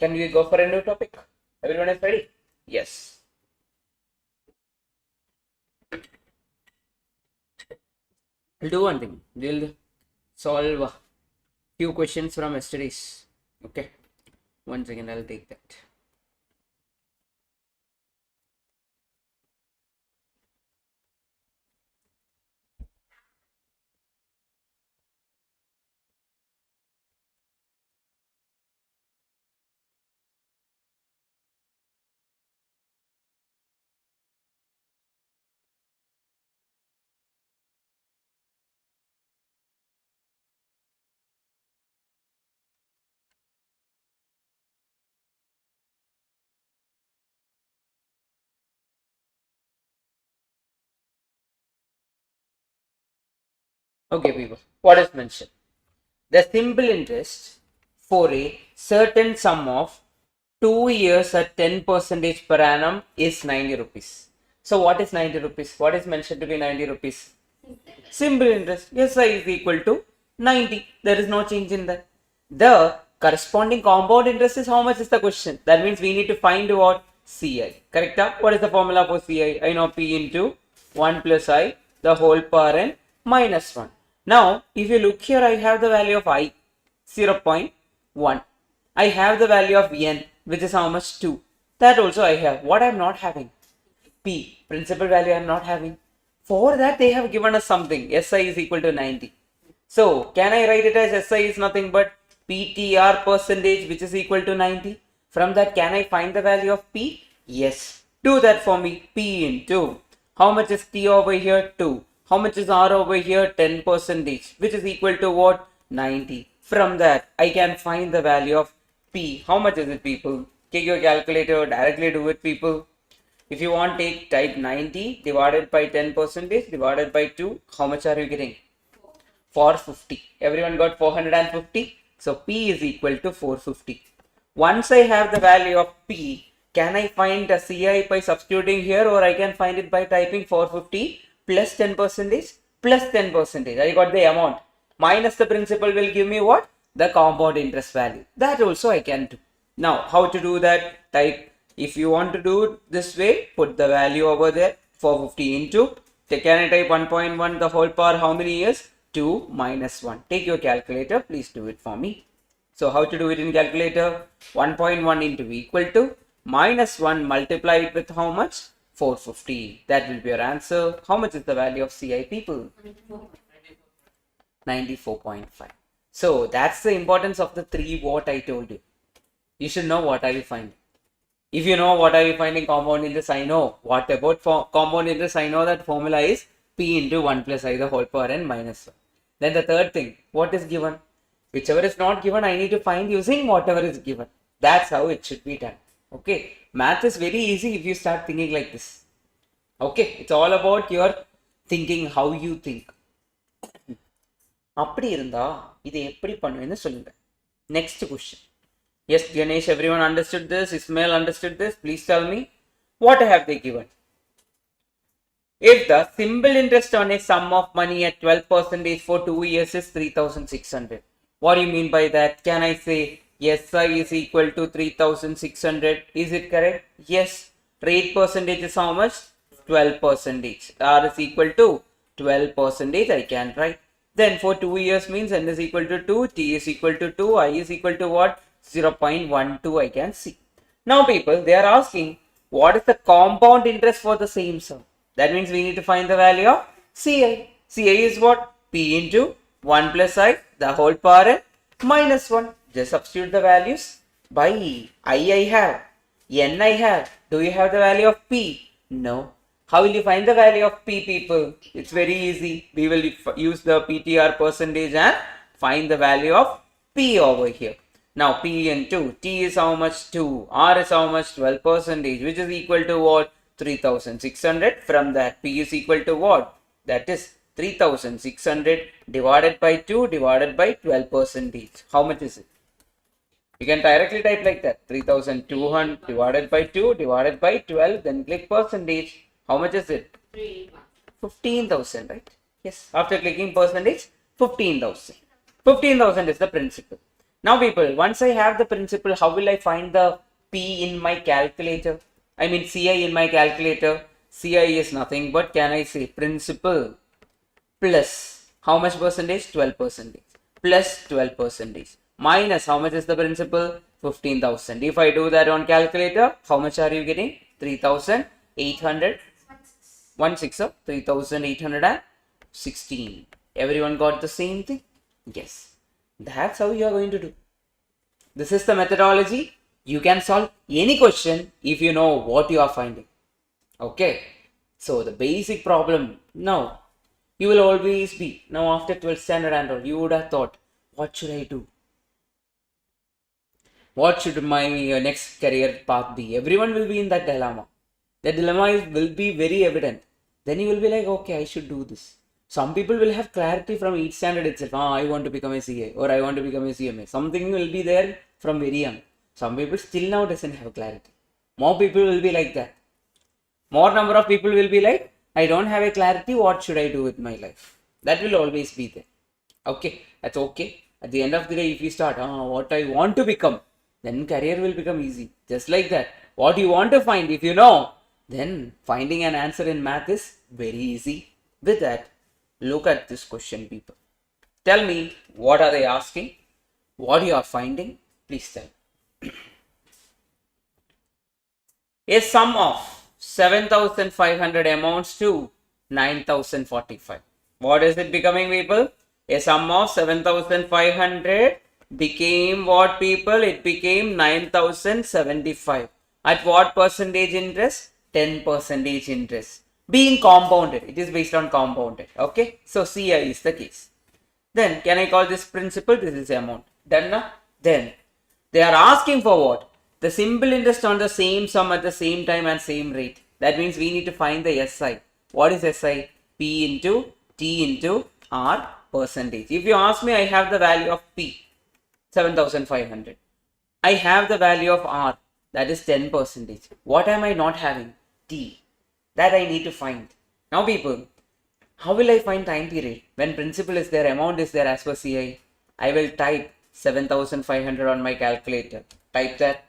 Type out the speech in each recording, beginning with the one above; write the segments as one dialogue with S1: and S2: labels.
S1: Can we go for a new topic? Everyone is ready? Yes. We'll do one thing. We'll solve a few questions from yesterday's. Okay. 1 second, I'll take that. Okay, people. What is mentioned? The simple interest for a certain sum of 2 years at 10% per annum is 90 rupees. So what is 90 rupees? What is mentioned to be 90 rupees? Simple interest. SI is equal to 90. There is no change in that. The corresponding compound interest is how much is the question. That means we need to find what? CI. Correct? What is the formula for CI? I know P into 1 plus I, the whole power n minus 1. Now, if you look here, I have the value of I, 0.1. I have the value of n, which is how much? 2. That also I have. What I am not having? P, principal value I am not having. For that, they have given us something. SI is equal to 90. So, can I write it as SI is nothing but PTR percentage, which is equal to 90? From that, can I find the value of P? Yes. Do that for me. P into, how much is T over here? 2. How much is R over here? 10%, which is equal to what? 90. From that, I can find the value of P. How much is it, people? Take your calculator, directly do it, people. If you want, type 90 divided by 10% divided by 2. How much are you getting? 450. Everyone got 450? So P is equal to 450. Once I have the value of P, can I find a CI by substituting here, or I can find it by typing 450 plus 10% plus 10%. I got the amount. Minus the principal will give me what? The compound interest value. That also I can do. Now, how to do that? Type, if you want to do it this way, put the value over there, 450 into, can I type 1.1 the whole power, how many years? 2 minus 1. Take your calculator, please do it for me. So, how to do it in calculator? 1.1 into equal to, minus 1 multiplied with how much? 450. That will be your answer. How much is the value of CI, people? 94.5. So, that's the importance of the 3 what I told you. You should know what are you finding. If you know what are you finding compound interest, I know. What about compound interest? I know that formula is P into 1 plus I the whole power n minus 1. Then the third thing, what is given? Whichever is not given, I need to find using whatever is given. That's how it should be done. Okay. Math is very easy if you start thinking like this. Okay. It's all about your thinking, how you think. அப்படி இருந்தா இதை எப்படி பண்ணுவேன்னு சொல்லுங்க. Next question. Yes, Ganesh, everyone understood this. Ismail understood this. Please tell me, what have they given? If the simple interest on a sum of money at 12% for 2 years is 3,600. What do you mean by that? Can I say SI is equal to 3,600? Is it correct? Yes. Rate percentage is how much? 12%. R is equal to 12%. I can write. Then for 2 years means N is equal to 2, T is equal to 2, I is equal to what? 0.12 I can see. Now people, they are asking, what is the compound interest for the same sum? That means we need to find the value of CI. CI is what? P into 1 plus I, the whole power n minus 1. Just substitute the values by I have, N I have. Do you have the value of P? No. How will you find the value of P, people? It's very easy. We will use the PTR percentage and find the value of P over here. Now P into T is how much? 2. R is how much? 12%, which is equal to what? 3,600. From that, P is equal to what? That is 3,600 divided by 2 divided by 12%. How much is it? You can directly type like that. 3,200 divided by 2 divided by 12. Then click percentage. How much is it? 15,000, right? Yes. After clicking percentage, 15,000. 15,000 is the principal. Now people, once I have the principal, how will I find the P in my calculator? I mean CI in my calculator. CI is nothing but, can I say, principal plus how much percentage? 12%. Plus 12%. Minus how much is the principal? 15,000. If I do that on calculator, how much are you getting? 3,800. 3,816. Everyone got the same thing? Yes. That's how you are going to do. This is the methodology. You can solve any question if you know what you are finding. Okay. So the basic problem now, you will always be, now after 12th standard and all, you would have thought, what should I do? What should my next career path be? Everyone will be in that dilemma. The dilemma will be very evident. Then you will be like, okay, I should do this. Some people will have clarity from each standard itself. I want to become a CA or I want to become a CMA. Something will be there from very young. Some people still now doesn't have clarity. More people will be like that. More number of people will be like, I don't have a clarity. What should I do with my life? That will always be there. Okay, that's okay. At the end of the day, if you start, what I want to become, then career will become easy. Just like that. What you want to find, if you know, then finding an answer in math is very easy. With that, look at this question, people. Tell me, what are they asking? What you are finding? Please tell. A sum of 7,500 amounts to 9,045. What is it becoming, people? A sum of 7,500 became what, people? It became 9,075. At what percentage interest? 10% interest. Being compounded. It is based on compounded. Okay. So CI is the case. Then can I call this principal? This is the amount. Done now? Then they are asking for what? The simple interest on the same sum at the same time and same rate. That means we need to find the SI. What is SI? P into T into R percentage. If you ask me, I have the value of P, 7,500. I have the value of R, that is 10%. What am I not having? T. That I need to find. Now people, how will I find time period? When principal is there, amount is there as per CI. I will type 7,500 on my calculator. Type that.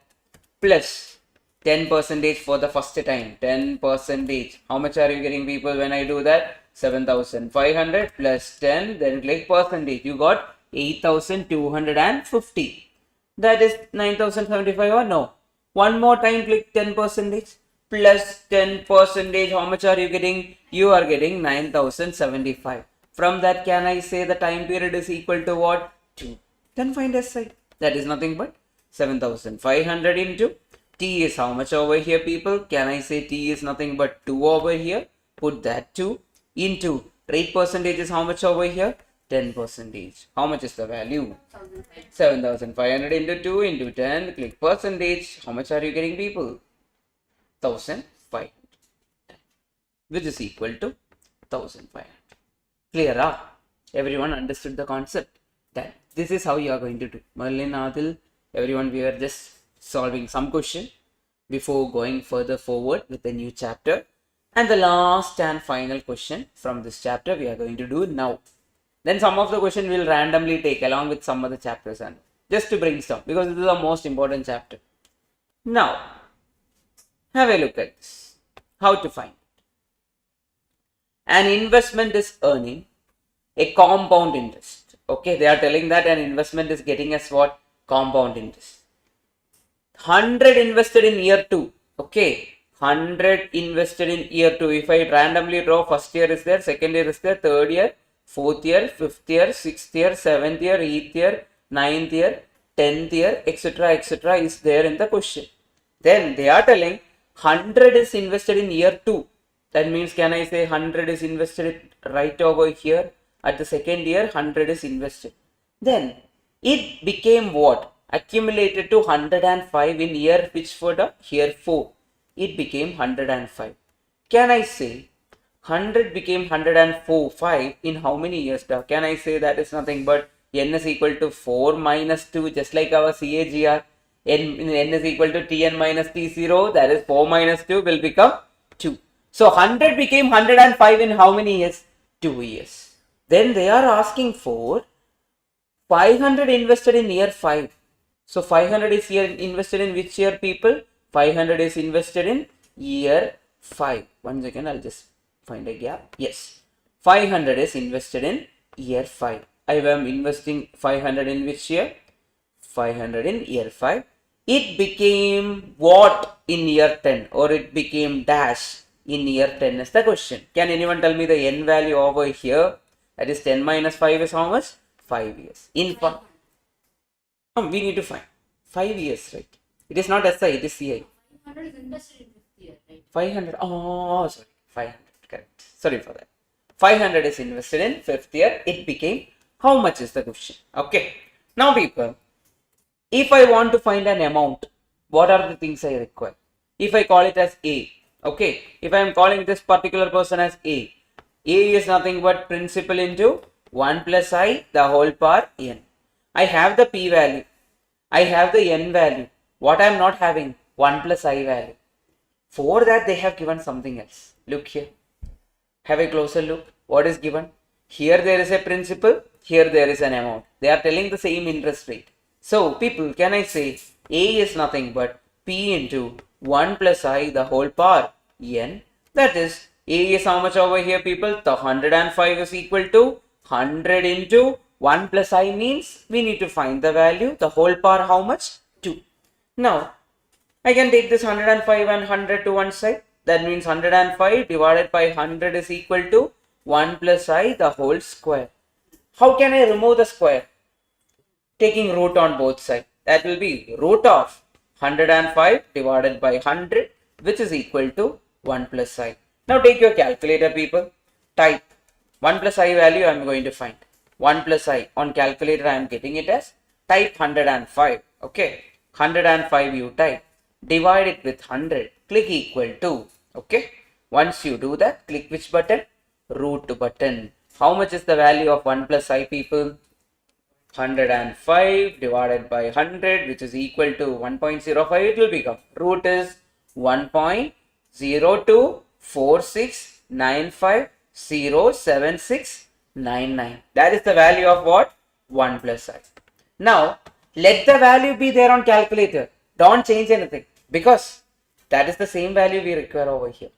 S1: Plus 10% for the first time. 10%. How much are you getting, people, when I do that? 7,500 plus 10. Then click percentage. You got 8,250. That is 9,075 or no? One more time, click 10%. Plus 10%. How much are you getting? You are getting 9,075. From that, can I say the time period is equal to what? 2. Then find SI. That is nothing but 7,500 into T is how much over here, people? Can I say T is nothing but 2 over here? Put that 2 into rate percentage is how much over here? 10%. How much is the value? 7,500 into 2 into 10. Click percentage. How much are you getting, people? 1,500. Which is equal to 1,500. Clear, huh? Everyone understood the concept? That this is how you are going to do. Merlin, Adil, everyone, we are just solving some question before going further forward with the new chapter. And the last and final question from this chapter we are going to do now. Then some of the question we will randomly take along with some other chapters and just to brainstorm, because this is the most important chapter. Now, have a look at this. How to find it. An investment is earning a compound interest. Okay, they are telling that an investment is getting us what? Compound interest. 100 invested in year 2. Okay, 100 invested in year 2. If I randomly draw, first year is there, second year is there, third year, fourth year, fifth year, 6th year, 7th year, 8th year, 9th year, 10th year, etc. is there in the question. Then they are telling 100 is invested in year 2. That means, can I say 100 is invested right over here? At the second year, 100 is invested. Then it became what? Accumulated to 105 in year which for the year 4. It became 105. Can I say 100 became 104.5 in how many years? Can I say that is nothing but n is equal to 4 minus 2, just like our CAGR. N is equal to Tn minus T0, that is 4 minus 2 will become 2. So 100 became 105 in how many years? 2 years. Then they are asking for 500 invested in year 5. So 500 is here invested in which year, people? 500 is invested in year 5. 1 second, I'll just find a gap. Yes, 500 is invested in year 5. I am investing 500 in which year? 500 in year 5. It became what in year 10, or it became dash in year 10 is the question. Can anyone tell me the n value over here? That is 10 minus 5 is how much? 5 years. We need to find 5 years, right? It is not SI, it is CI.
S2: 500 is invested in 5th year, right?
S1: 500, oh sorry, 500, correct. Sorry for that. 500 is invested in 5th year. It became how much is the question? Okay. Now people, if I want to find an amount, what are the things I require? If I call it as A, okay. If I am calling this particular person as A is nothing but principal into 1 plus I the whole power n. I have the P value. I have the n value. What I am not having? 1 plus I value. For that they have given something else. Look here. Have a closer look. What is given? Here there is a principal. Here there is an amount. They are telling the same interest rate. So people, can I say A is nothing but P into 1 plus I the whole power n. That is, A is how much over here, people? The 105 is equal to 100 into 1 plus I means we need to find the value. The whole power how much? 2. Now, I can take this 105 and 100 to one side. That means 105 divided by 100 is equal to 1 plus I the whole square. How can I remove the square? Taking root on both sides. That will be root of 105 divided by 100, which is equal to 1 plus I. Now take your calculator, people. Type 1 plus I value I am going to find. 1 plus I on calculator I am getting it as, type 105. Okay. 105 you type. Divide it with 100. Click equal to. Okay. Once you do that, click which button? Root button. How much is the value of 1 plus I, people? 105 divided by 100, which is equal to 1.05. It will become, root is 1.02469507699. That is the value of what? 1 plus I. Now, let the value be there on calculator. Don't change anything, because that is the same value we require over here.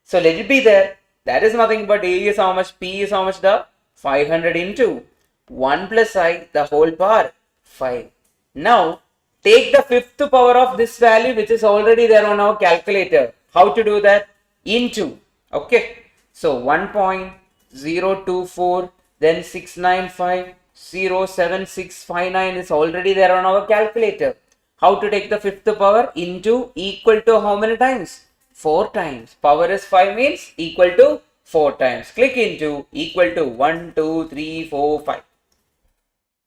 S1: So let it be there. That is nothing but A is how much? P is how much? The 500 into 1 plus I the whole power 5. Now take the fifth power of this value, which is already there on our calculator. How to do that? Into. Okay. So 1.024 then 695.07659 is already there on our calculator. How to take the fifth power? Into equal to how many times? 4 times. Power is 5 means equal to 4 times. Click into equal to 1, 2, 3, 4, 5.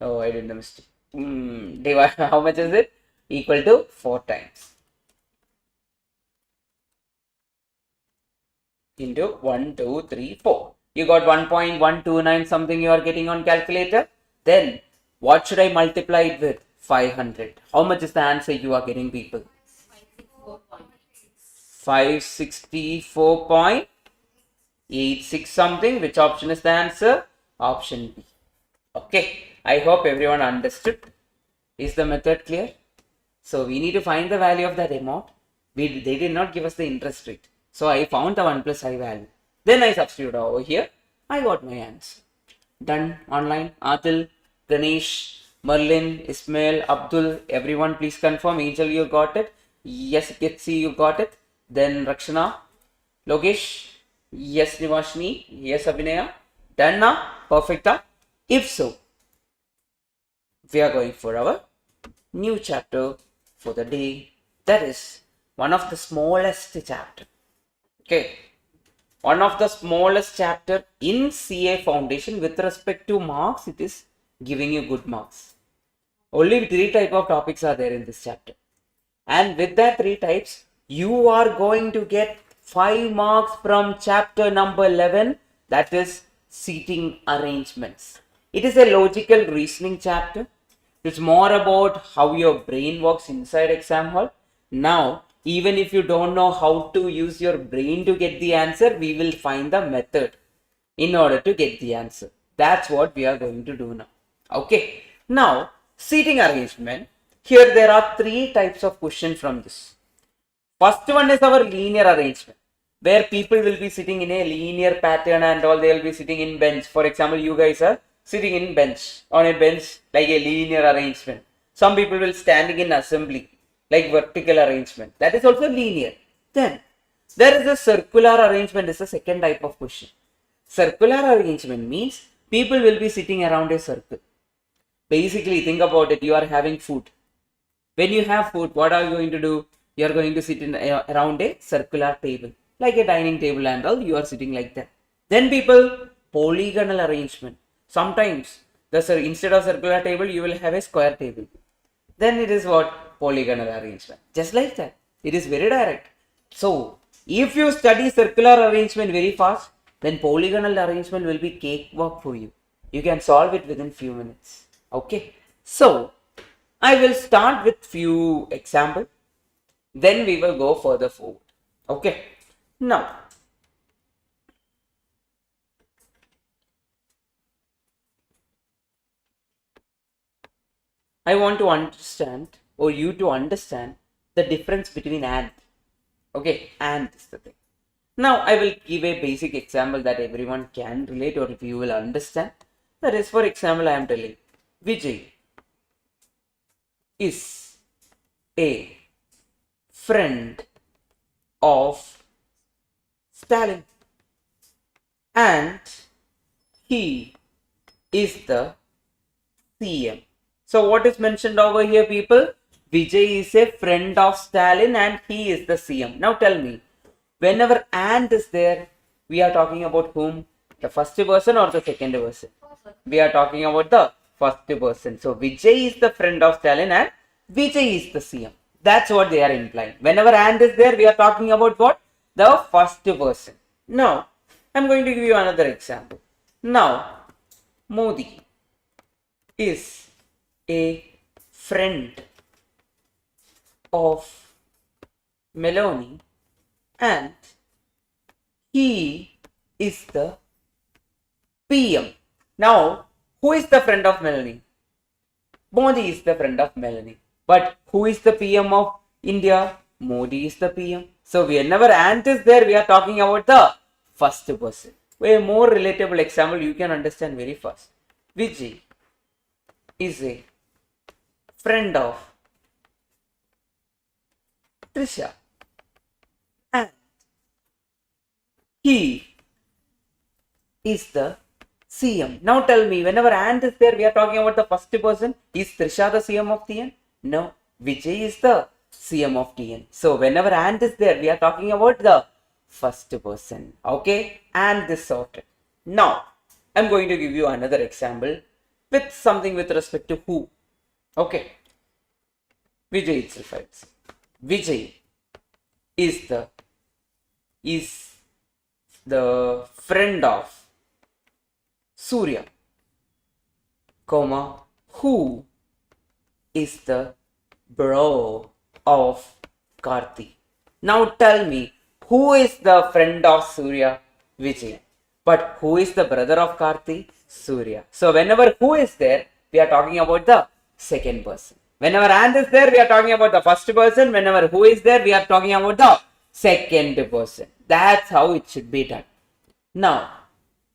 S1: Oh, I did the mistake. Divide, how much is it? Equal to 4 times. Into 1, 2, 3, 4. You got 1.129 something you are getting on calculator. Then what should I multiply it with? 500. How much is the answer you are getting, people? 564.86 something. Which option is the answer? Option B. Okay. I hope everyone understood. Is the method clear? So we need to find the value of that amount. They did not give us the interest rate. So I found the 1 plus I value. Then I substitute over here. I got my answer. Done. Online. Adil, Ganesh, Merlin, Ismail, Abdul, everyone please confirm. Angel, you got it? Yes, Getsi, you got it. Then Rakshana, Logesh, yes, Nivashni, yes, Abhinaya. Done now? Perfect. If so, we are going for our new chapter for the day. That is one of the smallest chapter. Okay. One of the smallest chapter in CA Foundation with respect to marks. It is giving you good marks. Only 3 type of topics are there in this chapter. And with that 3 types, you are going to get 5 marks from chapter number 11. That is seating arrangements. It is a logical reasoning chapter. It's more about how your brain works inside exam hall. Now, even if you don't know how to use your brain to get the answer, we will find the method in order to get the answer. That's what we are going to do now. Okay. Now, seating arrangement. Here there are three types of questions from this. First one is our linear arrangement, where people will be sitting in a linear pattern and all. They will be sitting in bench. For example, you guys are sitting in bench, on a bench, like a linear arrangement. Some people will standing in assembly, like vertical arrangement. That is also linear. Then there is a circular arrangement. Is the second type of question. Circular arrangement means people will be sitting around a circle. Basically, think about it. You are having food. When you have food, what are you going to do? You are going to sit in around a circular table, like a dining table and all. You are sitting like that. Then people, polygonal arrangement. Sometimes instead of circular table, you will have a square table. Then it is what? Polygonal arrangement. Just like that. It is very direct. So, if you study circular arrangement very fast, then polygonal arrangement will be cakewalk for you. You can solve it within few minutes. Okay. So, I will start with few examples. Then we will go further forward. Okay. Now, I want to understand, or you to understand, the difference between and. Okay, and is the thing. Now, I will give a basic example that everyone can relate, or if you will understand. That is, for example, I am telling Vijay is a friend of Stalin and he is the CM. So what is mentioned over here, people? Vijay is a friend of Stalin and he is the CM. Now tell me, whenever and is there, we are talking about whom? The first person or the second person? We are talking about the first person. So Vijay is the friend of Stalin and Vijay is the CM. That's what they are implying. Whenever and is there, we are talking about what? The first person. Now, I'm going to give you another example. Now, Modi is a friend of Meloni and he is the PM. Now, who is the friend of Meloni? Modi is the friend of Meloni. But who is the PM of India? Modi is the PM. So whenever and is there, we are talking about the first person. A more relatable example you can understand very fast. Vijay is a friend of Trisha and he is the CM. Now tell me, whenever and is there, we are talking about the first person. Is Trisha the CM of TN? No, Vijay is the CM of TN. So whenever and is there, we are talking about the first person. Okay, and this sorted. Now, I'm going to give you another example with something with respect to who. Okay, Vijay itself. Vijay is the friend of Surya, comma, who is the bro of Karthi. Now tell me, who is the friend of Surya? Vijay. But who is the brother of Karthi? Surya. So whenever who is there, we are talking about the second person. Whenever and is there, we are talking about the first person. Whenever who is there, we are talking about the second person. That's how it should be done. Now,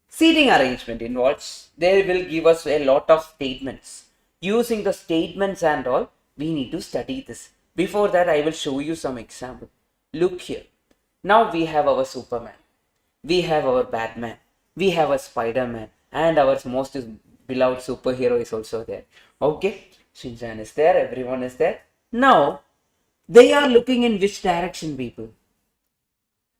S1: seating arrangement involves, they will give us a lot of statements. Using the statements and all, we need to study this. Before that, I will show you some example. Look here. Now we have our Superman. We have our Batman. We have a Spider-Man. And our most beloved superhero is also there. Okay. Shinchan is there. Everyone is there. Now, they are looking in which direction, people?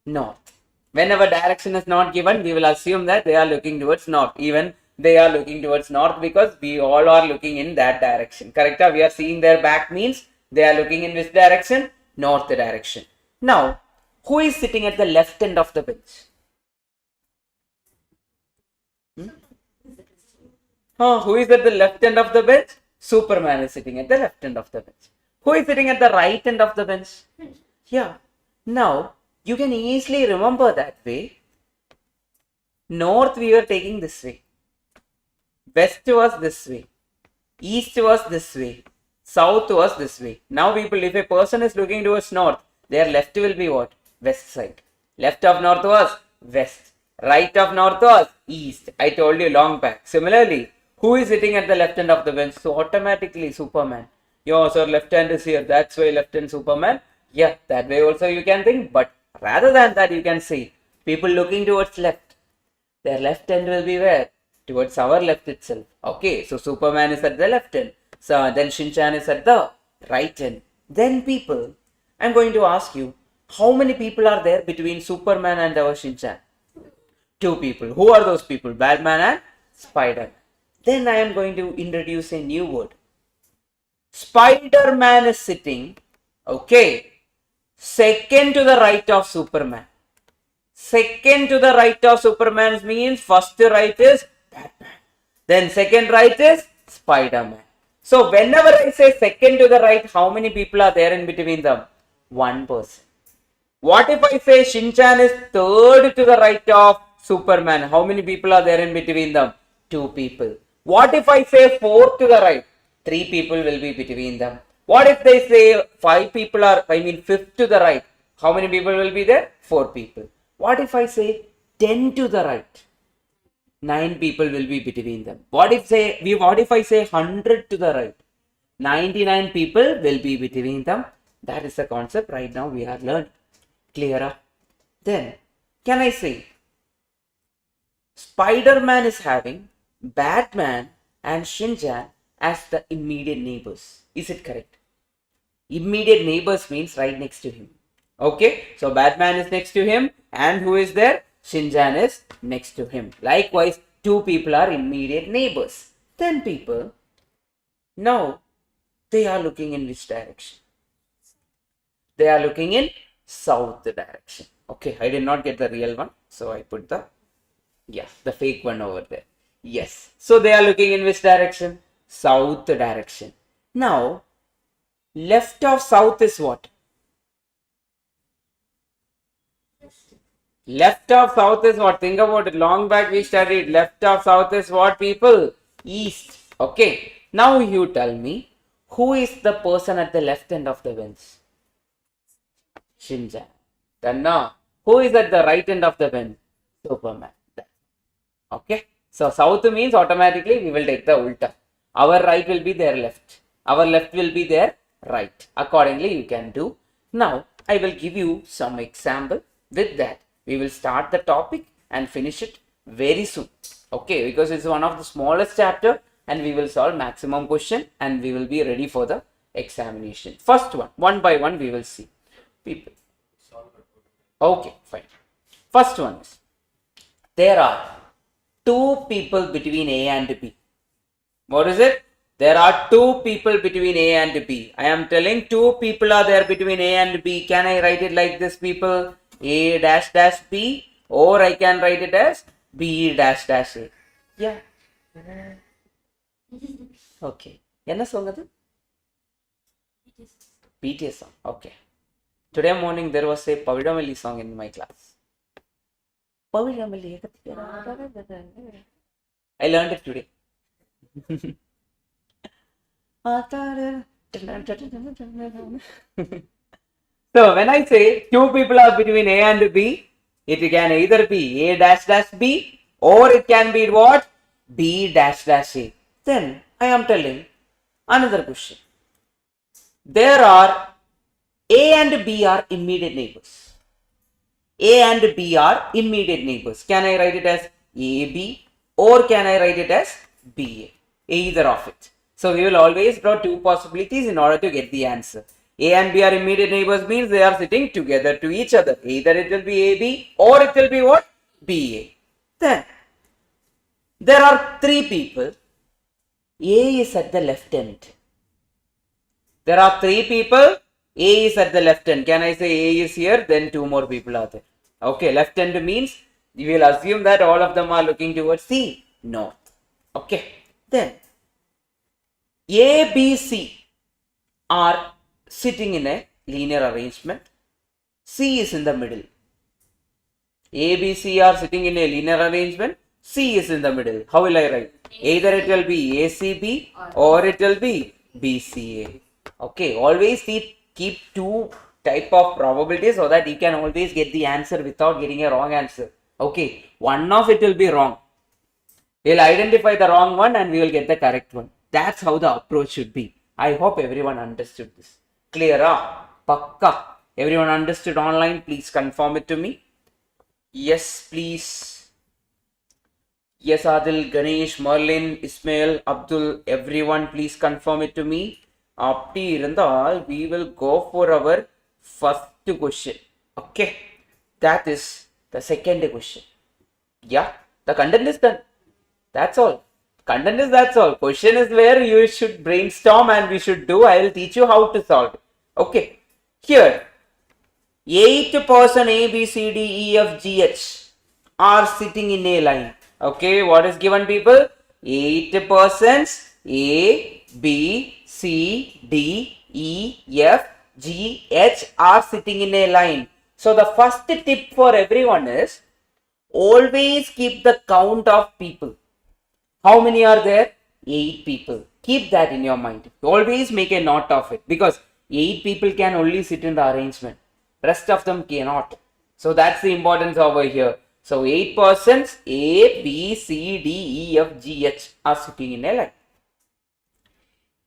S1: North. Whenever direction is not given, we will assume that they are looking towards north. Even they are looking towards north because we all are looking in that direction. Correct? We are seeing their back means they are looking in which direction? North direction. Now, who is sitting at the left end of the bench? Who is at the left end of the bench? Superman is sitting at the left end of the bench. Who is sitting at the right end of the bench? Yeah. Now, you can easily remember that way. North we were taking this way. West was this way. East was this way. South was this way. Now people, if a person is looking towards north, their left will be what? West side. Left of north was west. Right of north was east. I told you long back. Similarly, who is sitting at the left end of the bench? So automatically Superman. Yo, sir, left hand is here. That's why left hand Superman. Yeah, that way also you can think. But rather than that, you can see people looking towards left. Their left end will be where? Towards our left itself. Okay, so Superman is at the left end. So then Shinchan is at the right end. Then people, I'm going to ask you, how many people are there between Superman and our Shinchan? 2 people. Who are those people? Batman and Spider-Man. Then I am going to introduce a new word. Spider-Man is sitting, okay, second to the right of Superman. Second to the right of Superman means first right is Batman. Then second right is Spider-Man. So whenever I say second to the right, how many people are there in between them? 1 person. What if I say Shinchan is third to the right of Superman? How many people are there in between them? 2 people. What if I say fourth to the right? 3 people will be between them. What if they say 5 people are, fifth to the right? How many people will be there? 4 people. What if I say 10 to the right? 9 people will be between them. What if I say 100 to the right? 99 people will be between them. That is the concept right now we have learned. Clearer? Then, can I say Spider-Man is having Batman and Shinchan as the immediate neighbors? Is it correct? Immediate neighbors means right next to him. Okay, so Batman is next to him and who is there? Shinchan is next to him. Likewise, 2 people are immediate neighbors. Then people, now they are looking in which direction? They are looking in south direction. Okay, I did not get the real one, so I put the fake one over there. Yes, so they are looking in which direction? South direction. Now, left of south is what? Left of south is what? Think about it. Long back we studied. Left of south is what, people? East. Okay. Now you tell me, who is the person at the left end of the bench? Shinchan. Then now, who is at the right end of the bench? Superman. Okay. So south means automatically we will take the ulta. Our right will be their left. Our left will be their right. Accordingly, you can do. Now, I will give you some example. With that, we will start the topic and finish it very soon. Okay, because it's one of the smallest chapter and we will solve maximum question and we will be ready for the examination. First one by one we will see. People. Okay, fine. First one is, there are 2 people between A and B. What is it? There are 2 people between A and B. I am telling 2 people are there between A and B. Can I write it like this, people? A dash dash B, or I can write it as B dash dash A. Yeah. Okay. Enna song adu? BTS song. Okay. Today morning there was a Pavidamalli song in my class. Pavidamalli. I learned it today. So when I say 2 people are between A and B, it can either be A dash dash B or it can be what? B dash dash A. Then I am telling another question. There are A and B are immediate neighbors. A and B are immediate neighbors. Can I write it as AB or can I write it as BA? Either of it. So we will always draw 2 possibilities in order to get the answer. A and B are immediate neighbors means they are sitting together to each other. Either it will be AB or it will be what? BA. Then there are 3 people. A is at the left end. There are 3 people. A is at the left end. Can I say A is here? Then 2 more people are there. Okay, left end means you will assume that all of them are looking towards C, north. Okay, then A, B, C are sitting in a linear arrangement. C is in the middle. A, B, C are sitting in a linear arrangement. C is in the middle. How will I write? Either it will be ACB or it will be BCA. Okay, always keep two type of probabilities so that you can always get the answer without getting a wrong answer. Okay, one of it will be wrong. We'll identify the wrong one and we will get the correct one. That's how the approach should be. I hope everyone understood this. Clear? Pakka. Everyone understood online? Please confirm it to me. Yes, please. Yes, Adil, Ganesh, Merlin, Ismail, Abdul, everyone, please confirm it to me. Apti irundal, we will go for our first question. Okay, that is the second question. Yeah, the content is done. That's all. Content is that's all. Question is where you should brainstorm and we should do. I will teach you how to solve it. Okay, here 8% A, B, C, D, E, F, G, H are sitting in a line. Okay, what is given, people? 8% A, B, C, D, E, F, G, H are sitting in a line. So the first tip for everyone is always keep the count of people. How many are there? 8 people. Keep that in your mind. Always make a note of it because 8 people can only sit in the arrangement. Rest of them cannot. So that's the importance over here. So 8% A, B, C, D, E, F, G, H are sitting in a line.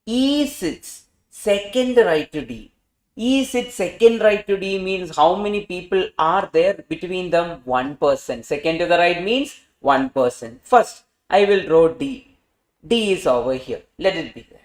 S1: E sits second right to D. E sits second right to D means how many people are there between them? 1%. Second to the right means 1%. First, I will draw D. D is over here. Let it be there.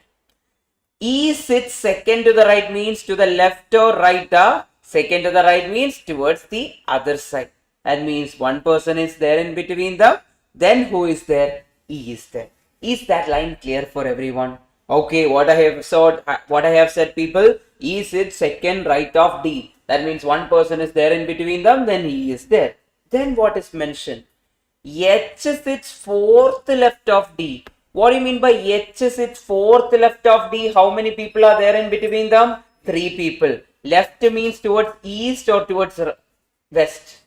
S1: E sits second to the right means to the left or right. Second to the right means towards the other side. That means 1% is there in between them. Then who is there? E is there. Is that line clear for everyone? Okay, what I have said, people, E sits second right of D. That means 1% is there in between them. Then E is there. Then what is mentioned? H sits fourth left of D. What do you mean by H sits fourth left of D? How many people are there in between them? 3 people. Left means towards east or towards west?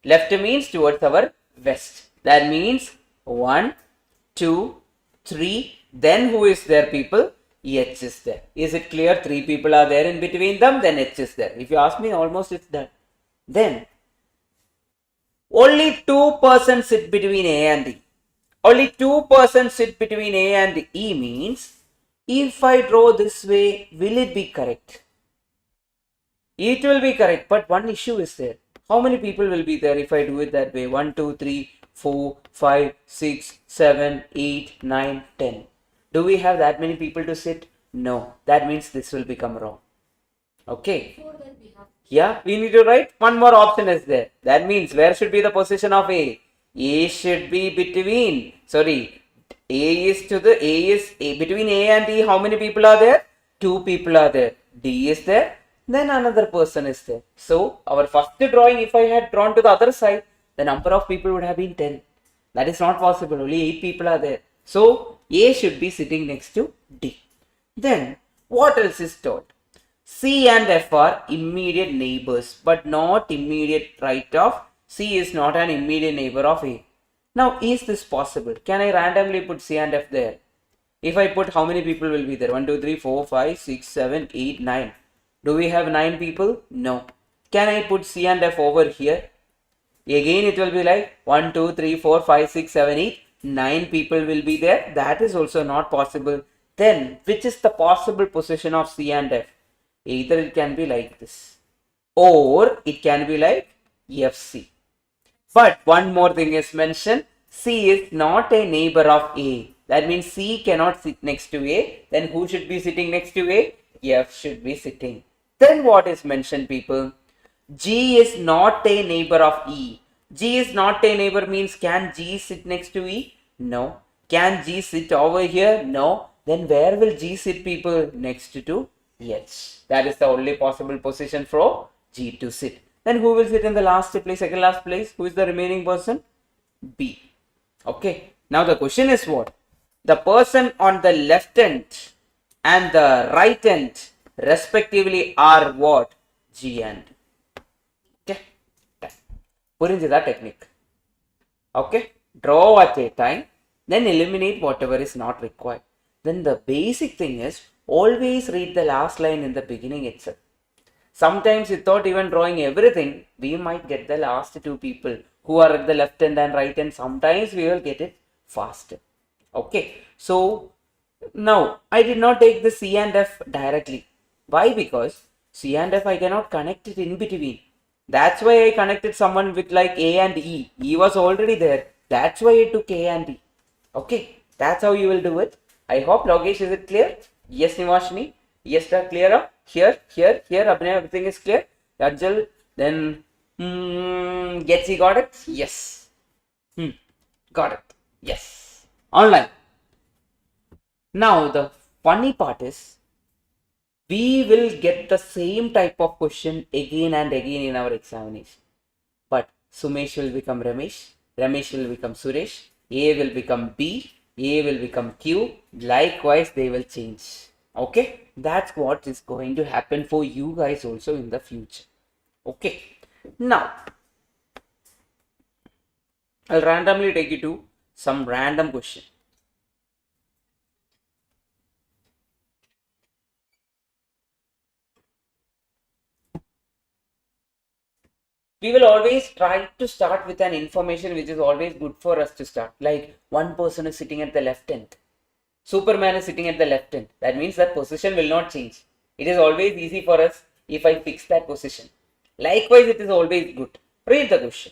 S1: Left means towards our west. That means 1, 2, 3. Then who is there, people? H is there. Is it clear? 3 people are there in between them. Then H is there. If you ask me, almost it's done. Then only 2% sit between A and D. Only 2% sit between A and E means if I draw this way, will it be correct? It will be correct, but one issue is there. How many people will be there if I do it that way? 1, 2, 3, 4, 5, 6, 7, 8, 9, 10. Do we have that many people to sit? No. That means this will become wrong. Okay. Yeah, we need to write one more option is there. That means where should be the position of A? A should be between, A is between A and D. How many people are there? 2 people are there. D is there. Then another person is there. So our first drawing, if I had drawn to the other side, the number of people would have been 10. That is not possible. Only 8 people are there. So A should be sitting next to D. Then what else is told? C and F are immediate neighbors, but not immediate right of. C is not an immediate neighbor of A. Now, is this possible? Can I randomly put C and F there? If I put, how many people will be there? 1, 2, 3, 4, 5, 6, 7, 8, 9. Do we have 9 people? No. Can I put C and F over here? Again, it will be like 1, 2, 3, 4, 5, 6, 7, 8. 9 people will be there. That is also not possible. Then, which is the possible position of C and F? Either it can be like this, or it can be like FC. But one more thing is mentioned. C is not a neighbor of A. That means C cannot sit next to A. Then who should be sitting next to A? F should be sitting. Then what is mentioned, people? G is not a neighbor of E. G is not a neighbor means can G sit next to E? No. Can G sit over here? No. Then where will G sit, people? Next to H. That is the only possible position for G to sit. Then who will sit in the last place, second last place? Who is the remaining person? B. Okay. Now the question is what? The person on the left end and the right end respectively are what? G and D. Okay. Purinjida technique. Okay. draw at a time, then eliminate whatever is not required. Then the basic thing is always read the last line in the beginning itself. Sometimes without even drawing everything, we might get the last two people who are at the left hand and right hand. Sometimes we will get it faster. Okay, so now I did not take the C and F directly. Why? Because C and F I cannot connect it in between. That's why I connected someone with like A and E. E was already there. That's why I took A and E. Okay, that's how you will do it. I hope Logesh, is it clear? Yes, Nivashini. Yes, sir, clear up. Here, Abhinay, everything is clear. Ajal, then Getsi, got it? Yes. Got it. Yes. Online. Now the funny part is we will get the same type of question again and again in our examination. But Sumesh will become Ramesh, Ramesh will become Suresh, A will become B, A will become Q. Likewise, they will change. Okay, that's what is going to happen for you guys also in the future. Okay, now I'll randomly take you to some random question. We will always try to start with an information which is always good for us to start. Like one person is sitting at the left end. Superman is sitting at the left end. That means that position will not change. It is always easy for us if I fix that position. Likewise, it is always good. Read the question.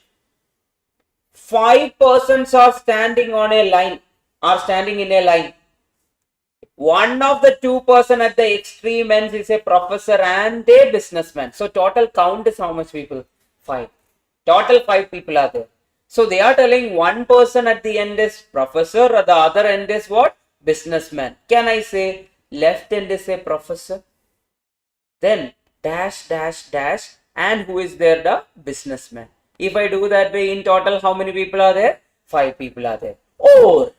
S1: 5 persons are standing on a line, are standing in a line. One of the 2 person at the extreme ends is a professor and a businessman. So total count is how much people? 5. Total 5 people are there. So they are telling one person at the end is professor, or the other end is what? Businessman. Can I say left end is a professor? Then dash dash dash, and who is there? The businessman. If I do that way, in total how many people are there? 5 people are there. Or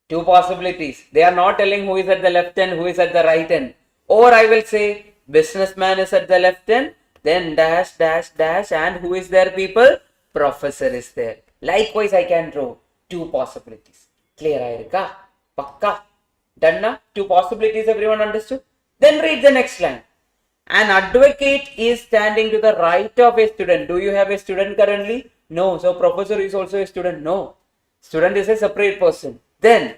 S1: 2 possibilities. They are not telling who is at the left end, who is at the right end. Or I will say businessman is at the left end, then dash dash dash, and who is there, people? Professor is there. Likewise, I can draw 2 possibilities. Clear aayirukka? Pakka? Done na? 2 possibilities, everyone understood? Then read the next line. An advocate is standing to the right of a student. Do you have a student currently? No. So professor is also a student? No. Student is a separate person. Then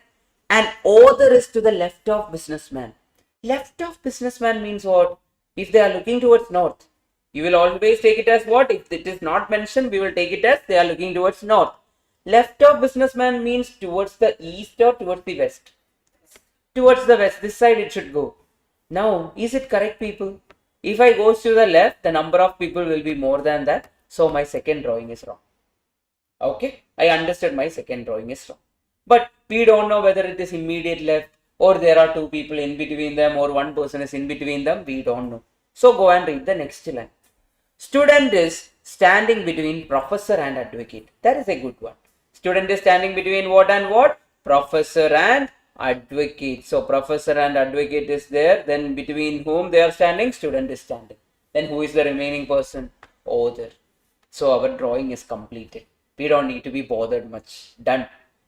S1: an author is to the left of businessman. Left of businessman means what? If they are looking towards north, you will always take it as what? If it is not mentioned, we will take it as they are looking towards north. Left of businessman means towards the east or towards the west? Towards the west. This side it should go. Now, is it correct, people? If I go to the left, the number of people will be more than that. So my second drawing is wrong. Okay, I understood my second drawing is wrong. But we don't know whether it is immediate left or there are 2 people in between them or 1 person is in between them. We don't know. So go and read the next line. Student is standing between professor and advocate. That is a good one. Student is standing between what and what? Professor and advocate. So professor and advocate is there. Then between whom they are standing? Student is standing. Then who is the remaining person? Author. So our drawing is completed. We don't need to be bothered much. Done.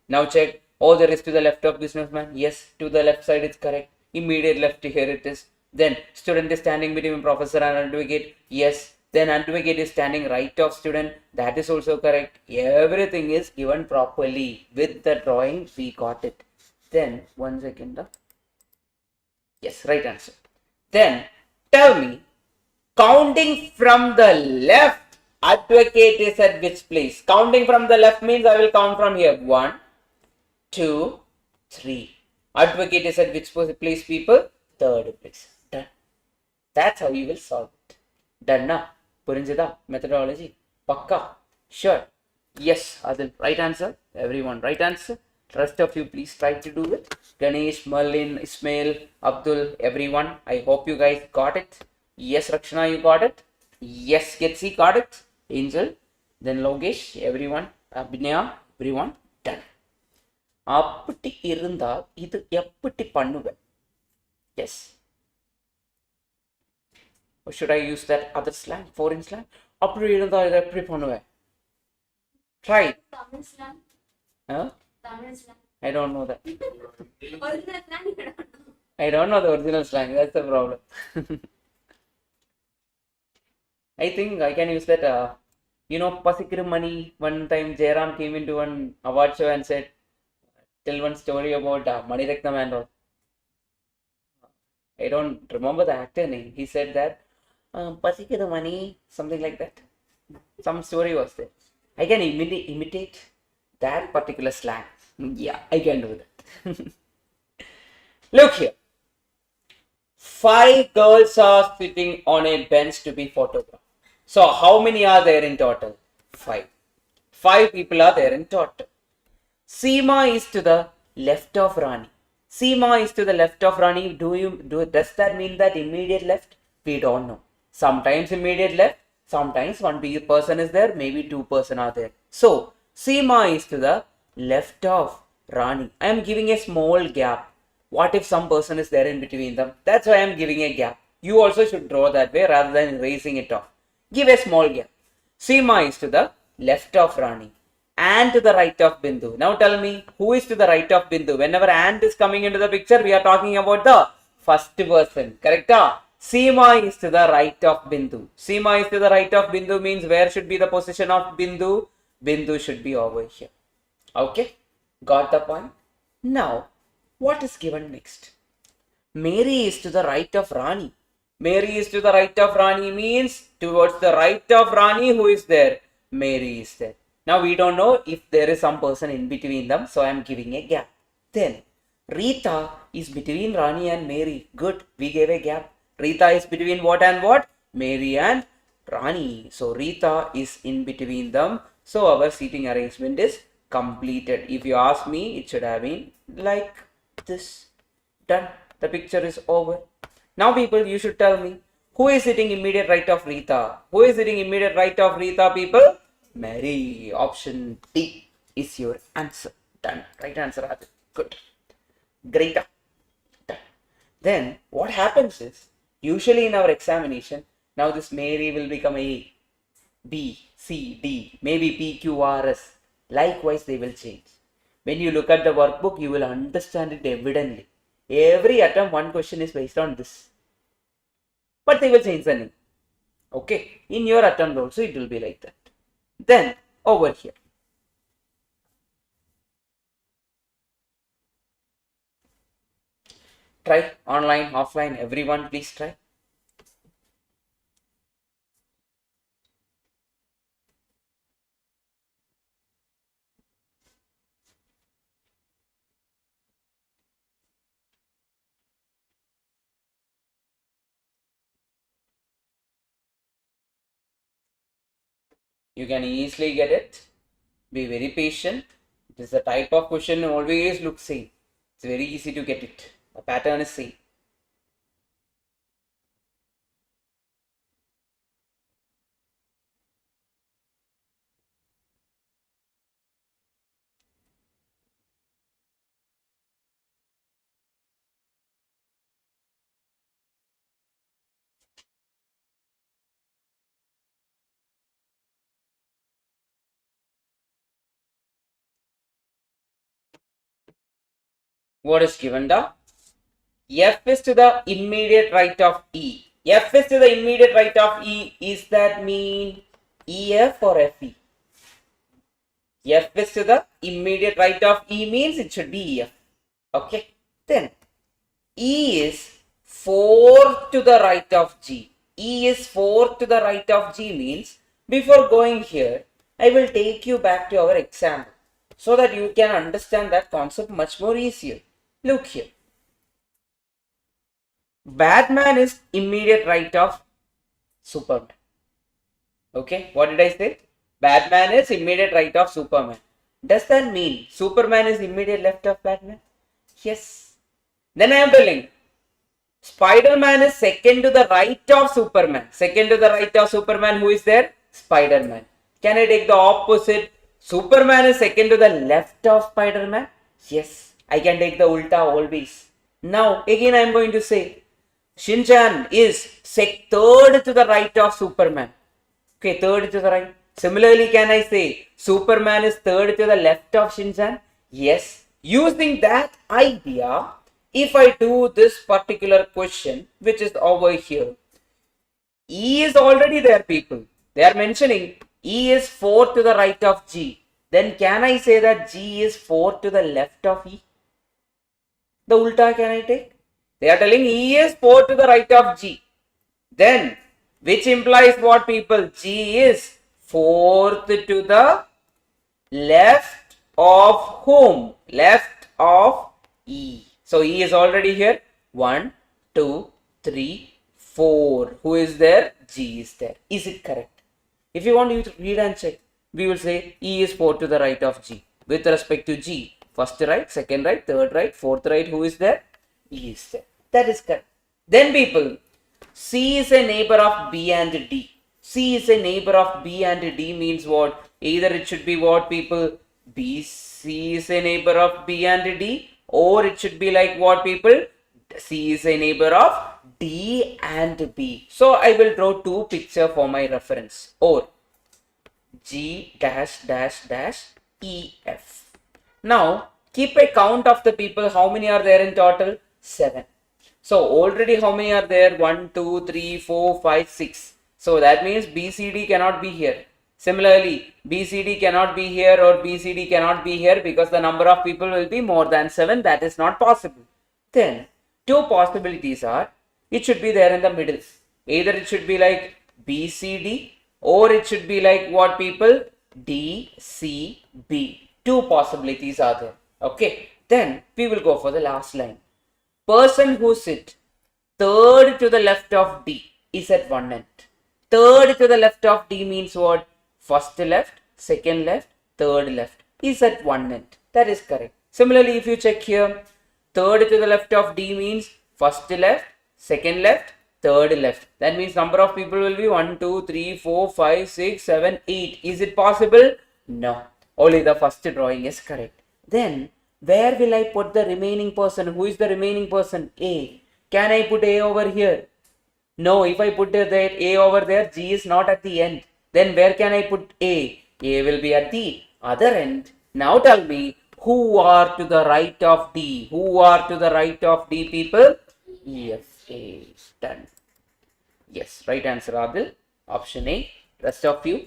S1: Now check. Author is to the left of businessman. Yes, to the left side is correct. Immediate left, here it is. Then student is standing between professor and advocate. Yes. Then advocate is standing right of student. That is also correct. Everything is given properly. With the drawing, we got it. Then, 1 second. Yes, right answer. Then, tell me, counting from the left, advocate is at which place? Counting from the left means I will count from here. 1, 2, 3. Advocate is at which place, people? Third place. Done. That's how you will solve it. Done na? Purinjada? Methodology? Pakka? Sure. Yes, Adil. Right answer. Everyone, right answer. Rest of you, please try to do it. Ganesh, Merlin, Ismail, Abdul, everyone. I hope you guys got it. Yes, Rakshana, you got it. Yes, Getsi got it. Angel, then Logesh, everyone. Abhinaya, everyone. Done. அப்படி இருந்தால் இது எப்படி பண்ணுவேன்? Yes. Or should I use that other slang, foreign slang? அப்படி இருந்தால் இதை எப்படி பண்ணுவேன்? Try.
S2: Common slang.
S1: Huh?
S2: Tamil slang.
S1: I don't know that.
S2: Original slang, you don't know.
S1: I don't know the original slang. That's the problem. I think I can use that. Pasikir money. One time Jairam came into one award show and said, "Tell one story about Maniratnam and all." I don't remember the actor name. He said that, "Pasikir money," something like that. Some story was there. I can imitate that particular slang. Yeah, I can do that. Look here. 5 girls are sitting on a bench to be photographed. So how many are there in total? 5. 5 people are there in total. Seema is to the left of Rani. Seema is to the left of Rani. Does that mean that immediate left? We don't know. Sometimes immediate left, sometimes one person is there, maybe 2 person are there. So Seema is to the left of Rani. I am giving a small gap. What if some person is there in between them? That's why I am giving a gap. You also should draw that way rather than erasing it off. Give a small gap. Seema is to the left of Rani and to the right of Bindu. Now tell me, who is to the right of Bindu? Whenever and is coming into the picture, we are talking about the first person. Correct? Seema is to the right of Bindu. Seema is to the right of Bindu means where should be the position of Bindu? Bindu should be over here. Okay? Got the point? Now, what is given next? Mary is to the right of Rani. Mary is to the right of Rani means towards the right of Rani, who is there? Mary is there. Now we don't know if there is some person in between them, so I am giving a gap. Then Rita is between Rani and Mary. Good, we gave a gap. Rita is between what and what? Mary and Rani. So Rita is in between them. So our seating arrangement is completed. If you ask me, it should have been like this. Done. The picture is over. Now people, you should tell me, who is sitting immediate right of Rita? Who is sitting immediate right of Rita, people? Mary. Option D is your answer. Done. Right answer. Good. Great. Done. Then what happens is, usually in our examination, now this Mary will become A, B, C, D, maybe P, Q, R, S. Likewise, they will change. When you look at the workbook, you will understand it evidently. Every attempt, one question is based on this. But they will change the name. Okay. In your attempt also, it will be like that. Then, over here. Try online, offline, everyone please try. You can easily get it. Be very patient. It is the type of question always looks same. It's very easy to get it. The pattern is same. What is given the F is to the immediate right of E. F is to the immediate right of E. Is that mean EF or FE? F is to the immediate right of E means it should be EF. Okay. Then E is 4 to the right of G. E is 4 to the right of G means before going here, I will take you back to our example so that you can understand that concept much more easier. Look here. Batman is immediate right of Superman. Okay, what did I say? Batman is immediate right of Superman. Does that mean Superman is immediate left of Batman? Yes. Then I am telling Spider-Man is second to the right of Superman. Second to the right of Superman, who is there? Spider-Man. Can I take the opposite? Superman is second to the left of Spider-Man? Yes. I can take the ulta always. Now, again I am going to say, Shinchan is third to the right of Superman. Okay, third to the right. Similarly, can I say Superman is third to the left of Shinchan? Yes. Using that idea, if I do this particular question, which is over here, E is already there, people. They are mentioning E is 4 to the right of G. Then can I say that G is 4 to the left of E? The ulta can I take? They are telling E is 4 to the right of G. Then, which implies what, people? G is 4th to the left of whom? Left of E. So E is already here. 1, 2, 3, 4. Who is there? G is there. Is it correct? If you want you to read and check, we will say E is 4 to the right of G. With respect to G, first right, second right, third right, fourth right, who is there? E is there. That is correct. Then people, C is a neighbor of B and D. C is a neighbor of B and D means what? Either it should be what, people? B, C is a neighbor of B and D, or it should be like what, people? C is a neighbor of D and B. So I will draw two pictures for my reference. Or G dash dash dash E F. Now keep a count of the people. How many are there in total? 7. So already how many are there? 1, 2, 3, 4, 5, 6. So that means BCD cannot be here. Similarly, BCD cannot be here or BCD cannot be here because the number of people will be more than 7. That is not possible. Then two possibilities are, it should be there in the middle. Either it should be like BCD or it should be like what, people? DCB. Two possibilities are there. Okay. Then we will go for the last line. Person who sit third to the left of D is at one end. Third to the left of D means what? First left, second left, third left is at one end. That is correct. Similarly, if you check here, third to the left of D means first left, second left, third left. That means number of people will be 1, 2, 3, 4, 5, 6, 7, 8. Is it possible? No. Only the first drawing is correct. Then where will I put the remaining person? Who is the remaining person? A. Can I put A over here? No, if I put that A over there, G is not at the end. Then where can I put A? A will be at the other end. Now tell me, who are to the right of D? Who are to the right of D, people? Yes, A. Done. Yes, right answer, Adil. Option A. Rest of you,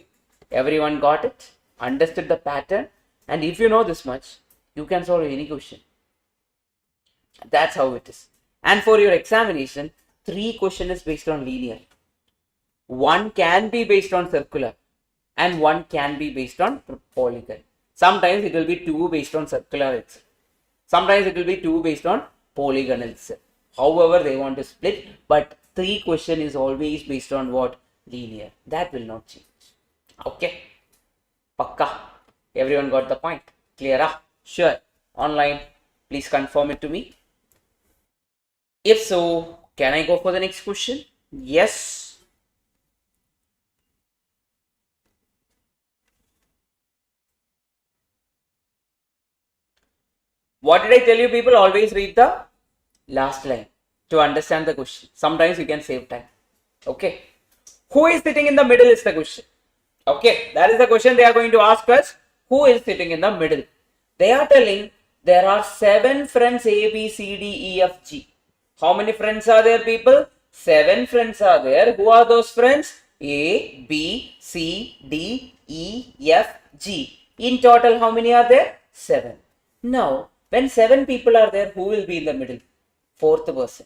S1: everyone got it? Understood the pattern? And if you know this much, you can solve any question. That's how it is. And for your examination, 3 questions is based on linear. 1 can be based on circular and 1 can be based on polygon. Sometimes it will be 2 based on circular itself. Sometimes it will be 2 based on polygon itself. However they want to split, but 3 question is always based on what? Linear. That will not change. Okay. Pakka. Everyone got the point? Clear? Sure. Online, please confirm it to me. If so, can I go for the next question? Yes. What did I tell you, people? Always read the last line to understand the question. Sometimes you can save time. Okay. Who is sitting in the middle is the question. Okay. That is the question they are going to ask us. Who is sitting in the middle? They are telling there are 7 friends A, B, C, D, E, F, G. How many friends are there, people? 7 friends are there. Who are those friends? A, B, C, D, E, F, G. In total, how many are there? 7. Now, when 7 people are there, who will be in the middle? 4th person.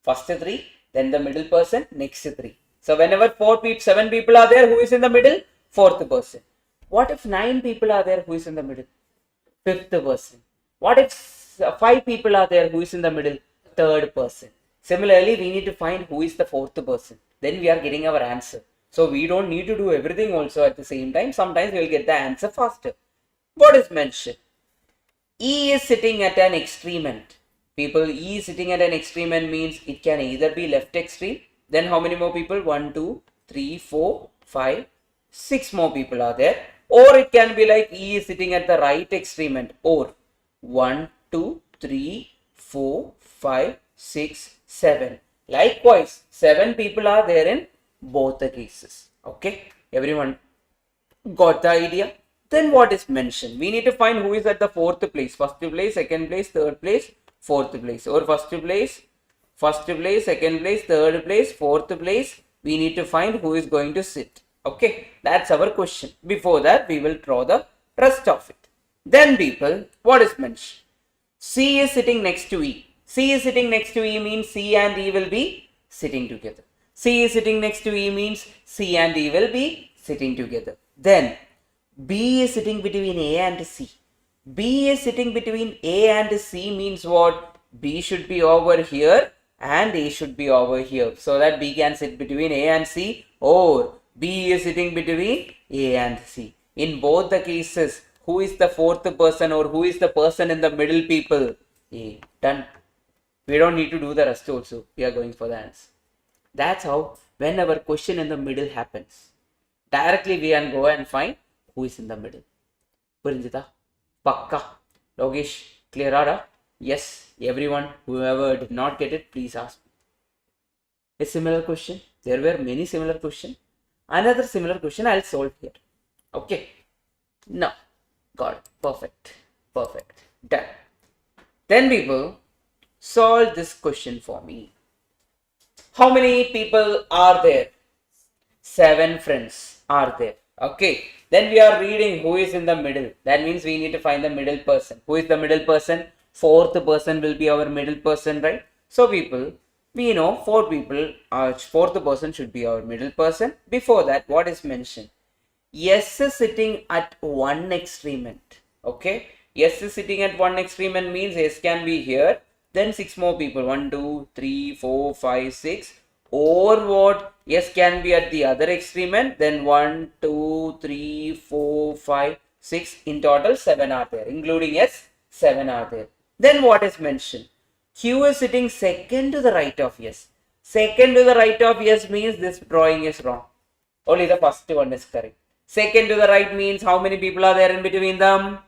S1: First 3, then the middle person, next 3. So, whenever 7 people are there, who is in the middle? 4th person. What if 9 people are there? Who is in the middle? 5th person. What if 5 people are there? Who is in the middle? 3rd person. Similarly, we need to find who is the 4th person. Then we are getting our answer. So we don't need to do everything also at the same time. Sometimes we will get the answer faster. What is mentioned? E is sitting at an extreme end. People, E is sitting at an extreme end means it can either be left extreme. Then how many more people? 1, 2, 3, 4, 5, 6 more people are there. Or it can be like E is sitting at the right extreme end. Or 1, 2, 3, 4, 5, 6, 7. Likewise, 7 people are there in both the cases. Okay, everyone Got the idea? Then what is mentioned? We need to find who is at the fourth place. First place, second place, third place, fourth place. Or first place, second place, third place, fourth place. We need to find who is going to sit. Okay, that's our question. Before that, we will draw the rest of it. Then people, what is mentioned? C is sitting next to E. C is sitting next to E means C and E will be sitting together. C is sitting next to E means C and E will be sitting together. Then B is sitting between A and C. B is sitting between A and C means what? B should be over here and A should be over here. So that B can sit between A and C, or B is sitting between A and C. In both the cases, who is the fourth person or who is the person in the middle, people? A. Done. We don't need to do the rest also. We are going for the answer. That's how whenever question in the middle happens, directly we can go and find who is in the middle. Purinjita? Pakka? Logesh? Clear ada? Yes. Everyone, whoever did not get it, please ask. A similar question. There were many similar questions. Another similar question I'll solve here. Okay. Now, got it. Perfect. Perfect. Done. Then people, solve this question for me. How many people are there? 7 friends are there. Okay. Then we are reading who is in the middle. That means we need to find the middle person. Who is the middle person? Fourth person will be our middle person, right? So people, we know 4 people, fourth person should be our middle person. Before that, what is mentioned? S is sitting at one extreme. Okay. S is sitting at one extreme means S can be here. Then 6 more people. 1, 2, 3, 4, 5, 6. Or what? S can be at the other extreme. Then 1, 2, 3, 4, 5, 6. In total 7 are there. Including S, 7 are there. Then what is mentioned? Q is sitting second to the right of S. Second to the right of S means this drawing is wrong. Only the first one is correct. Second to the right means how many people are there in between them?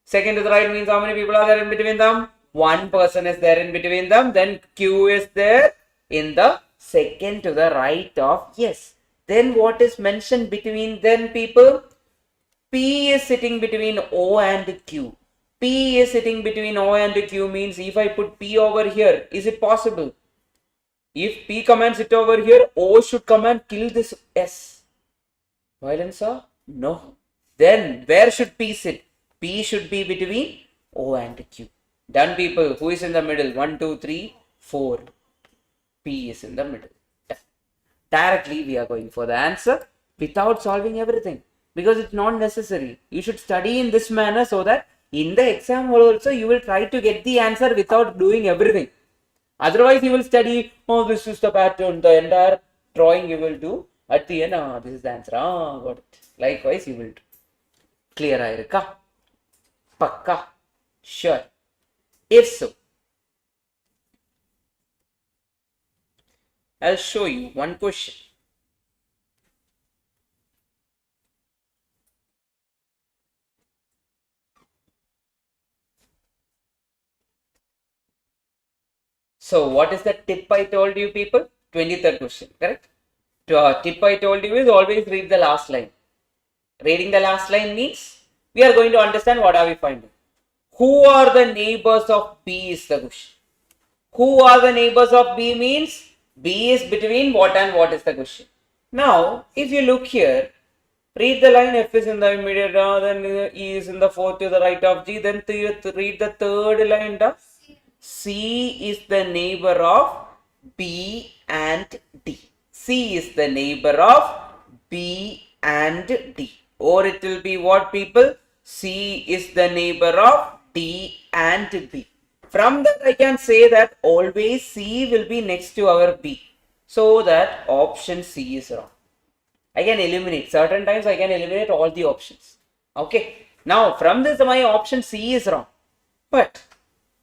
S1: Second to the right means how many people are there in between them? One person is there in between them. Then Q is there in the second to the right of S. Then what is mentioned between them, people? P is sitting between O and Q. P is sitting between O and Q means if I put P over here, is it possible? If P come and sit over here, O should come and kill this S. Violence? No. Then where should P sit? P should be between O and Q. Done, people. Who is in the middle? 1, 2, 3, 4. P is in the middle. Directly we are going for the answer without solving everything, because it's not necessary. You should study in this manner so that in the exam hall also you will try to get the answer without doing everything. Otherwise you will study, oh, this is the pattern, the entire drawing you will do. At the end, this is the answer. Got it. Likewise you will do. Clear aayirukka? Pakka? Sure. If so, I'll show you one question. So what is the tip I told you, people? 23rd question, correct? Tip I told you is always read the last line. Reading the last line means we are going to understand what are we finding. Who are the neighbors of B is the question. Who are the neighbors of B means B is between what and what is the question. Now, if you look here, read the line, F is in the immediate, then E is in the fourth to the right of G, then read the third line, C is the neighbor of B and D. C is the neighbor of B and D. Or it will be what, people? C is the neighbor of D and B. From that I can say that always C will be next to our B. So that option C is wrong. I can eliminate. Certain times I can eliminate all the options. Okay. Now from this my option C is wrong. But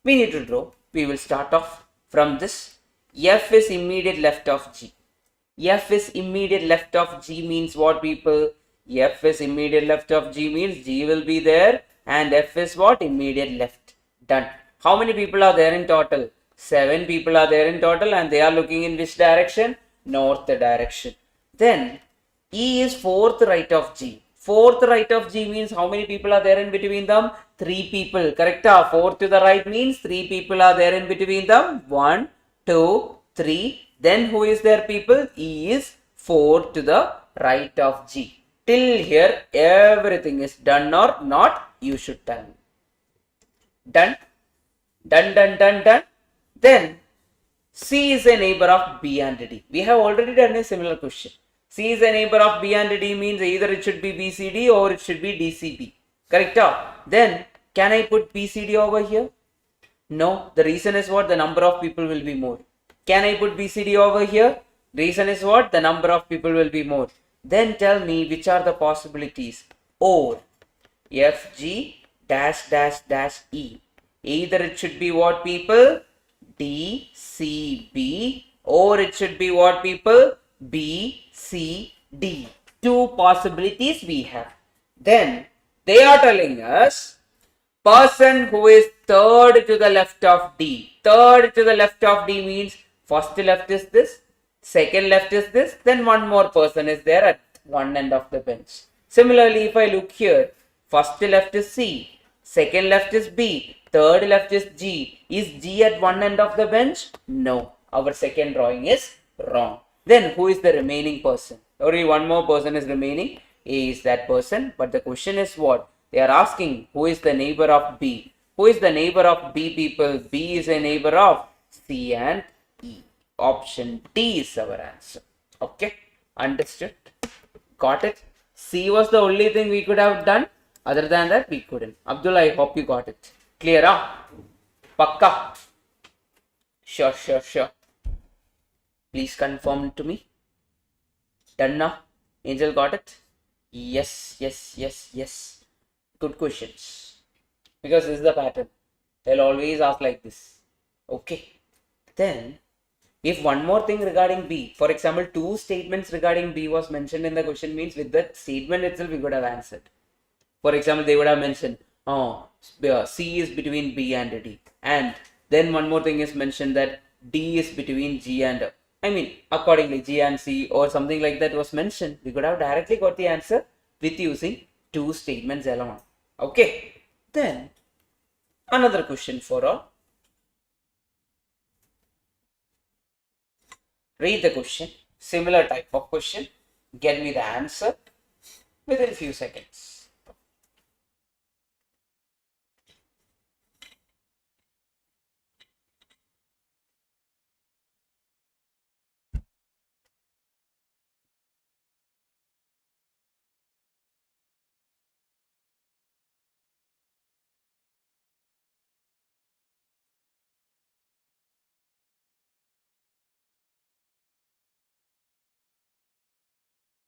S1: we need to draw. We will start off from this. F is immediate left of G. F is immediate left of G means what, people? F is immediate left of G means G will be there and F is what? Immediate left. Done. How many people are there in total? 7 people are there in total and they are looking in which direction? North direction. Then E is fourth right of G. Fourth right of G means how many people are there in between them? 3 people. Correct? Fourth to the right means 3 people are there in between them. 1, 2, 3. Then who is there people? E is 4 to the right of G. Till here everything is done or not? You should tell me. Done? Done. Then C is a neighbor of B and D. We have already done a similar question. C is a neighbor of B and D means either it should be BCD or it should be DCB. Correct? Then can I put BCD over here? No. The reason is what? The number of people will be more. Can I put BCD over here? Reason is what? The number of people will be more. Then tell me which are the possibilities. Or FG dash dash dash E. Either it should be what people? DCB or it should be what people? BCD. Two possibilities we have. Then they are telling us person who is third to the left of D. Third to the left of D means first left is this, second left is this, then one more person is there at one end of the bench. Similarly, if I look here, first left is C, second left is B, third left is G. Is G at one end of the bench? No. Our second drawing is wrong. Then who is the remaining person? Only one more person is remaining. A is that person. But the question is what? They are asking who is the neighbor of B. Who is the neighbor of B people? B is a neighbor of C and E. Option D is our answer. Okay. Understood? Got it? C was the only thing we could have done. Other than that, we couldn't. Abdullah, I hope you got it. Clear? Pakka? Sure. Please confirm to me. Done now? Angel got it? Yes. Good questions. Because this is the pattern. They'll always ask like this. Okay. Then, if one more thing regarding B, for example, 2 statements regarding B was mentioned in the question means with that statement itself we could have answered. For example, they would have mentioned, C is between B and D. And then one more thing is mentioned that D is between G and accordingly G and C or something like that was mentioned. We could have directly got the answer with using 2 statements alone. Okay. Then another question for all. Read the question. Similar type of question. Get me the answer within a few seconds.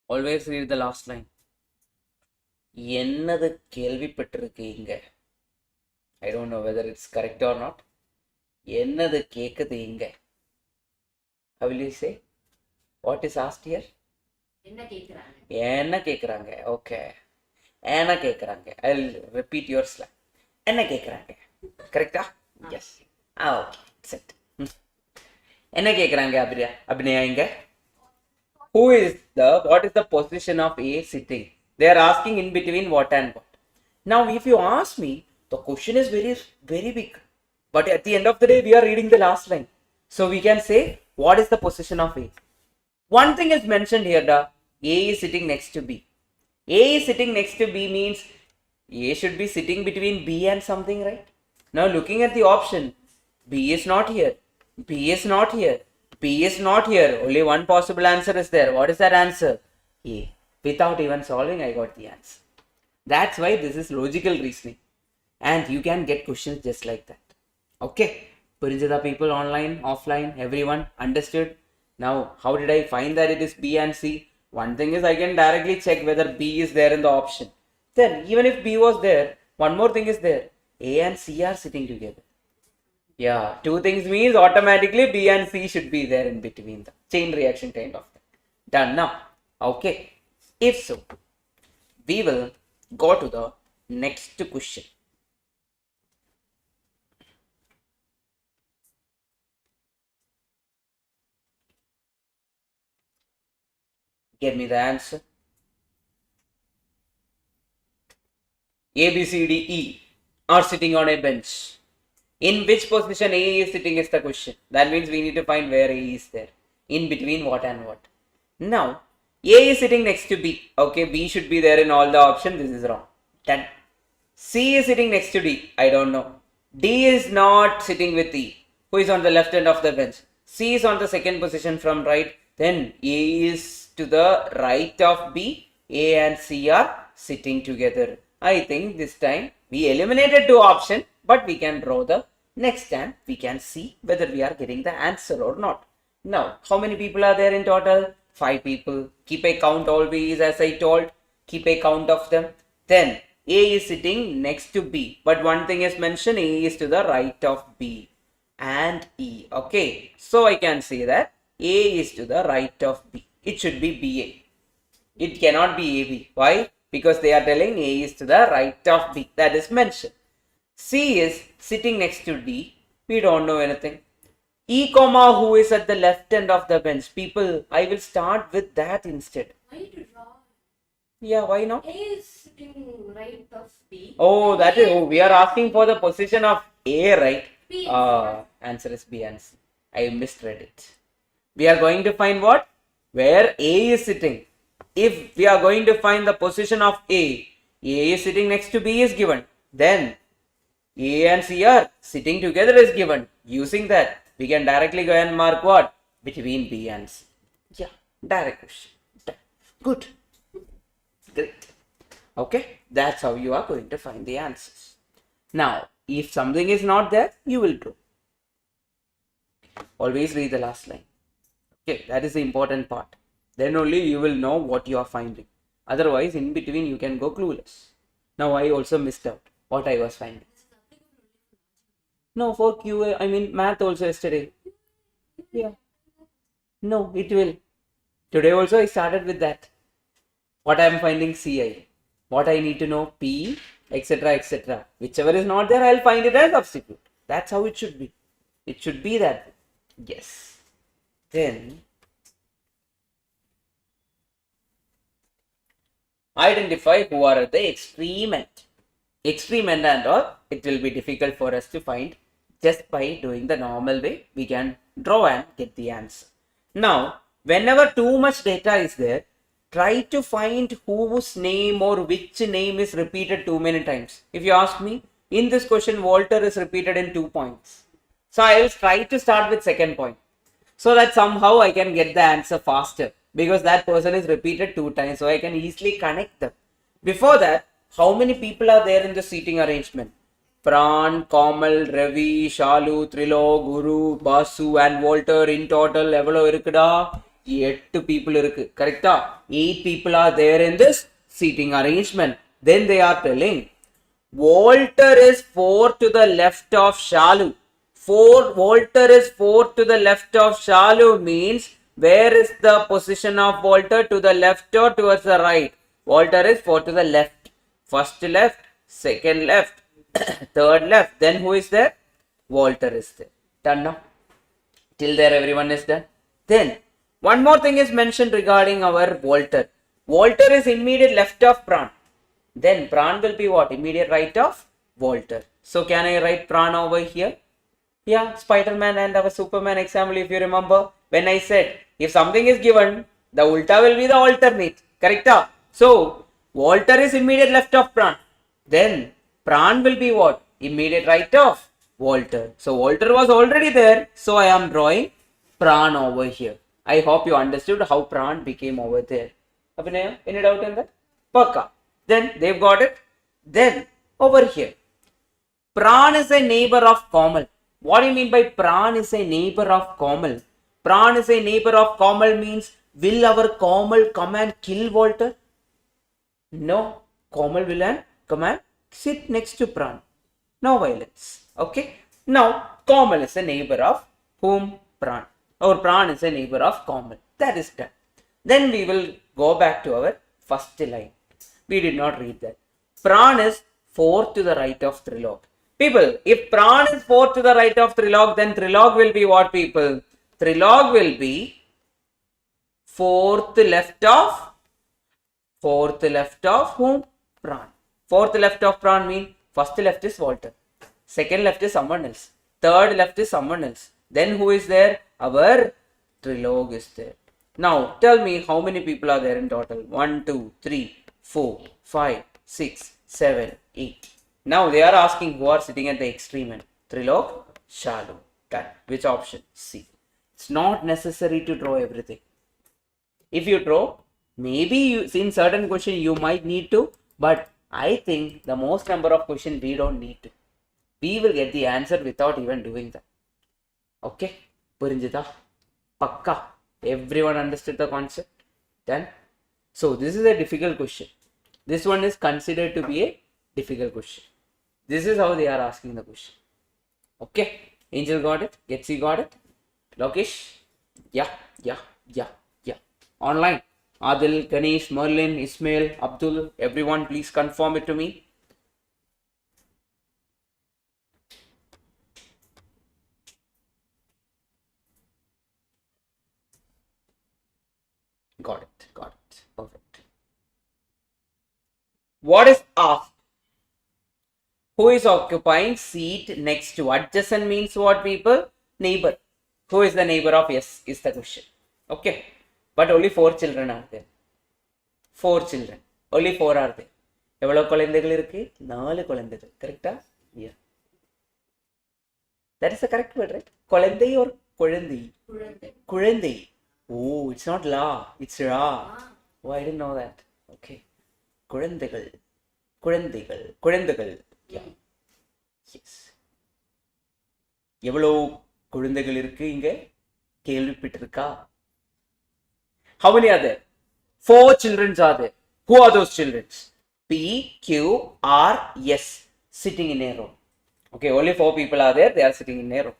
S1: Always read the last line. என்னது கேள்விப்பட்டிருக்கு இங்க? I don't know whether it's correct or not. என்னது கேக்குது இங்க? How will you say? What is asked here? என்ன கேக்குறாங்க? Okay. என்ன கேக்குறாங்க? I'll repeat your slang. என்ன கேக்குறாங்க? Correct? Yes. Okay. That's it. என்ன கேக்குறாங்க அபிநயா இங்க? What is the position of A sitting? They are asking in between what and what. Now, if you ask me, the question is very, very big. But at the end of the day, we are reading the last line. So we can say, what is the position of A? One thing is mentioned here, A is sitting next to B. A is sitting next to B means A should be sitting between B and something, right? Now, looking at the option, B is not here. B is not here. B is not here. Only one possible answer is there. What is that answer? A. Without even solving, I got the answer. That's why this is logical reasoning. And you can get questions just like that. Okay. Purinjada people online, offline, everyone understood. Now, how did I find that it is B and C? One thing is I can directly check whether B is there in the option. Then, even if B was there, one more thing is there. A and C are sitting together. Yeah, 2 things means automatically B and C should be there in between the chain reaction kind of thing. Done now. Okay. If so, we will go to the next question. Give me the answer. A, B, C, D, E are sitting on a bench. In which position A is sitting is the question. That means we need to find where A is there. In between what and what. Now, A is sitting next to B. Okay, B should be there in all the options. This is wrong. Done. C is sitting next to D. I don't know. D is not sitting with E. Who is on the left end of the bench? C is on the second position from right. Then A is to the right of B. A and C are sitting together. I think this time we eliminated two options, but we can draw the next and we can see whether we are getting the answer or not. Now, how many people are there in total? 5 people. Keep a count always, as I told. Keep a count of them. Then A is sitting next to B, but one thing is mentioned, A is to the right of B and E. Okay, so I can say that A is to the right of B. It should be BA. It cannot be AB. Why? Because they are telling A is to the right of B. That is mentioned. C is sitting next to D. We don't know anything. E comma who is at the left end of the bench. People, I will start with that instead.
S2: Why to draw?
S1: Yeah, why not?
S2: A is sitting right of B.
S1: Oh, that is, we are asking for the position of A, right?
S2: B.
S1: Answer is B and C. I misread it. We are going to find what? Where A is sitting. If we are going to find the position of A is sitting next to B is given. Then A and C are sitting together is given. Using that, we can directly go and mark what? Between B and C. Yeah, direct question. Good. Great. Okay, that's how you are going to find the answers. Now, if something is not there, you will draw. Always read the last line. Okay, that is the important part. Then only you will know what you are finding. Otherwise, in between, you can go clueless. Now, I also missed out what I was finding. No, for QA, I mean math also yesterday. Yeah. No, it will. Today also I started with that. What I am finding CI. What I need to know P, etc. etc. Whichever is not there, I will find it as substitute. That's how it should be. It should be that way. Yes. Then identify who are at the extreme end. Extreme end and all, it will be difficult for us to find. Just by doing the normal way, we can draw and get the answer. Now, whenever too much data is there, try to find whose name or which name is repeated too many times. If you ask me, in this question, Walter is repeated in 2 points. So, I will try to start with second point. So that somehow I can get the answer faster. Because that person is repeated 2 times. So, I can easily connect them. Before that, how many people are there in the seating arrangement? Pran, Kamal, Ravi, Shalu, Trilo, Guru, Basu and Walter in total evalo irukkuda? 8 people irukku. Correcta? 8 people are there in this seating arrangement. Then they are telling Walter is 4 to the left of Shalu. Walter is 4 to the left of Shalu means where is the position of Walter, to the left or towards the right? Walter is 4 to the left. First left, second left, third left. Then who is there? Walter is there. Done now? Till there everyone is done. Then one more thing is mentioned regarding our Walter. Walter is immediate left of Pran. Then Pran will be what? Immediate right of Walter. So can I write Pran over here? Yeah, Spider-Man and our Superman example, if you remember, when I said, if something is given, the ulta will be the alternate. Correct? So, Walter is immediate left of Pran. Then, Pran will be what? Immediate right of Walter. So, Walter was already there. So, I am drawing Pran over here. I hope you understood how Pran became over there. Abhinaya, any doubt in that? Pakka. Then, they've got it. Then, over here. Pran is a neighbor of Kamal. What do you mean by Pran is a neighbor of Kamal? Pran is a neighbor of Kamal means, will our Kamal come and kill Walter? No. Kamal will come and sit next to Pran. No violence. Okay. Now, Kamal is a neighbor of whom? Pran. Or Pran is a neighbor of Kamal. That is done. Then we will go back to our first line. We did not read that. Pran is 4 to the right of Trilog. People, if Pran is 4 to the right of Trilog, then Trilog will be what, people? Trilog will be 4th left of whom? Pran. Fourth left of prawn mean first left is Walter, second left is someone else, third left is someone else. Then who is there? Our Trilog is there. Now tell me how many people are there in total? 1, 2, 3, 4, 5, 6, 7, 8. Now they are asking who are sitting at the extreme end. Trilog, Shalu. Done. Which option? C. It's not necessary to draw everything. If you draw, maybe in certain question you might need to, but I think the most number of questions we don't need to. We will get the answer without even doing that. Okay? Purinjita? Pakka? Everyone understood the concept? Done? So this is a difficult question. This one is considered to be a difficult question. This is how they are asking the question. Okay? Angel got it? Getsi got it? Lokesh? Yeah. Online. Adil, Ganesh, Merlin, Ismail, Abdul, everyone please confirm it to me. Got it. Perfect. What is asked? Who is occupying seat next to? Adjacent means what, people? Neighbor. Who is the neighbor of yes is the question. Okay. But only 4 children are there. 4 children. Only 4 are there. எவ்வளவு குழந்தைகள் இருக்கு? 4 குழந்தைகள். Correct? Yeah. That is the correct word, right? குழந்தை or குழந்தை? குழந்தை. Oh, it's not la. It's ra. Oh, I didn't know that. Okay. குழந்தைகள். Yeah. Yes. எவ்வளவு குழந்தைகள் இருக்கு இங்க? கேள்விப்பட்டிருக்கா? How many are there? 4 children are there. Who are those children? P, Q, R, S. Sitting in a row. Okay, only 4 people are there. They are sitting in a row.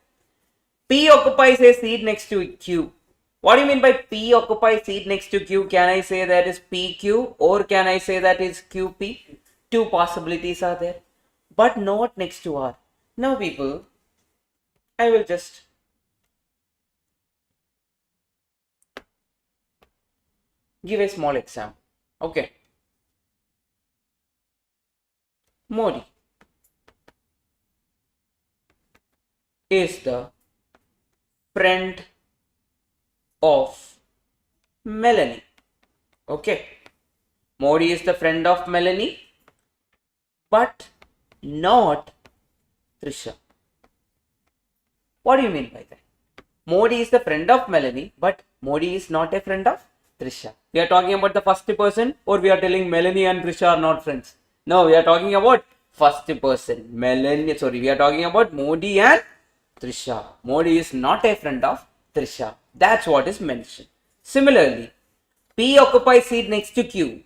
S1: P occupies a seat next to Q. What do you mean by P occupies seat next to Q? Can I say that is PQ or can I say that is QP? 2 possibilities are there. But not next to R. Now people, I will just give a small example. Okay. Modi is the friend of Melanie. Okay. Modi is the friend of Melanie, but not Trisha. What do you mean by that? Modi is the friend of Melanie, but Modi is not a friend of Trisha. We are talking about the first person, or we are telling Melanie and Trisha are not friends? No, we are talking about first person. We are talking about Modi and Trisha. Modi is not a friend of Trisha. That's what is mentioned. Similarly, P occupies seat next to Q,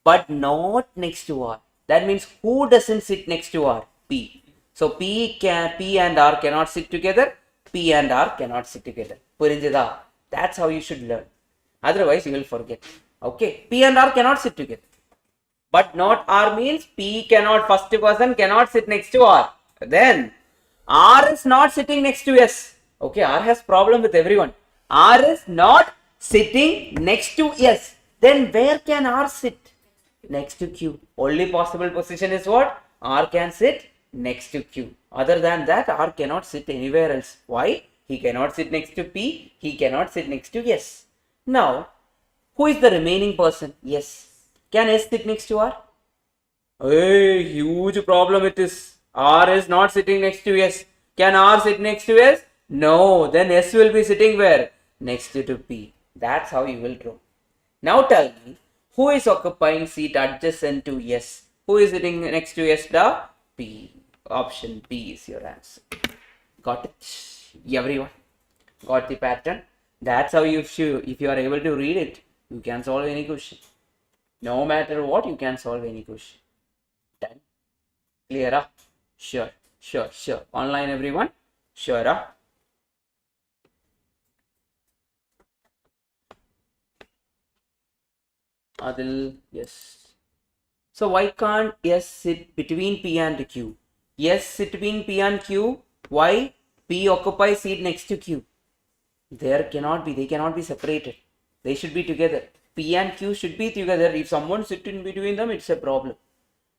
S1: but not next to R. That means who doesn't sit next to R? P. So P and R cannot sit together. P and R cannot sit together. Purinjada. That's how you should learn. Otherwise, you will forget. Okay. P and R cannot sit together. But not R means P cannot, first person cannot sit next to R. Then R is not sitting next to S. Okay. R has problem with everyone. R is not sitting next to S. Then where can R sit? Next to Q. Only possible position is what? R can sit next to Q. Other than that, R cannot sit anywhere else. Why? He cannot sit next to P. He cannot sit next to S. Now, who is the remaining person? S. Can S sit next to R? Hey, huge problem it is. R is not sitting next to S. Can R sit next to S? No. Then S will be sitting where? Next to P. That's how you will draw. Now tell me, who is occupying seat adjacent to S? Who is sitting next to S? The P. Option B is your answer. Got it? Everyone? Got the pattern? That's how you should, if you are able to read it, you can solve any question. No matter what, you can solve any question. Done? Clear up? Sure. Online everyone? Sure up? Adil, yes. So why can't S sit between P and Q? S sit between P and Q. Why? P occupies seat next to Q. They cannot be separated. They should be together. P and Q should be together. If someone sits in between them, it's a problem.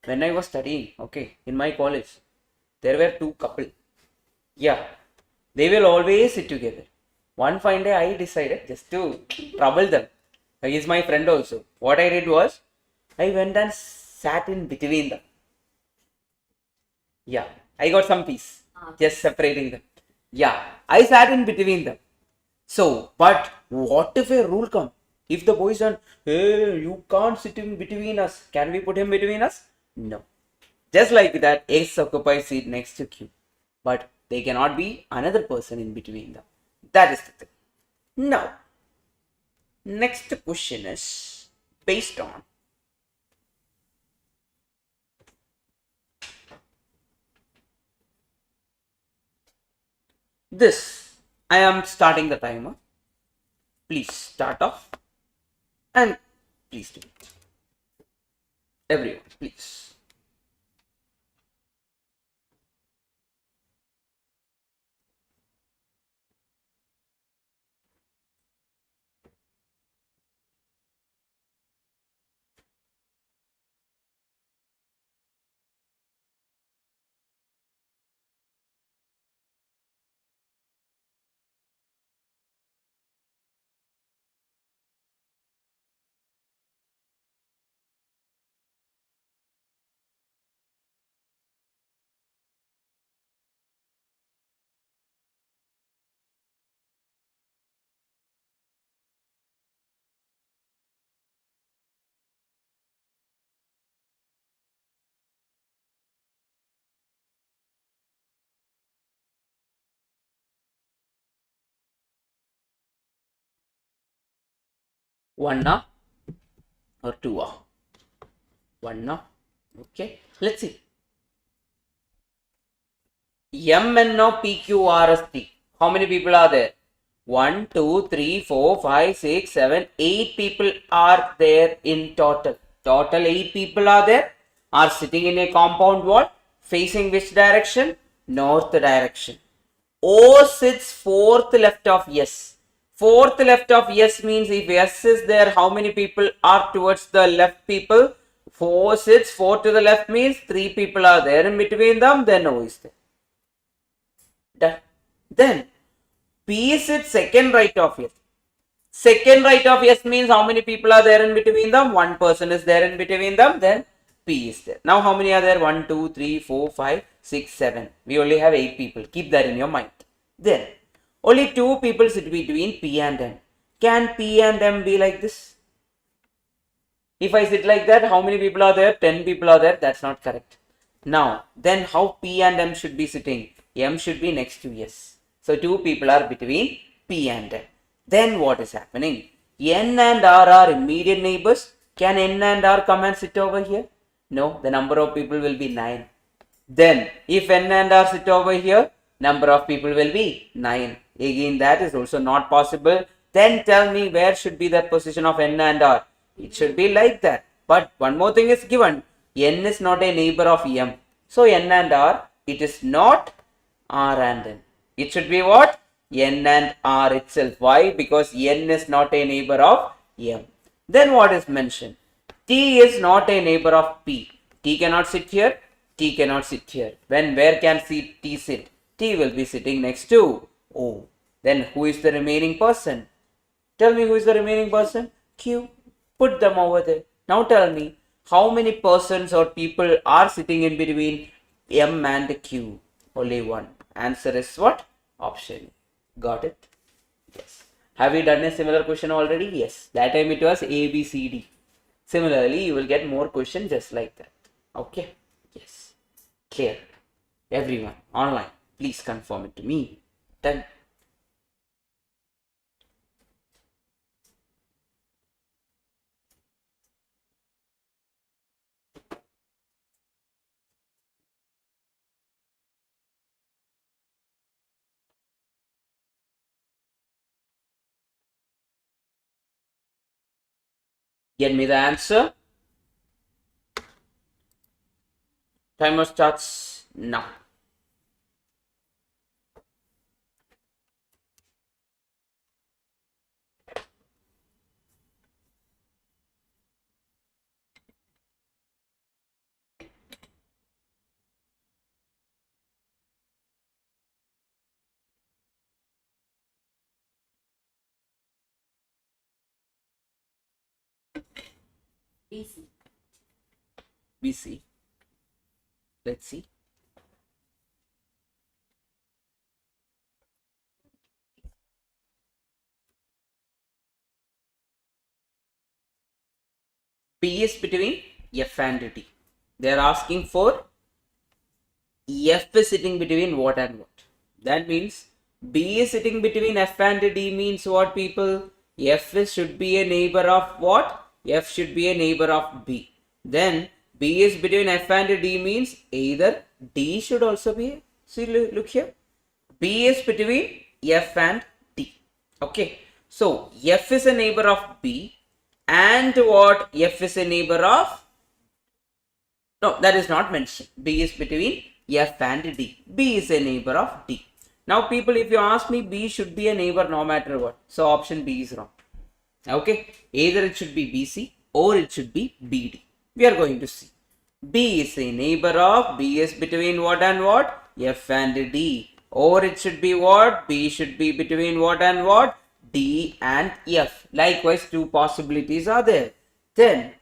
S1: when I was studying, okay, in my college, there were two couple. Yeah, they will always sit together. One fine day, I decided just to trouble them. He is my friend also. What I did was, I went and sat in between them. Yeah, I got some peace. Just separating them. Yeah, I sat in between them. So, but what if a rule come? If the boy said, hey, you can't sit in between us, can we put him between us? No. Just like that, X occupies seat next to Q. But there cannot be another person in between them. That is the thing. Now, next question is based on this. I am starting the timer. Please start off and please do it. Everyone, please. One now or two now? One now. Okay. Let's see. MNOPQRST. How many people are there? 1, 2, 3, 4, 5, 6, 7, 8 people are there in total. Total 8 people are there. Are sitting in a compound wall. Facing which direction? North direction. O sits fourth left of yes. Fourth left of yes means if yes is there, how many people are towards the left people? 4 sits, 4 to the left means 3 people are there in between them, then O is there. Then P sits second right of yes. Second right of yes means how many people are there in between them? One person is there in between them, then P is there. Now how many are there? 1, 2, 3, 4, 5, 6, 7. We only have 8 people. Keep that in your mind. Then only 2 people sit between P and M. Can P and M be like this? If I sit like that, how many people are there? 10 people are there. That's not correct. Now, then how P and M should be sitting? M should be next to S. So, 2 people are between P and M. Then what is happening? N and R are immediate neighbors. Can N and R come and sit over here? No, the number of people will be 9. Then, if N and R sit over here, number of people will be 9. Again, that is also not possible. Then tell me where should be the position of N and R? It should be like that. But one more thing is given. N is not a neighbor of M. So, N and R, it is not R and N. It should be what? N and R itself. Why? Because N is not a neighbor of M. Then what is mentioned? T is not a neighbor of P. T cannot sit here. T cannot sit here. Where can T sit? T will be sitting next to O. Then who is the remaining person? Tell me who is the remaining person? Q. Put them over there. Now tell me how many persons or people are sitting in between M and Q? Only one. Answer is what? Option. Got it? Yes. Have we done a similar question already? Yes. That time it was A, B, C, D. Similarly, you will get more questions just like that. Okay? Yes. Clear. Everyone online, please confirm it to me. Done. Get me the answer. Timer starts now.
S2: BC.
S1: BC. Let's see. B is between F and D. They are asking for F is sitting between what and what. That means B is sitting between F and D means what, people? Should be a neighbor of what? F should be a neighbor of B. Then B is between F and D means either D should also be. See, look here. B is between F and D. Okay. So F is a neighbor of B, and what? F is a neighbor of. No, that is not mentioned. B is between F and D. B is a neighbor of D. Now, people, if you ask me, B should be a neighbor no matter what. So, option B is wrong. Okay. Either it should be BC or it should be BD. We are going to see. B is a neighbor of. B is between what and what? F and D. Or it should be what? B should be between what and what? D and F. Likewise, two possibilities are there. Then,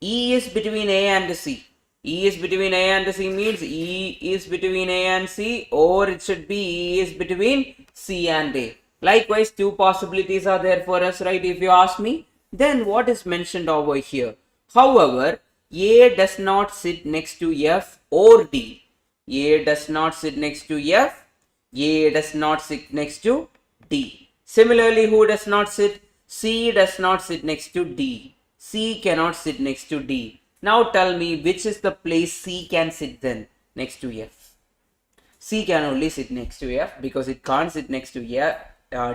S1: E is between A and C. E is between A and C means E is between A and C, or it should be E is between C and A. Likewise, two possibilities are there for us, right? If you ask me, then what is mentioned over here? However, A does not sit next to F or D. A does not sit next to F. A does not sit next to D. Similarly, who does not sit? C does not sit next to D. C cannot sit next to D. Now tell me, which is the place C can sit then next to F? C can only sit next to F because it can't sit next to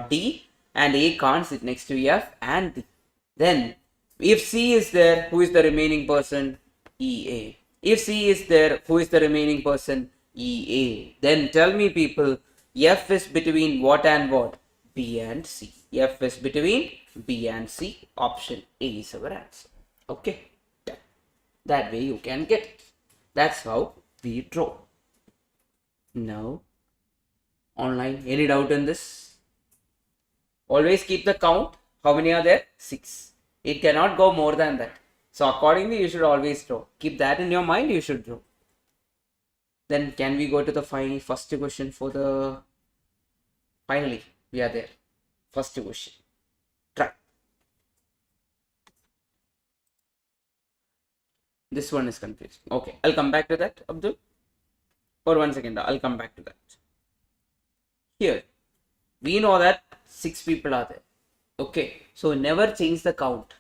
S1: D, and A can't sit next to F and D. Then, if C is there, who is the remaining person? EA. If C is there, who is the remaining person? EA. Then tell me, people, F is between what and what? B and C. F is between B and C. Option A is our answer. Okay. That way you can get it. That's how we draw. Now, online, any doubt in this? Always keep the count. How many are there? 6. It cannot go more than that. So accordingly, you should always draw. Keep that in your mind, you should draw. Then can we go to the first question for the... Finally, we are there. First question. Try. This one is confusing. Okay, I'll come back to that, Abdul. For 1 second, I'll come back to that. Here, we know that 6 people are there. Okay, so never change the count.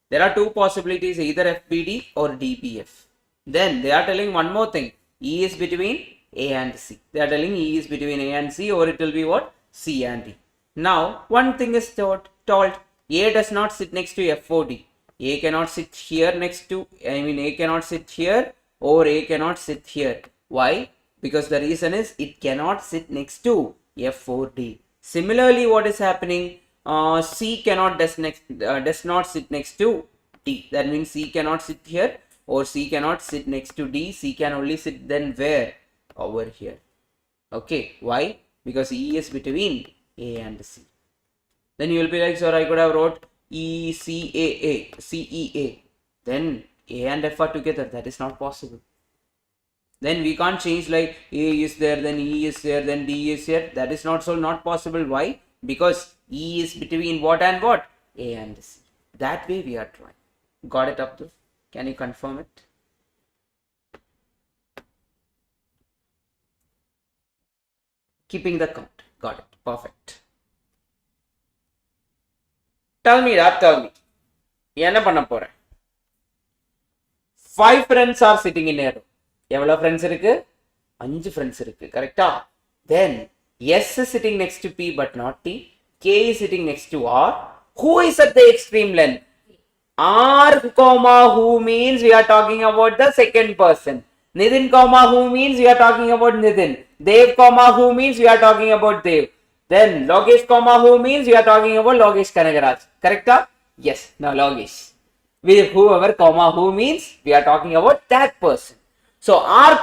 S1: There are two possibilities, either FBD or DBF. Then they are telling one more thing. E is between A and C. They are telling E is between A and C, or it will be what? C and D. Now, one thing is told. A does not sit next to F or D. A cannot sit here next to, A cannot sit here, or A cannot sit here. Why? Because the reason is it cannot sit next to F or D. Similarly, what is happening? C does not sit next to D. That means C cannot sit here, or C cannot sit next to D. C can only sit then where? Over here. Okay. Why? Because E is between A and C. Then you will be like, sir, I could have wrote CEA. Then A and F are together. That is not possible. Then we can't change like A is there, then E is there, then D is here. That is not possible. Why? Because E is between what and what? A and C. That way we are trying. Got it, Abdul? Can you confirm it? Keeping the count. Got it. Perfect. Tell me. என்ன பண்ண போற? 5 friends are sitting in a row. எவ்வளவு friends இருக்கு? 5 friends இருக்கு. கரெக்டா? Then S is sitting next to P but not T. K is sitting next to R. Who is at the extreme length? R, who means we are talking about the second person. Nithin, who means we are talking about Nithin. Dev, who means we are talking about Dev. Then Logesh, who means we are talking about Logesh Kanagaraj. Correct? Yes. Now Logesh. With whoever, who means we are talking about that person. So R,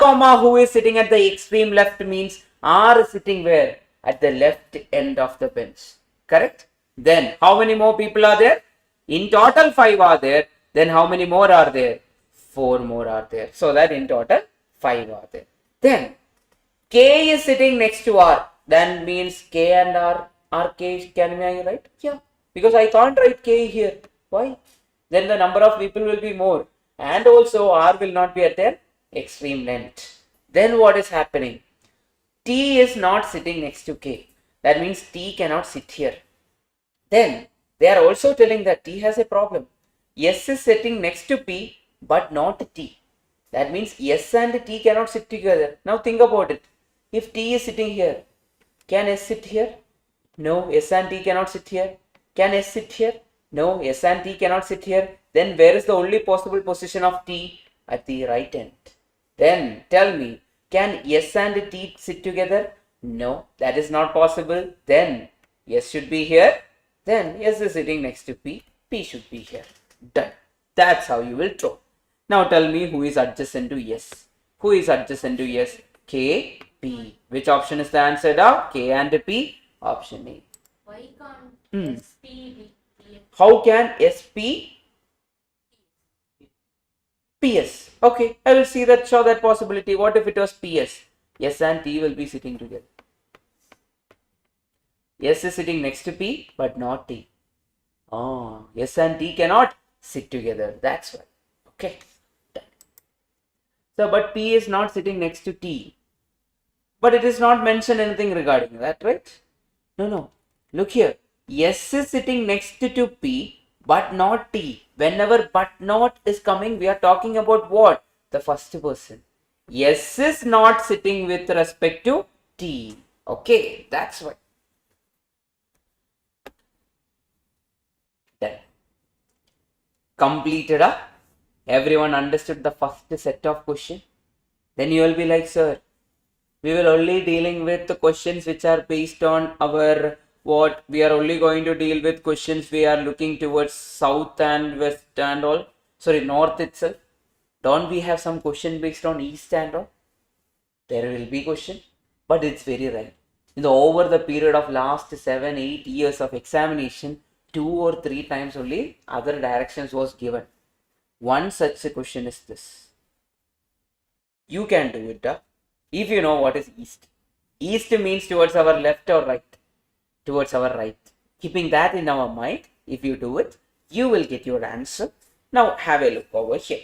S1: who is sitting at the extreme left means R is sitting where? At the left end of the bench. Correct? Then how many more people are there? In total 5 are there. Then how many more are there? 4 more are there. So that in total 5 are there. Then K is sitting next to R. That means K and R are K. Can I write? Yeah. Because I can't write K here. Why? Then the number of people will be more. And also R will not be at their extreme length. Then what is happening? T is not sitting next to K. That means T cannot sit here. Then they are also telling that T has a problem. S is sitting next to P but not T. That means S and T cannot sit together. Now think about it. If T is sitting here, can S sit here? No, S and T cannot sit here. Can S sit here? No, S and T cannot sit here. Then where is the only possible position of T? At the right end. Then tell me, can S and T sit together? No, that is not possible. Then S should be here. Then S is sitting next to P. P should be here. Done. That's how you will draw. Now tell me who is adjacent to S. Who is adjacent to S? K, P. Which option is the answer now? K and P? Option A.
S2: Why can't SP be PS?
S1: How can SP? PS. Okay, I will show that possibility. What if it was PS? S and T will be sitting together. S is sitting next to P but not T. Oh, S and T cannot sit together. That's why. Okay. Done. So, but P is not sitting next to T. But it is not mentioned anything regarding that, right? No. Look here. S is sitting next to P but not T. Whenever but not is coming, we are talking about what? The first person. S is not sitting with respect to T. Okay, that's why. Done. Completed. Everyone understood the first set of questions. Then you will be like, sir, we will only dealing with the questions which are based on our what we are only going to deal with questions we are looking towards south and west and all. Sorry, north itself. Don't we have some question based on east and all? There will be question, but it's very rare. Over the period of last 7-8 years of examination, 2 or 3 times only other directions was given. One such a question is this. You can do it if you know what is east. East means towards our left or right. Towards our right. Keeping that in our mind, if you do it, you will get your answer. Now have a look over here.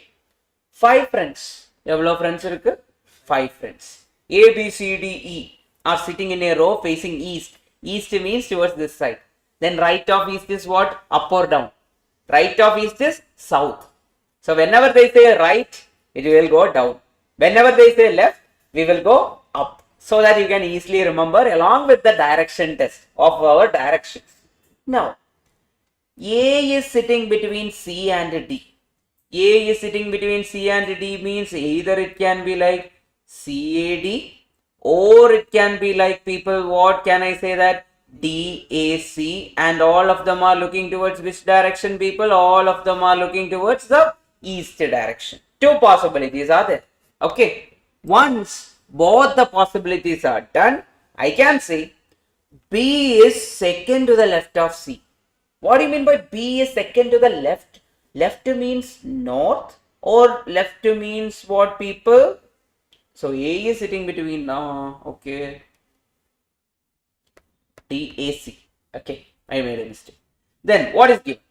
S1: 5 friends. Evlo friends irukku? 5 friends. A, B, C, D, E are sitting in a row facing east. East means towards this side. Then right of east is what? Up or down. Right of east is south. So whenever they say right, it will go down. Whenever they say left, we will go up. So that you can easily remember along with the direction test of our directions. Now, A is sitting between C and D. A is sitting between C and D means either it can be like CAD or it can be like people, what can I say that? DAC, and all of them are looking towards which direction, people? All of them are looking towards the east direction. 2 possibilities are there. Okay. Once both the possibilities are done, I can say B is second to the left of C. What do you mean by B is second to the left? Left means north or left means what, people? So A is sitting between okay. DAC. Okay, I made a mistake. Then what is given?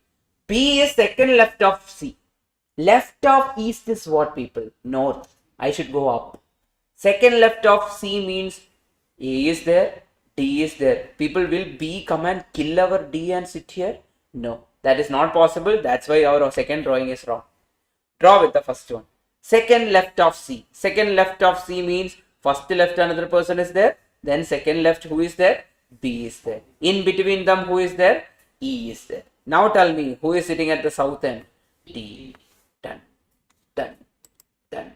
S1: B is second left of C. Left of east is what, people? North. I should go up. Second left of C means A is there, D is there. People, will B come and kill our D and sit here? No, that is not possible. That's why our second drawing is wrong. Draw with the first one. Second left of C. Second left of C means first left another person is there. Then second left, who is there? B is there. In between them, who is there? E is there. Now tell me, who is sitting at the south end? D. Done. Done. Done.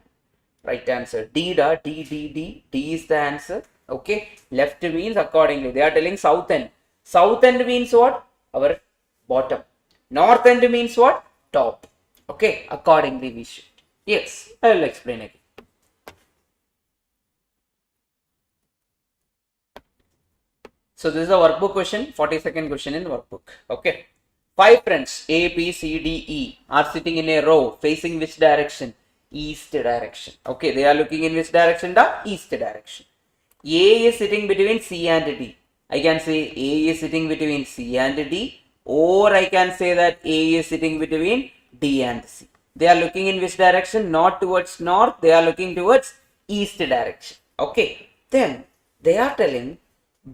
S1: Right answer. D is the answer. Okay. Left means accordingly. They are telling south end. South end means what? Our bottom. North end means what? Top. Okay. Accordingly we should. Yes. I will explain again. So this is a workbook question. 42nd question in workbook. Okay. 5 friends A, B, C, D, E are sitting in a row facing which direction? East direction. Okay, they are looking in which direction? The east direction. A is sitting between C and D. I can say A is sitting between C and D, or I can say that A is sitting between D and C. They are looking in which direction? Not towards north, they are looking towards east direction. Okay, then they are telling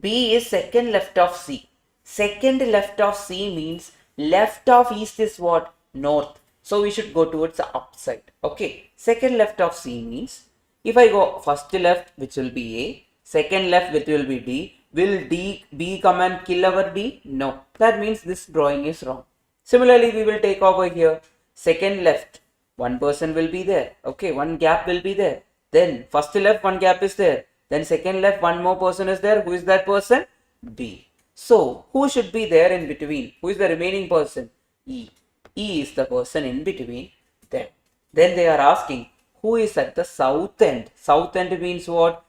S1: B is second left of C. Second left of C means left of east is what? North. So we should go towards the upside. Okay, second left of C means if I go first left, which will be A, second left, which will be D, will B come and kill our D? No. That means this drawing is wrong. Similarly, we will take over here, second left, one person will be there. Okay, one gap will be there. Then first left, one gap is there. Then second left, one more person is there. Who is that person? B. So, who should be there in between? Who is the remaining person? E. E is the person in between them. Then they are asking, who is at the south end? South end means what?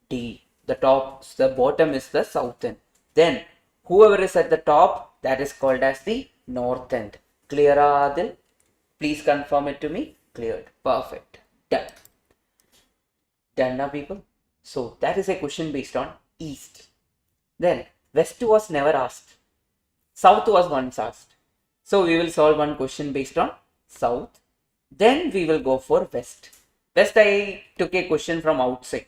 S1: D. The top, the bottom is the south end. Then, whoever is at the top, that is called as the north end. Clear, Adil? Please confirm it to me. Cleared. Perfect. Done. Done now, people? So, that is a question based on east. Then, west was never asked. South was once asked. So, we will solve one question based on south. Then, we will go for west. West, I took a question from outside.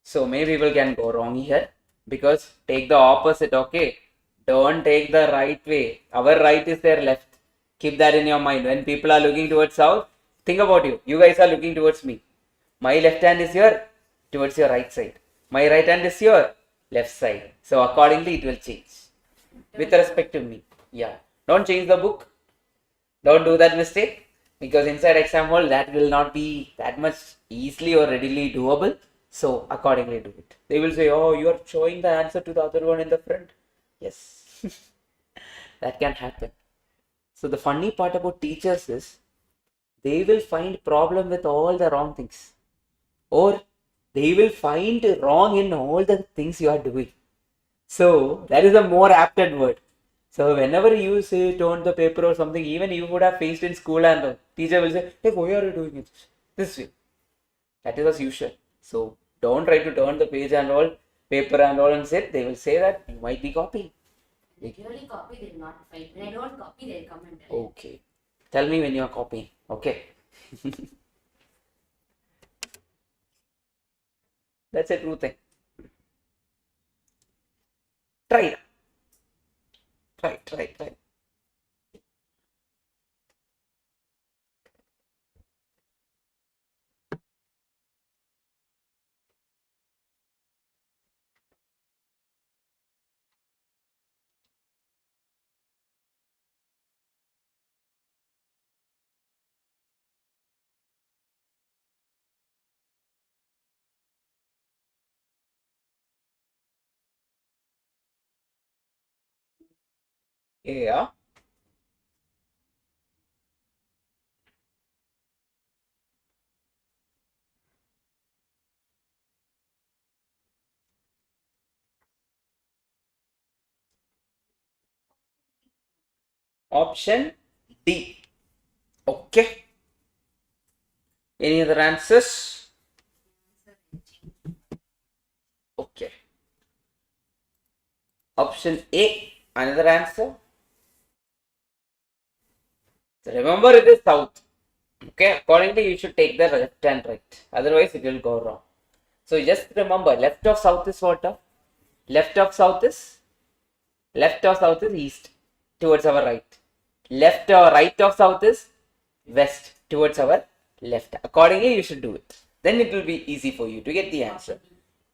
S1: So, maybe we can go wrong here. Because take the opposite, okay? Don't take the right way. Our right is their left. Keep that in your mind. When people are looking towards south, think about you. You guys are looking towards me. My left hand is here, towards your right side. My right hand is your left side. So accordingly, it will change. With respect to me. Yeah. Don't change the book. Don't do that mistake. Because inside exam hall, that will not be that much easily or readily doable. So accordingly do it. They will say, oh, you are showing the answer to the other one in the front. Yes. That can happen. So the funny part about teachers is, they will find problem with all the wrong things. Or they will find wrong in all the things you are doing. So that is a more apted word. So whenever you say turn the paper or something, even you would have faced in school and the teacher will say, hey, why are you doing it this way? That is as usual. So don't try to turn the page and all, paper and all and sit. They will say that you might be copying.
S2: They really copy, they will not fight. When I don't copy, they will come and tell.
S1: Okay. Tell me when you are copying. Okay. That's a true thing. Try it. Try. Yeah. Option D. Okay. Any other answers? Okay. Option A. Another answer. So remember, it is south. Okay. Accordingly, you should take the left and right. Otherwise, it will go wrong. So just remember, left of south is what? Left of south is east, towards our right. Left or right of south is west, towards our left. Accordingly, you should do it. Then it will be easy for you to get the answer.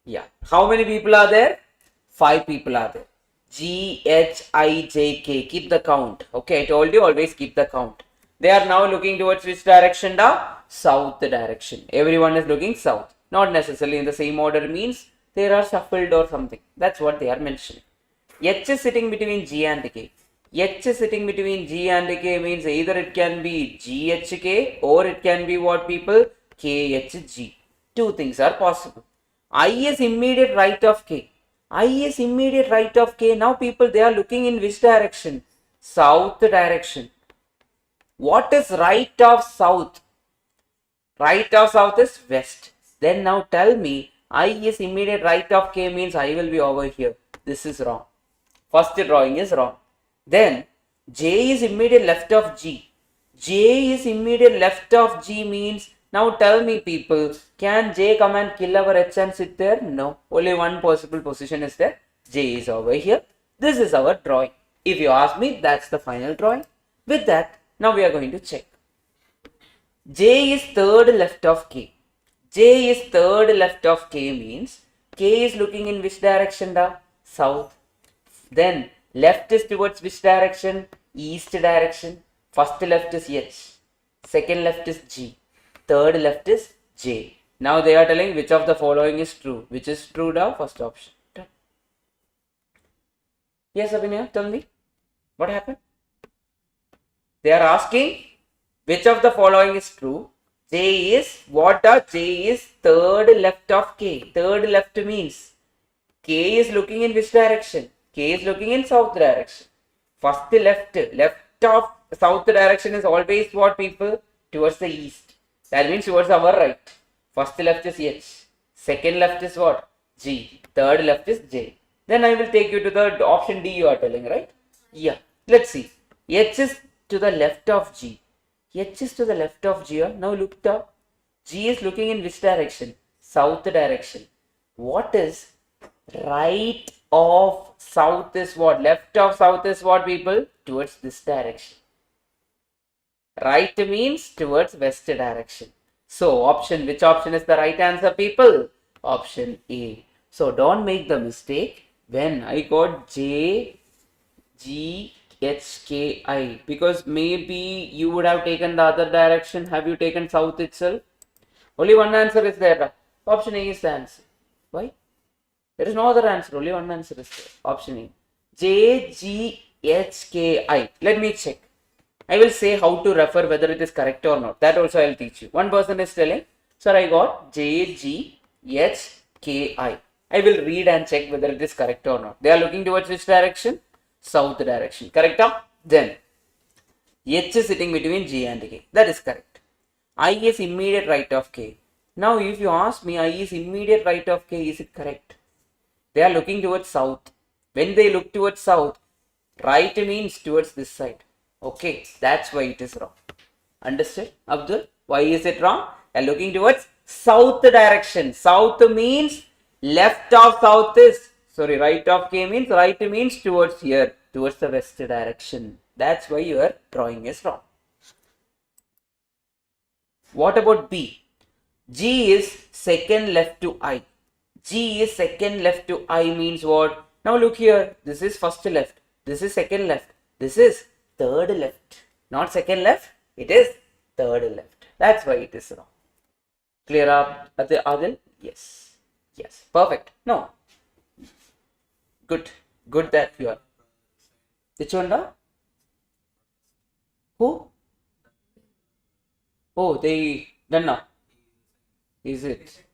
S1: Yeah. How many people are there? 5 people are there. G, H, I, J, K. Keep the count. Okay, I told you, always keep the count. They are now looking towards which direction? The south direction. Everyone is looking south. Not necessarily in the same order, means they are shuffled or something. That's what they are mentioning. H is sitting between G and K. H is sitting between G and K means either it can be GHK or it can be what, people? KHG. Two things are possible. I is immediate right of K. I is immediate right of K. Now people, they are looking in which direction? South direction. What is right of south? Right of south is west. Then now tell me, I is immediate right of K means I will be over here. This is wrong. First drawing is wrong. Then J is immediate left of G. J is immediate left of G means, now tell me people, can J come and kill our H and sit there? No. Only one possible position is there. J is over here. This is our drawing. If you ask me, that's the final drawing. With that, now we are going to check. J is third left of K. J is third left of K means K is looking in which direction? South. Then left is towards which direction? East direction. First left is H. Second left is G. Third left is J. Now they are telling which of the following is true. Which is true? First option. Yes, Abhinaya, tell me. What happened? They are asking which of the following is true. J is what? J is third left of K. Third left means K is looking in which direction? K is looking in south direction. First left of south direction is always what, people? Towards the east. That means towards our right. First left is H. Second left is what? G. Third left is J. Then I will take you to the option D you are telling, right? Yeah. Let's see. H is to the left of G. H is to the left of G. Now look up. G is looking in which direction? South direction. What is right of south is what? Left of south is what, people? Towards this direction. Right means towards west direction. So option, which option is the right answer, people? Option A. So don't make the mistake when I got J, G, H, K, I, because maybe you would have taken the other direction. Have you taken south itself? Only one answer is there. Option A is the answer. Why? There is no other answer. Only one answer is there. Option A. J, G, H, K, I. Let me check. I will say how to refer whether it is correct or not. That also I will teach you. One person is telling, sir, I got J, G, H, K, I. I will read and check whether it is correct or not. They are looking towards which direction? South direction. Correct? Then H is sitting between G and K. That is correct. I is immediate right of K. Now if you ask me, I is immediate right of K, is it correct? They are looking towards south. When they look towards south, right means towards this side. Okay, that's why it is wrong. Understood, Abdul? Why is it wrong? They are looking towards south direction. South means left of south is, sorry, right of K means, right means towards here, towards the west direction. That's why your drawing is wrong. What about B? G is second left to I. G is second left to I means what? Now look here. This is first left. This is second left. This is third left. Not second left. It is third left. That's why it is wrong. Clear up, Adil? Yes. Yes. Perfect. No. Good. Good that you are. Which one? Who? Oh, they done now. Is it?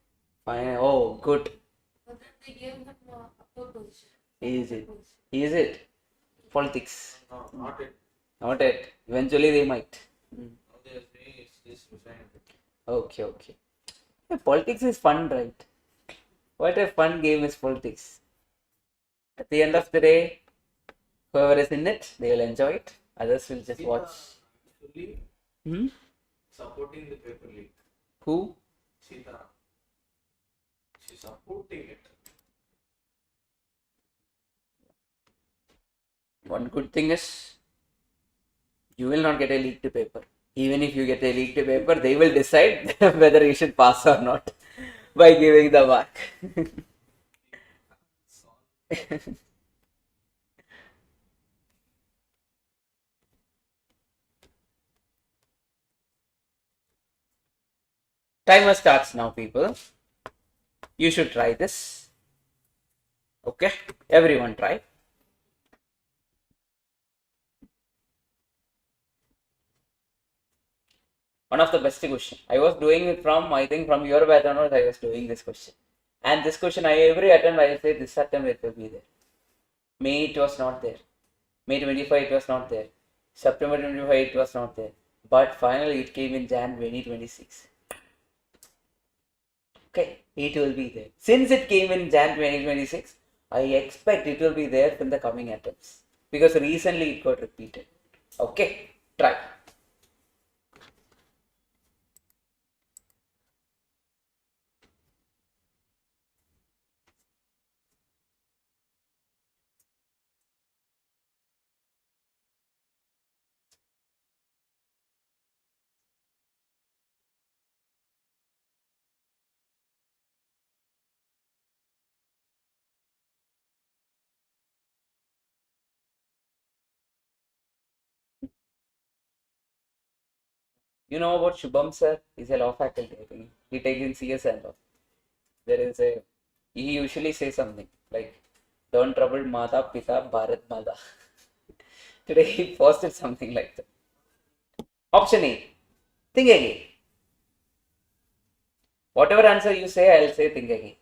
S1: Fine. Oh, good.
S2: But then they gave him upper position.
S1: Is it? Is it? Politics.
S3: No, not it.
S1: Not it. Eventually they might.
S3: Now they are saying it's this resigned.
S1: Okay, okay. Yeah, politics is fun, right? What a fun game is politics. At the end of the day, whoever is in it, they will enjoy it. Others will just watch.
S3: Actually,
S1: Hmm?
S3: supporting the paper leak.
S1: Who?
S3: Sita. She's supporting it.
S1: One good thing is, you will not get a leaked paper. Even if you get a leaked paper, they will decide whether you should pass or not by giving the mark. Timer starts now, people. You should try this. Okay, everyone try. One of the best question. I was doing it from, I think from your background, I was doing this question. And this question, every attempt, I will say this attempt it will be there. May it was not there. May 25 it was not there. September 25 it was not there. But finally it came in Jan 2026. Okay, it will be there. Since it came in Jan 2026, I expect it will be there in the coming attempts. Because recently it got repeated. Okay, try. You know about Shubham sir? He's a law faculty, I think. He takes in CS and law. There is a, he usually says something like, don't trouble Mata Pita Bharat Mata. Today he posted something like that. Option A, think again. Whatever answer you say, I'll say think again.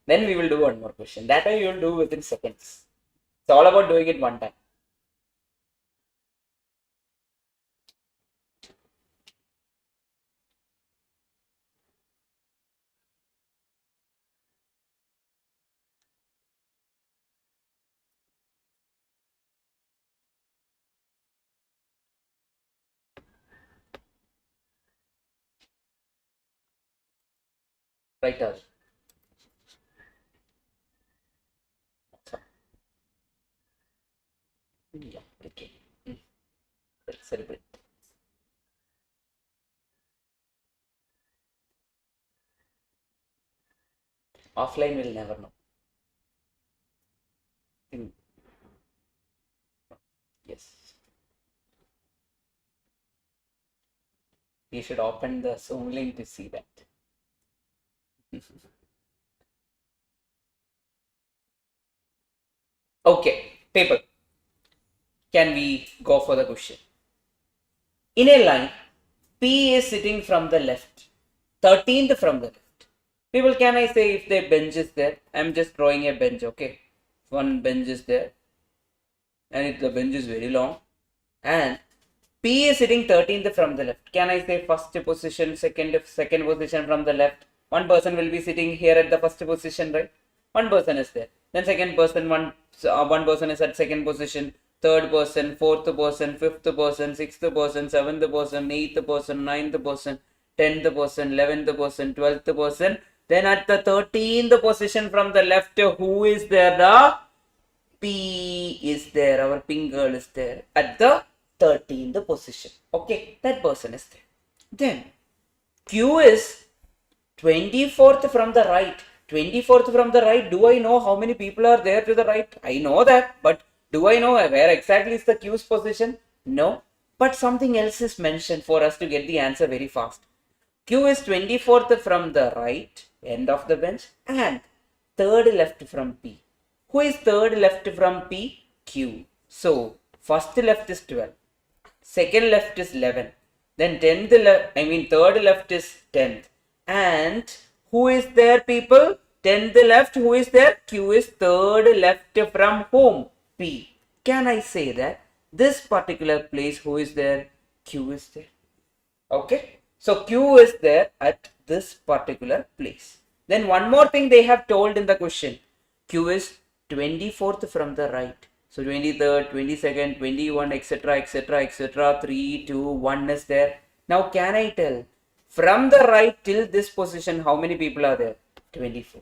S1: Then we will do one more question. That way you will do within seconds. It's all about doing it one time. Right out. Yeah, okay. Let's celebrate. Offline will never know. Yes. You should open the Zoom link to see that. Okay, paper. Can we go for the question? In a line, P is sitting from the left, 13th from the left. People, can I say if the bench is there? I'm just drawing a bench, okay? One bench is there, and if the bench is very long, and P is sitting 13th from the left. Can I say first position, second position from the left? One person will be sitting here at the first position, right? One person is there. Then second person, one person is at second position. Third person, fourth person, fifth person, sixth person, seventh person, eighth person, ninth person, 10th person, 11th person, 12th person. Then at the 13th position from the left, who is there? The P is there. Our pink girl is there at the 13th position. Okay, that person is there. Then Q is 24th from the right. 24th from the right. Do I know how many people are there to the right? I know that, but do I know where exactly is the Q's position? No. But something else is mentioned for us to get the answer very fast. Q is 24th from the right end of the bench and third left from P. Who is third left from P? Q. So, first left is 12. Second left is 11. Then third left is 10th. And who is there, people? 10th left, who is there? Q is third left from whom? P. Can I say that this particular place, who is there? Q is there. Okay. So Q is there at this particular place. Then one more thing they have told in the question. Q is 24th from the right. So 23rd, 22nd, 21, etc., etc., etc., 3, 2, 1 is there. Now can I tell from the right till this position how many people are there? 24.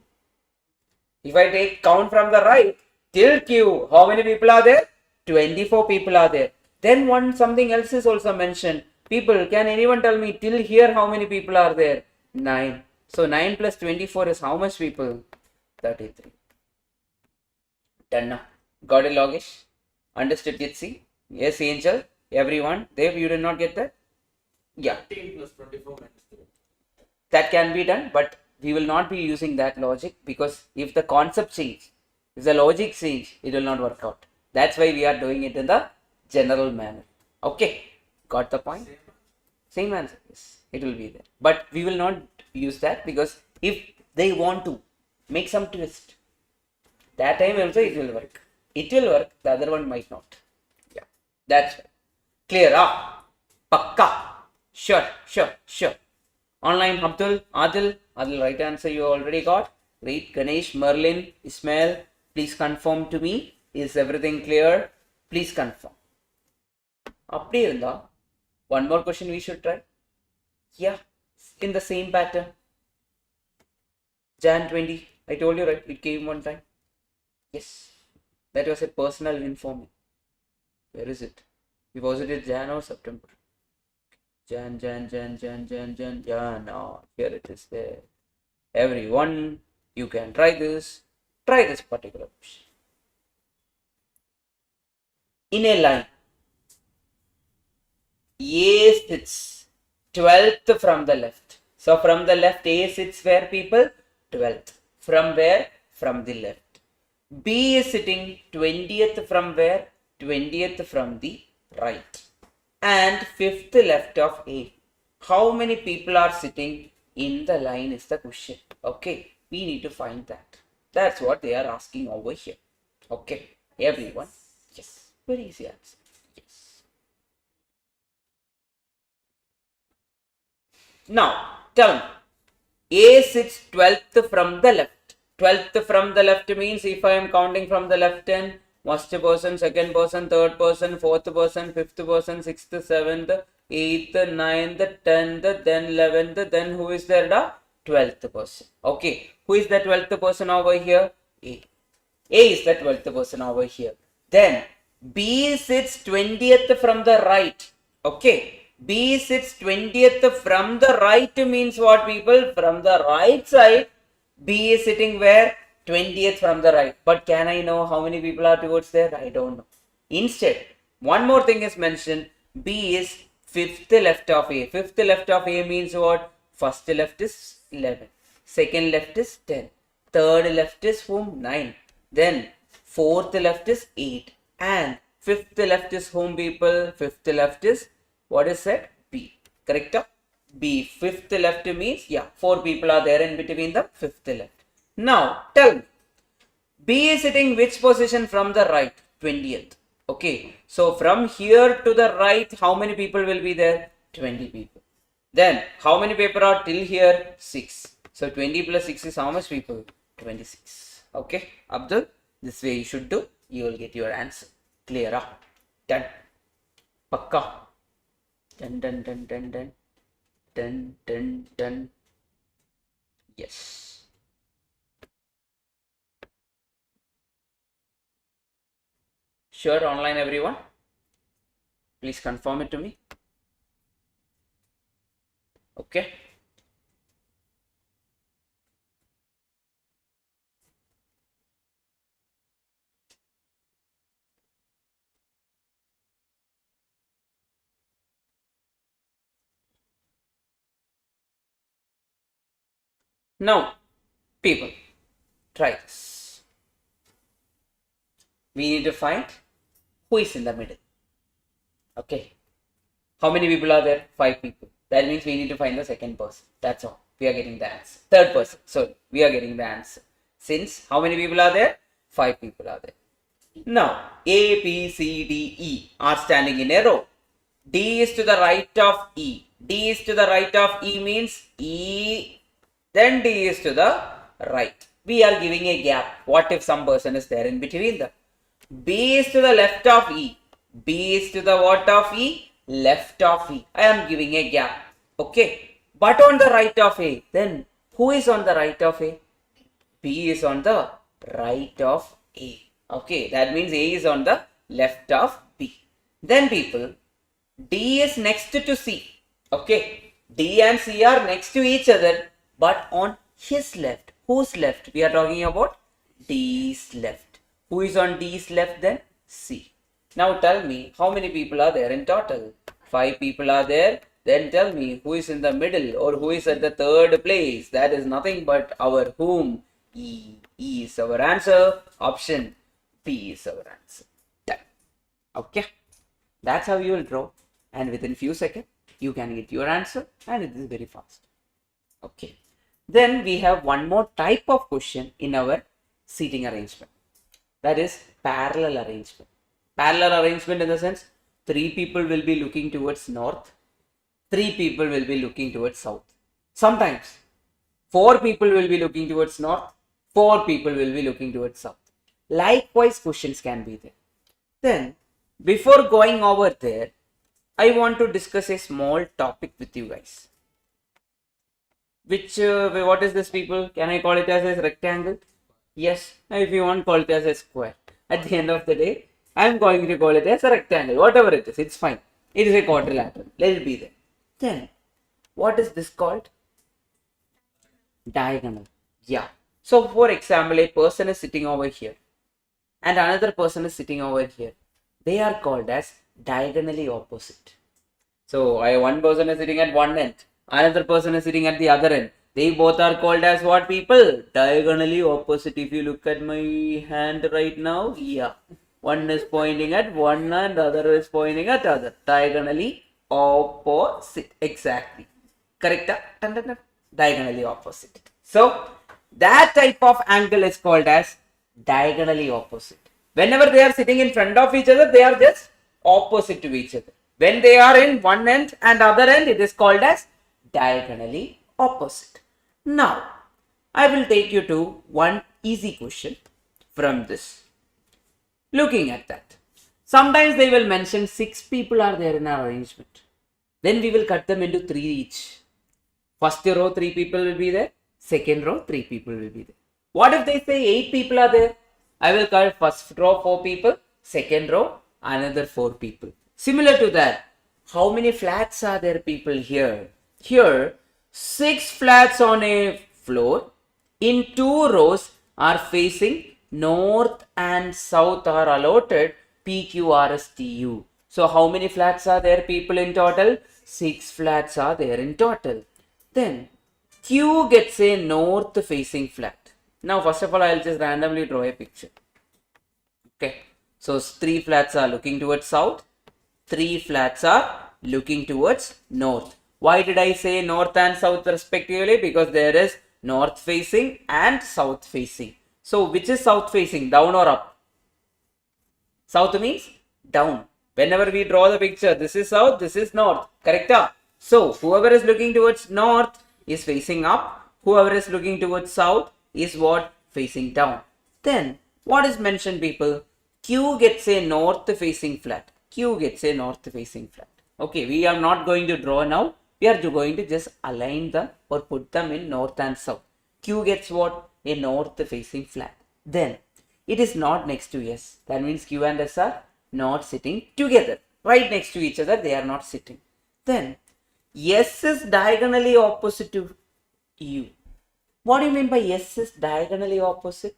S1: If I take count from the right till Q, how many people are there? 24 people are there. Then something else is also mentioned. People, can anyone tell me till here how many people are there? 9. So 9 plus 24 is how much people? 33. Done now. Got it, Logesh? Understood, Jitsi? Yes, Angel? Everyone? Dev, you did not get that? Yeah.
S3: 15 plus 24 minus 3.
S1: That can be done, but we will not be using that logic because if the concept change, if the logic change, it will not work out. That's why we are doing it in the general manner. Okay, got the point? Same answer. Yes, it will be there. But we will not use that because if they want to make some twist, that time also it will work. It will work. The other one might not. Yeah, that's right. Clear up. Pakka. Sure. Online Abdul, Adil, right answer you already got. Great. Ganesh, Merlin, Ismail, please confirm to me. Is everything clear? Please confirm. அப்படி இருந்தா one more question we should try. Yeah, in the same pattern. Jan 20. I told you, right? It came one time. Yes. That was a personal win for me. Where is it? Was it Jan or September? Jan. Oh, here it is there. Everyone, you can try this. Try this particular question. In a line, A sits 12th from the left. So from the left, A sits where, people? 12th. From where? From the left. B is sitting 20th from where? 20th from the right. And 5th left of A. How many people are sitting in the line is the question. Okay, we need to find that. That's what they are asking over here. Okay, everyone. Yes, very easy answer. Yes. Now, tell me. A sits 12th from the left. 12th from the left means if I am counting from the left hand, first person, second person, third person, fourth person, fifth person, sixth, seventh, eighth, ninth, 10th, then 11th, then who is there? The 12th person. Okay, who is the 12th person over here? A. A is the 12th person over here. Then B sits 20th from the right. Okay, B sits 20th from the right means what, people? From the right side, B is sitting where? 20th from the right. But can I know how many people are towards there? I don't know. Instead, one more thing is mentioned. B is 5th left of A. 5th left of A means what? First left is 11. Second left is 10. Third left is whom? 9. Then fourth left is 8. And fifth left is whom, people? Fifth left is, what is that? B. Correct? B. Fifth left means, yeah, 4 people are there in between the fifth left. Now, tell me, B is sitting which position from the right? 20th. Okay, so from here to the right, how many people will be there? 20 people. Then, how many people are till here? 6. So, 20 plus 6 is how much, people? 26. Okay, Abdul, this way you should do. You will get your answer. Clear up. Done. Pakka. Done. Yes. Sure, online everyone? Please confirm it to me. Okay. Now, people, try this. We need to find who is in the middle. Okay. How many people are there? 5 people. That means we need to find the second person. That's all. We are getting the answer. Third person. So, we are getting the answer. Since how many people are there? 5 people are there. Now, A, B, C, D, E are standing in a row. D is to the right of E. D is to the right of E means E, then D is to the right. We are giving a gap. What if some person is there in between them? B is to the left of E. B is to the what of E? Left of E. I am giving a gap. Okay. But on the right of A. Then who is on the right of A? B is on the right of A. Okay. That means A is on the left of B. Then people, D is next to C. Okay. D and C are next to each other. But on his left. Whose left? We are talking about D's left. Who is on D's left then? C. Now tell me, how many people are there in total? 5 people are there. Then tell me, who is in the middle or who is at the third place? That is nothing but our whom? E. E is our answer. Option B is our answer. Done. Okay. That's how you will draw. And within few seconds, you can get your answer and it is very fast. Okay. Then we have one more type of question in our seating arrangement. That is parallel arrangement. Parallel arrangement in the sense 3 people will be looking towards north, 3 people will be looking towards south. Sometimes 4 people will be looking towards north, 4 people will be looking towards south. Likewise, questions can be there. Then, before going over there, I want to discuss a small topic with you guys. What is this, people? Can I call it as a rectangle? Yes. If you want, call it as a square. At the end of the day, I am going to call it as a rectangle. Whatever it is, it's fine. It is a quadrilateral. Let it be there. Then, what is this called? Diagonal. Yeah. So, for example, a person is sitting over here and another person is sitting over here. They are called as diagonally opposite. So, one person is sitting at one end, another person is sitting at the other end. They both are called as what, people? Diagonally opposite. If you look at my hand right now, yeah. One is pointing at one and other is pointing at other. Diagonally opposite. Exactly. Correct? Diagonally opposite. So, that type of angle is called as diagonally opposite. Whenever they are sitting in front of each other, they are just opposite to each other. When they are in one end and other end, it is called as diagonally opposite. Now, I will take you to one easy question from this. Looking at that, sometimes they will mention 6 people are there in our arrangement. Then we will cut them into 3 each. First row 3 people will be there. Second row 3 people will be there. What if they say 8 people are there? I will cut first row 4 people, second row another 4 people. Similar to that, how many flats are there, people, here? Here, 6 flats on a floor in 2 rows are facing north and south are allotted PQRSTU. So how many flats are there, people, in total? 6 flats are there in total. Then Q gets a north facing flat. Now first of all, I will just randomly draw a picture. Okay. So 3 flats are looking towards south, 3 flats are looking towards north. Why did I say north and south respectively? Because there is north facing and south facing. So which is south facing, down or up? South means down. Whenever we draw the picture, this is south, this is north. Correct? So whoever is looking towards north is facing up. Whoever is looking towards south is what? Facing down. Then what is mentioned, people? Q gets a north facing flat. Q gets a north facing flat. Okay, we are not going to draw now. We are going to just align them or put them in north and south. Q gets what? A north facing flat. Then it is not next to S. That means Q and S are not sitting together. Right next to each other, they are not sitting. Then S is diagonally opposite to U. What do you mean by S is diagonally opposite?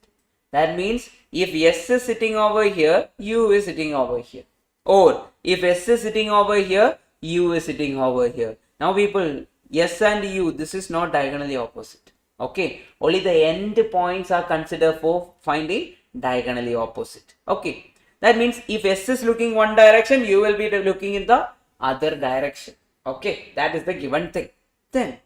S1: That means if S is sitting over here, U is sitting over here. Or if S is sitting over here, U is sitting over here. Now people, S and U, this is not diagonally opposite. Okay. Only the end points are considered for finding diagonally opposite. Okay. That means if S is looking one direction, U will be looking in the other direction. Okay. That is the given thing. Then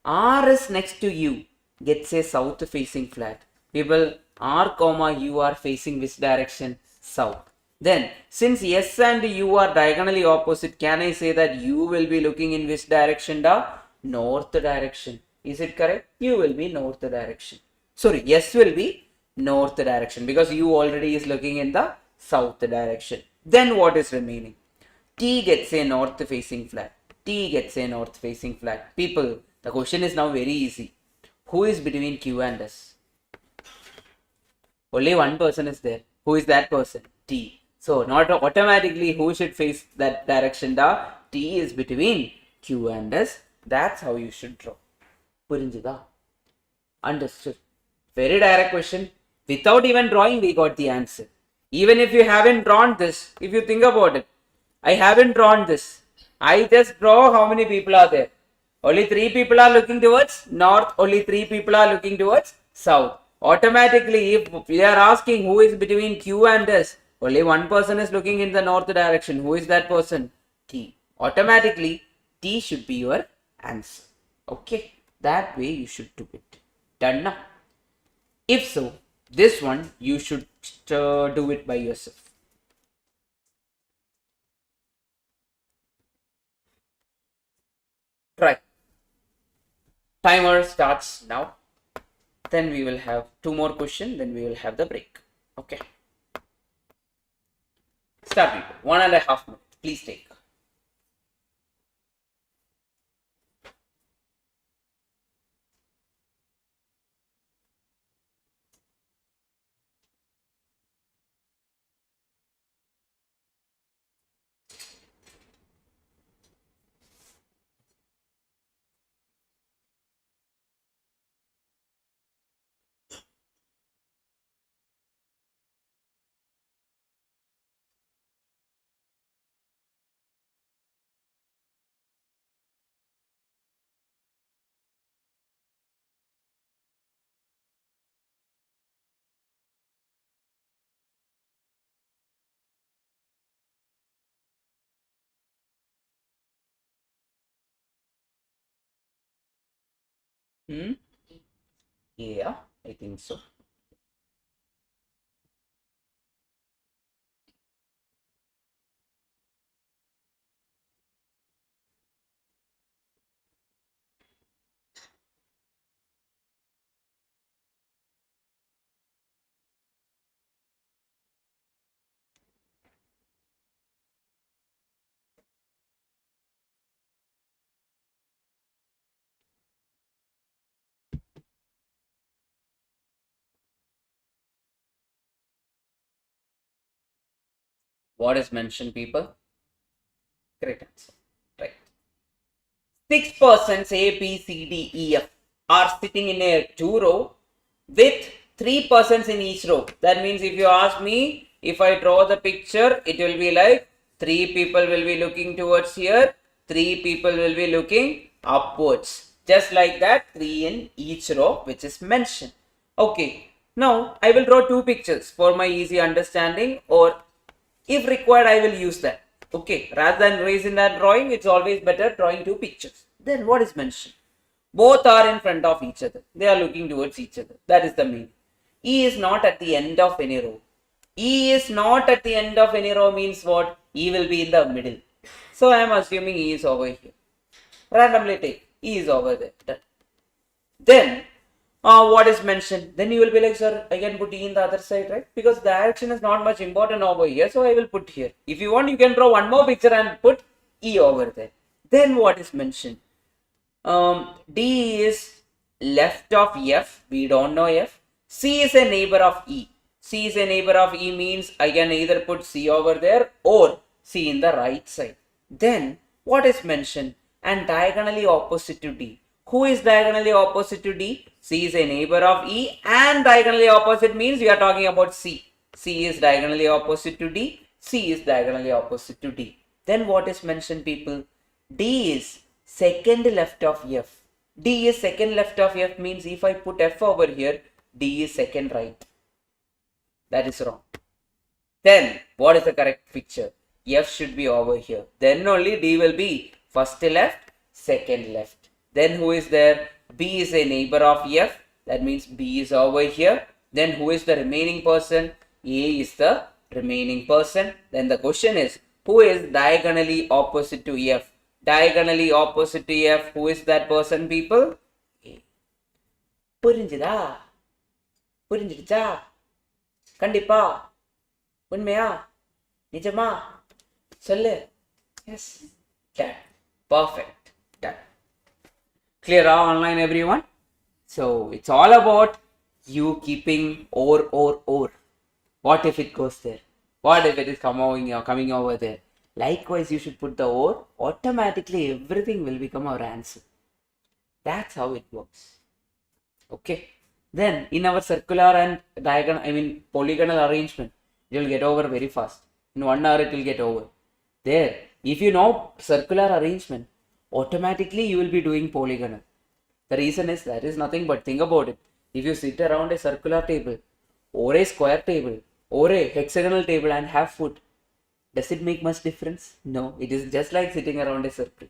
S1: R is next to U gets a south facing flat. People, R comma U are facing which direction? South. Then since S and U are diagonally opposite, can I say that U will be looking in which direction? The north direction. Is it correct? U will be north direction. Sorry, S will be north direction because U already is looking in the south direction. Then what is remaining? T gets a north facing flat. T gets a north facing flat. People, the question is now very easy. Who is between Q and S? Only one person is there. Who is that person? T. So not automatically who should face that direction. The T is between Q and S. That's how you should draw. Purinjida? Understood. Very direct question. Without even drawing, we got the answer. Even if you haven't drawn this, if you think about it, I haven't drawn this. I just draw how many people are there. Only 3 people are looking towards north. Only 3 people are looking towards south. Automatically, if we are asking who is between Q and S, only one person is looking in the north direction. Who is that person? T. Automatically, D should be your answer. Okay, that way you should do it. Done now? If so, this one you should do it by yourself. Try. Timer starts now. Then we will have 2 more questions. Then we will have the break. Okay. Start people. 1.5 minutes. Please take. Yeah, I think so. What is mentioned, people? Great answer. Right. 6 persons A, B, C, D, E, F are sitting in a 2 row with 3 persons in each row. That means if you ask me, if I draw the picture, it will be like 3 people will be looking towards here, 3 people will be looking upwards. Just like that, 3 in each row, which is mentioned. Okay. Now, I will draw 2 pictures for my easy understanding, or if required, I will use that. Okay, rather than raising that drawing, it's always better drawing 2 pictures. Then what is mentioned? Both are in front of each other. They are looking towards each other. That is the meaning. E is not at the end of any row. E is not at the end of any row means what? E will be in the middle. So I am assuming E is over here. Randomly take. E is over there. Done. Then what is mentioned? Then you will be like, sir, I can put E in the other side, right? Because direction is not much important over here, so I will put here. If you want, you can draw one more picture and put E over there. Then what is mentioned? D is left of F. We don't know F. C is a neighbor of E. C is a neighbor of E means I can either put C over there or C in the right side. Then what is mentioned? And diagonally opposite to D. Who is diagonally opposite to D? C is a neighbor of E, and diagonally opposite means we are talking about C. C is diagonally opposite to D. C is diagonally opposite to D. Then what is mentioned, people? D is second left of F. D is second left of F means if I put F over here, D is second right. That is wrong. Then what is the correct picture? F should be over here. Then only D will be first left, second left. Then who is there? B is a neighbor of F. That means B is over here. Then who is the remaining person? A is the remaining person. Then the question is, who is diagonally opposite to F? Diagonally opposite to F, who is that person, people? A. புரிஞ்சுதா? புரிஞ்சிடுச்சா? கண்டிப்பா? உண்மையா? நிஜமா? சொல்லு. Yes. Done. Perfect. Done. Clear online, everyone? So it's all about you keeping or. What if it goes there? What if it is coming over there? Likewise, you should put the or. Automatically, everything will become our answer. That's how it works. Okay. Then in our circular and polygonal arrangement, you will get over very fast. In 1 hour, it will get over. There, if you know circular arrangement, automatically you will be doing polygonal. The reason is that is nothing but think about it. If you sit around a circular table or a square table or a hexagonal table and have food, does it make much difference? No, it is just like sitting around a circle.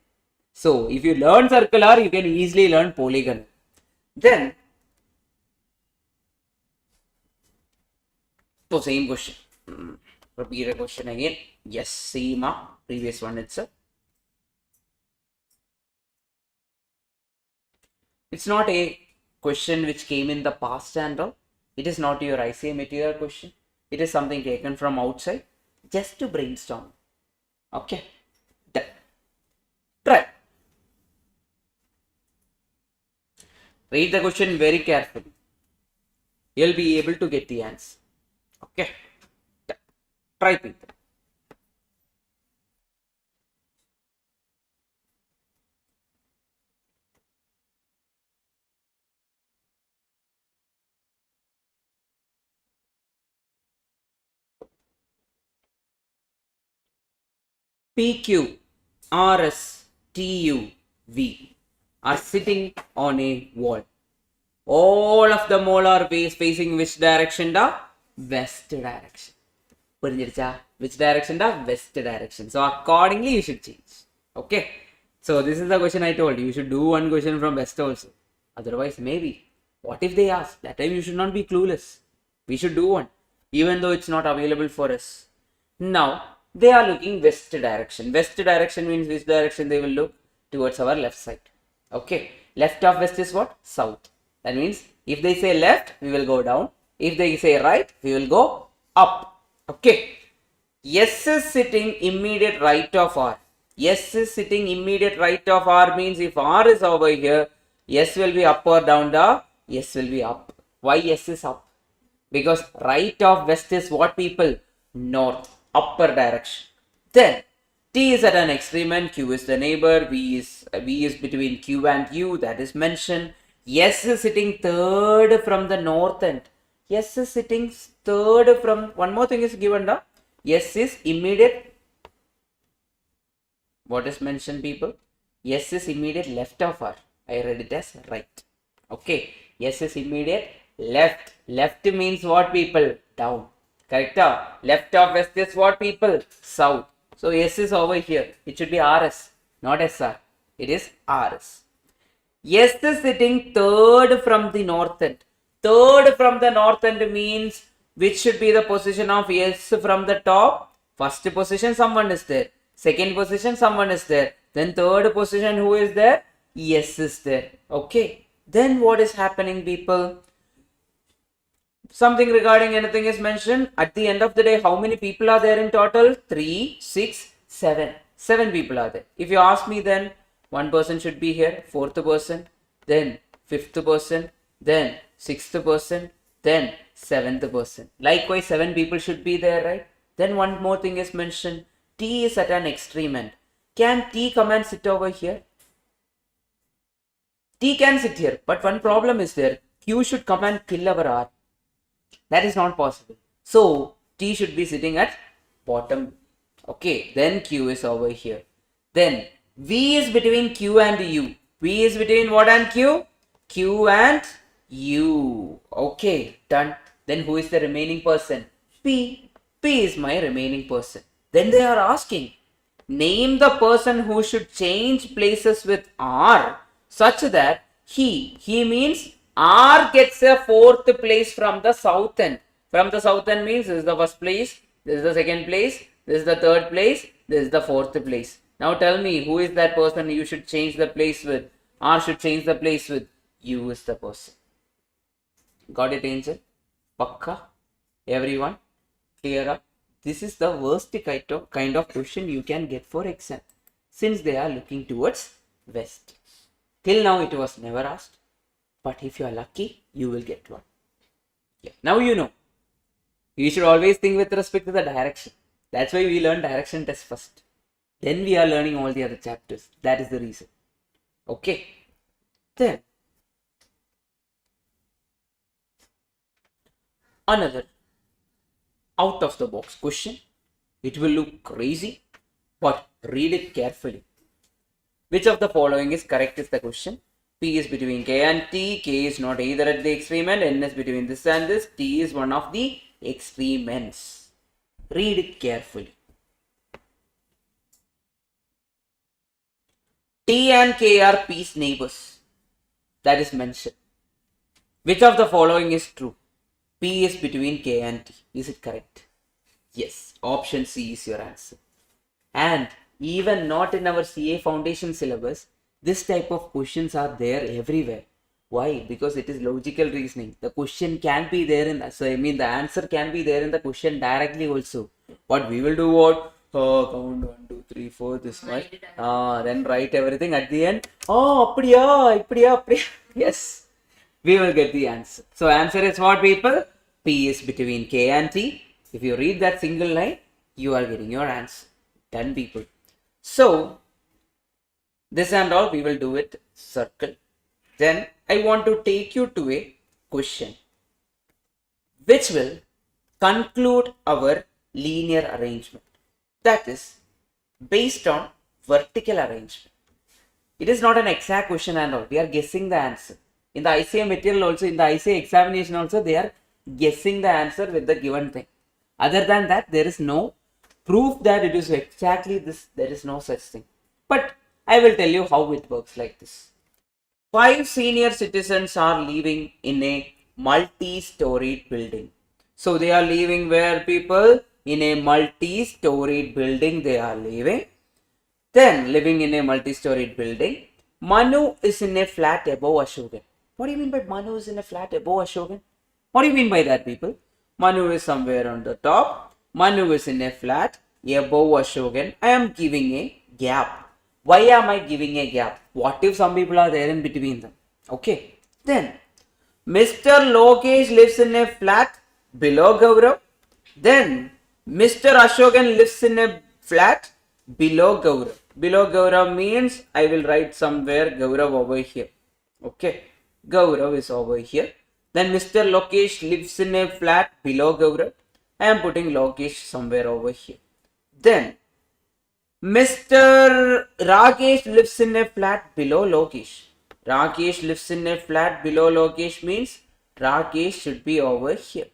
S1: So if you learn circular, you can easily learn polygonal. Then, so same question. Repeat a question again. Yes, same previous one itself. It's not a question which came in the past and all. It is not your ICA material question. It is something taken from outside just to brainstorm. Okay. Done. Try. Read the question very carefully. You'll be able to get the answer. Okay. Done. Try people. PQ, RS, TU, V are sitting on a wall. All of them all are facing which direction? The west direction. Which direction? The west direction. So accordingly you should change. Okay. So this is the question I told you. You should do one question from west also. Otherwise maybe. What if they ask? That time you should not be clueless. We should do one. Even though it's not available for us. Now they are looking west direction. West direction means which direction they will look? Towards our left side. Okay. Left of west is what? South. That means if they say left, we will go down. If they say right, we will go up. Okay. S is sitting immediate right of R. S is sitting immediate right of R means if R is over here, S will be up or down? The S will be up. Why S is up? Because right of west is what people? North. Upper direction. Then T is at an extreme and Q is the neighbor. V is between Q and U, that is mentioned. S is sitting third from the north end. S is sitting third from, one more thing is given now. S is immediate, what is mentioned people? S is immediate left of R. I read it as right. Okay. S is immediate left. Left means what people? Down. Correct? Left of west is what people? South. So S is over here. It should be RS, not SR. It is RS. S is sitting third from the north end. Third from the north end means which should be the position of S from the top? First position someone is there. Second position someone is there. Then third position who is there? S is there. Okay. Then what is happening people? Something regarding anything is mentioned. At the end of the day, how many people are there in total? 3, 6, 7. 7 people are there. If you ask me then, one person should be here, fourth person, then fifth person, then sixth person, then seventh person. Likewise, 7 people should be there, right? Then one more thing is mentioned. T is at an extreme end. Can T come and sit over here? T can sit here, but one problem is there. Q should come and kill our R. That is not possible. So T should be sitting at bottom. Okay, then Q is over here. Then V is between Q and U. V is between what and Q? Q and U. Okay, done. Then who is the remaining person? P. P is my remaining person. Then they are asking, name the person who should change places with R such that he means R gets a fourth place from the south end. From the south end means this is the first place, this is the second place, this is the third place, this is the fourth place. Now tell me, who is that person you should change the place with? R should change the place with. U is the person. Got it, Angel? Pakka? Everyone? Clear up? This is the worst kind of question you can get for exam, since they are looking towards west. Till now it was never asked. But if you are lucky, you will get one. Yeah. Now you know. You should always think with respect to the direction. That's why we learn direction test first. Then we are learning all the other chapters. That is the reason. Okay. Then another out of the box question. It will look crazy, but read it carefully. Which of the following is correct is the question. P is between K and T. K is not either at the extreme end. N is between this and this. T is one of the extreme ends. Read it carefully. T and K are P's neighbors. That is mentioned. Which of the following is true? P is between K and T. Is it correct? Yes. Option C is your answer. And even not in our CA foundation syllabus, this type of questions are there everywhere. Why? Because it is logical reasoning. The question can be there in, the answer can be there in the question directly also. But we will do what? Count 1, 2, 3, 4, this much. Then write everything at the end. Apdiya. Yes. We will get the answer. So answer is what, people? P is between K and T. If you read that single line, you are getting your answer. Done, people. So this and all we will do it circle. Then I want to take you to a question which will conclude our linear arrangement. That is based on vertical arrangement. It is not an exact question and all. We are guessing the answer. In the ICA material also, in the ICA examination also, they are guessing the answer with the given thing. Other than that, there is no proof that it is exactly this. There is no such thing. But I will tell you how it works like this. 5 senior citizens are living in a multi-storied building. So they are living where, people? In a multi-storied building they are living. Then living in a multi-storied building, Manu is in a flat above Ashokan. What do you mean by Manu is in a flat above Ashokan? What do you mean by that, people? Manu is somewhere on the top. Manu is in a flat above Ashokan. I am giving a gap. Why am I giving a gap? What if some people are there in between them? Okay. Then Mr. Lokesh lives in a flat below Gaurav. Then Mr. Ashokan lives in a flat below Gaurav. Below Gaurav means I will write somewhere Gaurav over here. Okay. Gaurav is over here. Then Mr. Lokesh lives in a flat below Gaurav. I am putting Lokesh somewhere over here. Then Mr. Rakesh lives in a flat below Lokesh. Rakesh lives in a flat below Lokesh means Rakesh should be over here.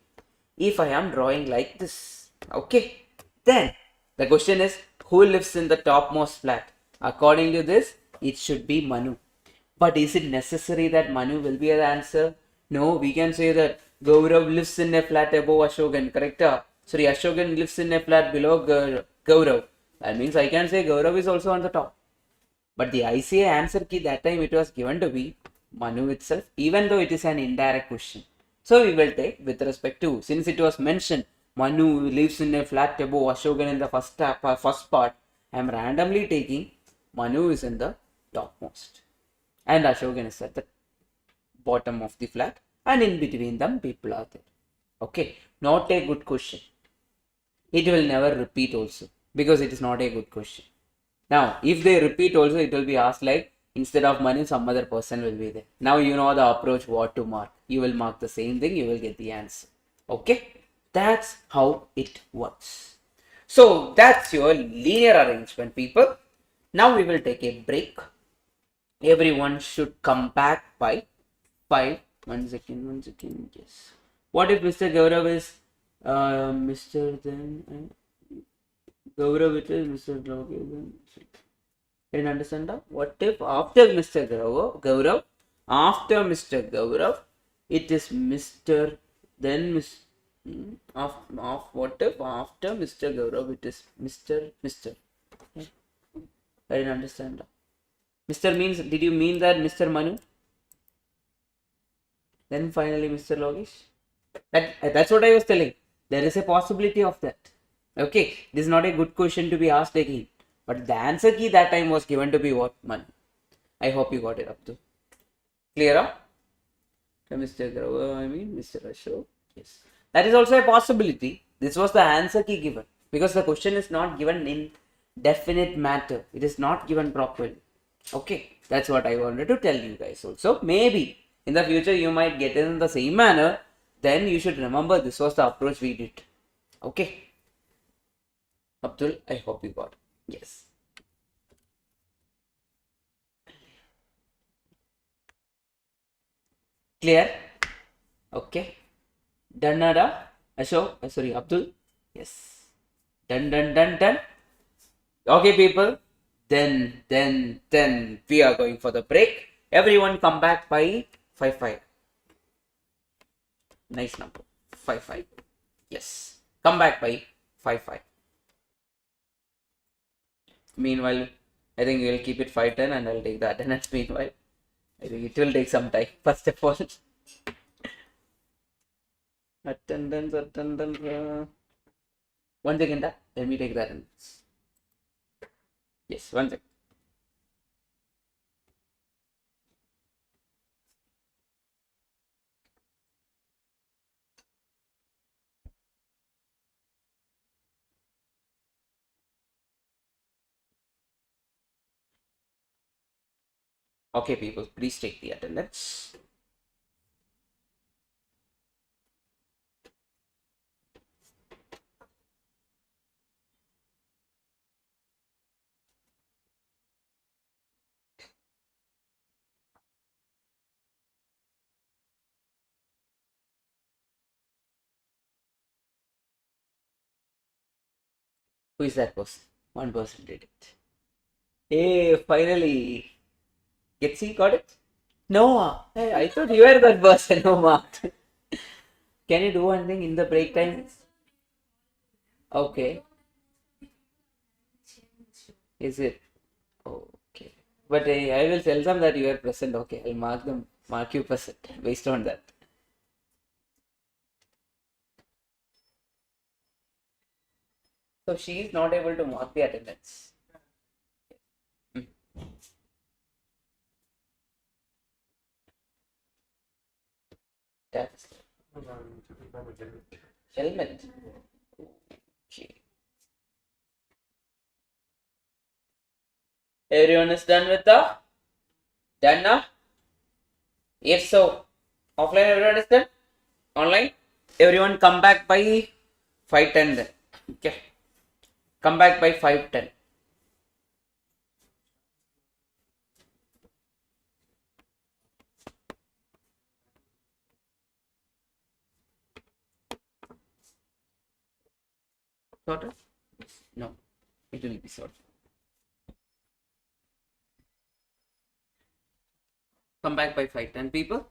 S1: If I am drawing like this. Okay. Then the question is, who lives in the topmost flat? According to this, it should be Manu. But is it necessary that Manu will be the answer? No, we can say that Gaurav lives in a flat above Ashokan, correct? Sorry, Ashokan lives in a flat below Gaurav. That means I can say Gaurav is also on the top. But the ICA answer key that time it was given to be Manu itself, even though it is an indirect question. So we will take with respect to, since it was mentioned, Manu lives in a flat above Ashokan in the first part, I am randomly taking Manu is in the topmost. And Ashokan is at the bottom of the flat, and in between them people are there. Okay, not a good question. It will never repeat also, because it is not a good question. Now, if they repeat also, it will be asked like, instead of Manu, some other person will be there. Now you know the approach what to mark. You will mark the same thing, you will get the answer. Okay, that's how it works. So that's your linear arrangement, people. Now we will take a break. Everyone should come back by 5. 1 second, yes. What if Mr. Gaurav is Mr. then Gaurav it is Mr. Lokesh then? Can you understand that? What if after Mr. Gaurav, after Mr. Gaurav, it is Mr. then Mr. What if after Mr. Gaurav it is Mr. I didn't understand that. Mr. means, did you mean that Mr. Manu? Then finally Mr. Lokesh? That's what I was telling. There is a possibility of that. Okay, this is not a good question to be asked again. But the answer key that time was given to be what? Manu. I hope you got it up to. Clear up? Mr. Gaurav, I mean Mr. Ashok. Yes. That is also a possibility. This was the answer key given. Because the question is not given in definite matter. It is not given properly. Okay, that's what I wanted to tell you guys also. Maybe in the future you might get it in the same manner. Then you should remember this was the approach we did. Okay. Abdul, I hope you got it. Yes. Clear? Okay. Done, Nada? Ashok? Sorry, Abdul? Yes. Done. Okay, people. Then we are going for the break. Everyone come back by 5-5. Nice number. 5-5. Yes. Come back by 5-5. Meanwhile, I think we'll keep it 5-10 and I'll take the attendance meanwhile. I think it will take some time. First of all. Attendance. 1 second. Let me take the attendance. Yes, 1 second. Okay, people, please take the attendance. Who is that person? One person did it. Hey, finally. Getsi got it? Noah. Hey, I thought you were that person. No, Mark. Can you do one thing in the break time? Okay. Is it? Okay. But I will tell them that you are present. Okay, I'll mark you present based on that. So she is not able to mark the attendance. Hmm. That's helmet. Okay. Everyone is done with the done now? If so, offline everyone is done? Online? Everyone come back by 5:10 then. Okay. Come back by 5:10. Sorted? No. It will be sorted. Come back by 5:10 people.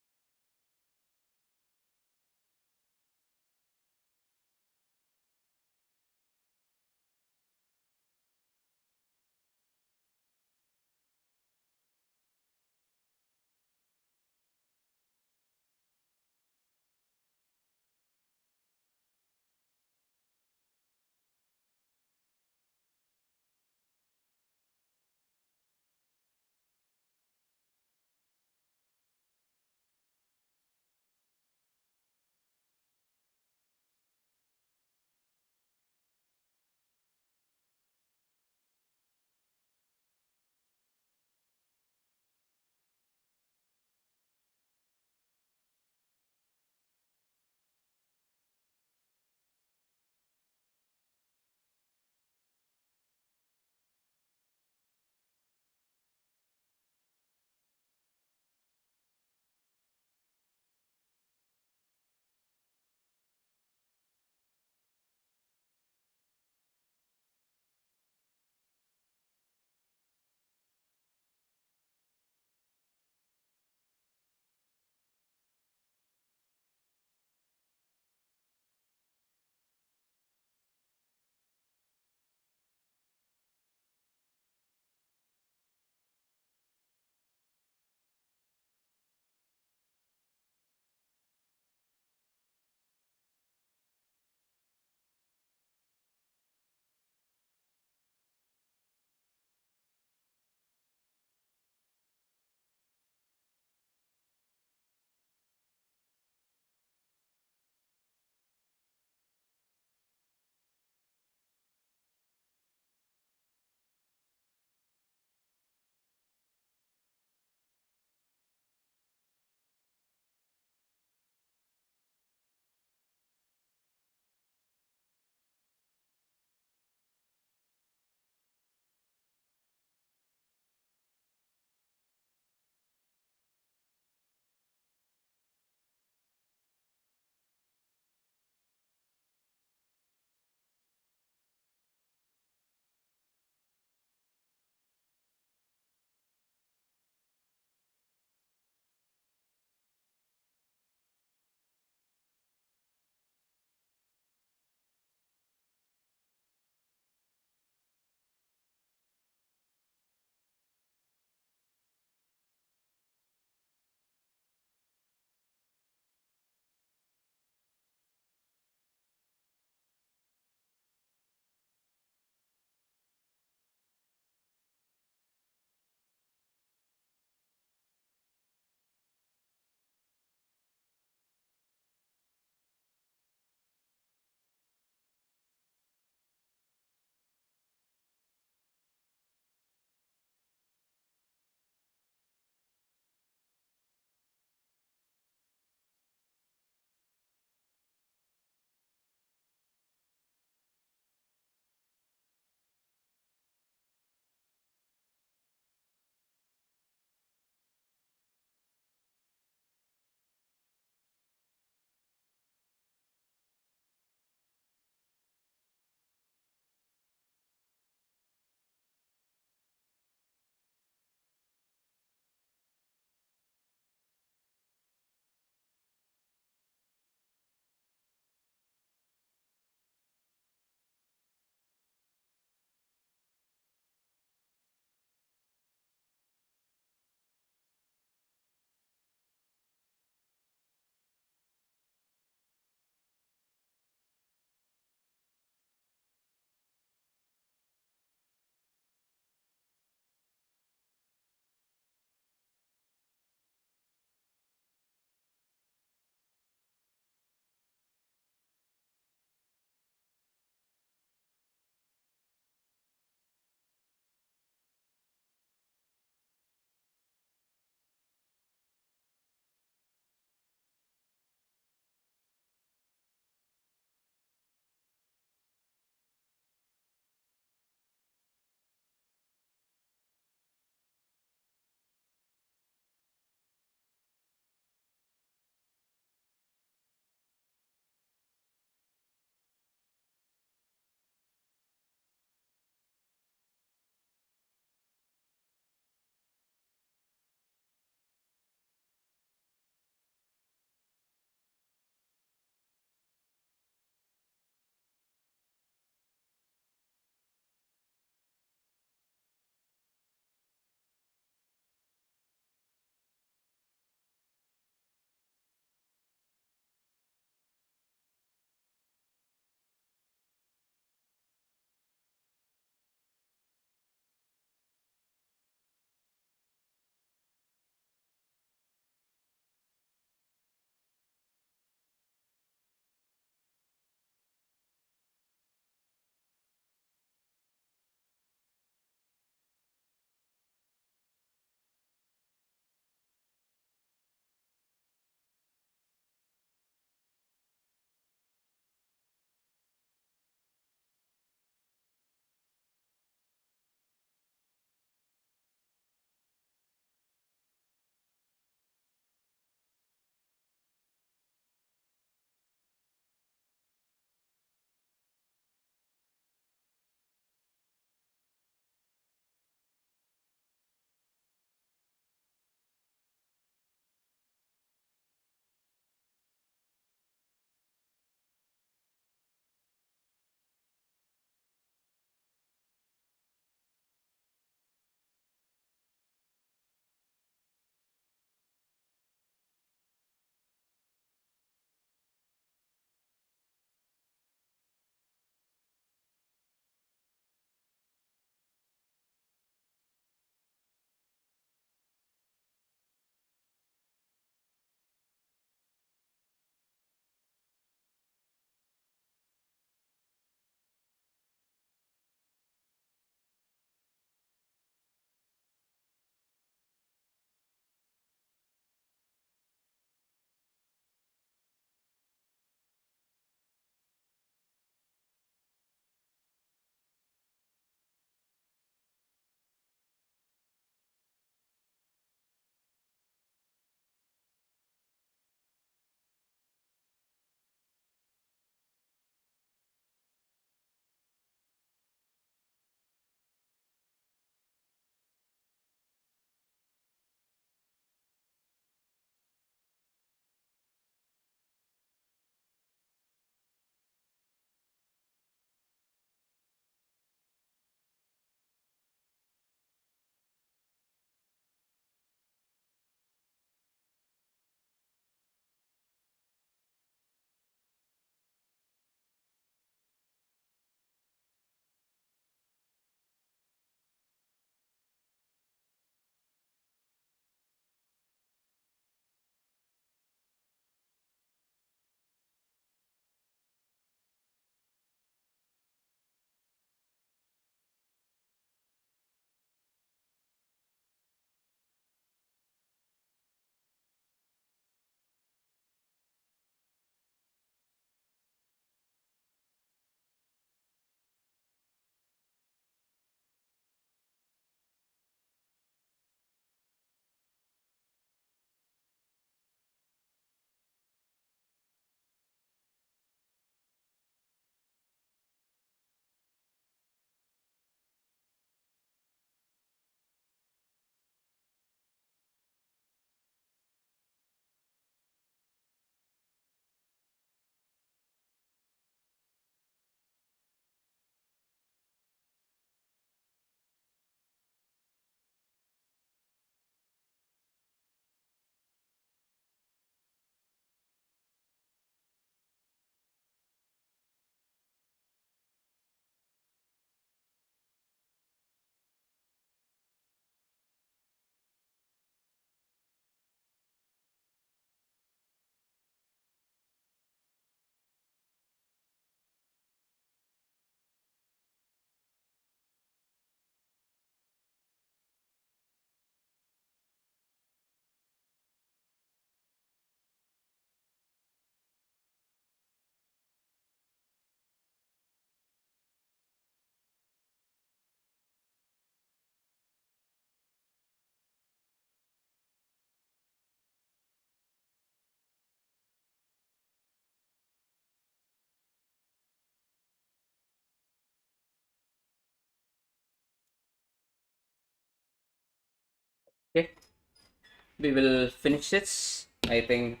S1: we will finish this. I think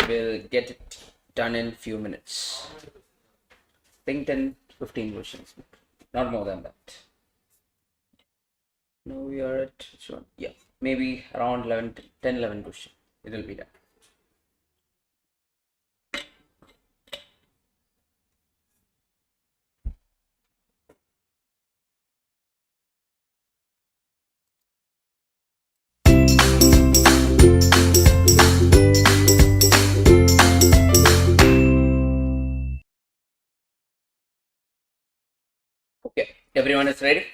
S1: we'll get it done in few minutes. I think 10-15 questions, not more than that. Now we are at which one? Yeah, maybe around 10-11 questions. It will be done. Okay, everyone is ready?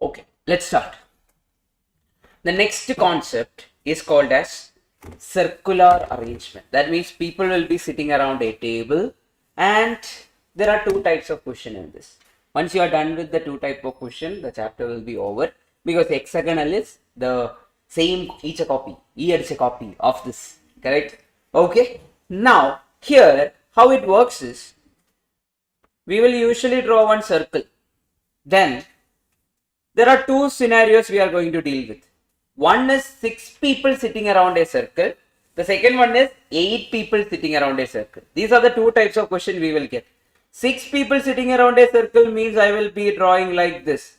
S1: Okay, let's start. The next concept is called as circular arrangement. That means people will be sitting around a table, and there are two types of question in this. Once you are done with the two type of question, the chapter will be over, because hexagonal is the same, each a copy, each a copy of this, correct? Okay, now here how it works is, we will usually draw one circle. Then there are two scenarios we are going to deal with. One is 6 people sitting around a circle. The second one is 8 people sitting around a circle. These are the two types of question we will get. 6 people sitting around a circle means I will be drawing like this.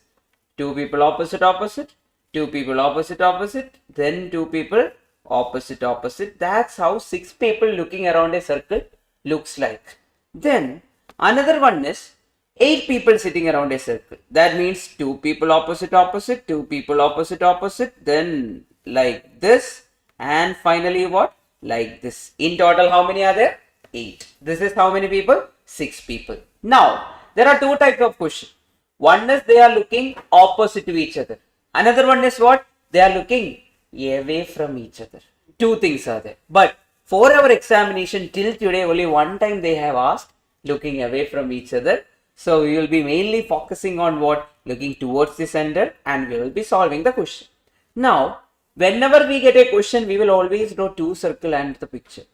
S1: 2 people opposite, 2 people opposite, then 2 people opposite. That's how 6 people looking around a circle looks like. Then another one is 8 people sitting around a circle. That means 2 people opposite, 2 people opposite, then like this, and finally what? Like this. In total, how many are there? 8. This is how many people? 6 people. Now, there are two types of question. One is they are looking opposite to each other. Another one is what? They are looking away from each other. Two things are there. But for our examination till today, only one time they have asked looking away from each other. So we will be mainly focusing on what? Looking towards the center, and we will be solving the question. Now, whenever we get a question, we will always draw two circle and the picture.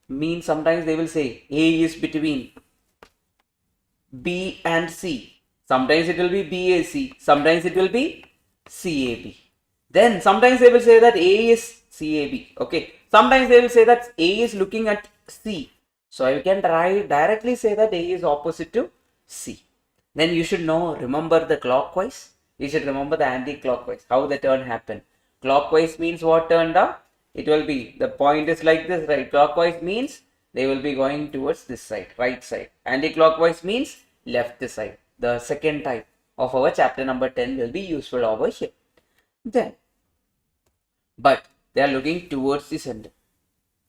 S1: Means sometimes they will say A is between B and C. Sometimes it will be BAC. Sometimes it will be CAB. Then sometimes they will say that A is CAB. Okay. Sometimes they will say that A is looking at C. So I can directly say that A is opposite to C. Then you should know, remember the clockwise. You should remember the anti-clockwise, how the turn happened. Clockwise means what turned up? It will be, the point is like this, right? Clockwise means they will be going towards this side, right side. Anti-clockwise means left side. The second type of our chapter number 10 will be useful over here. Then, but they are looking towards the center.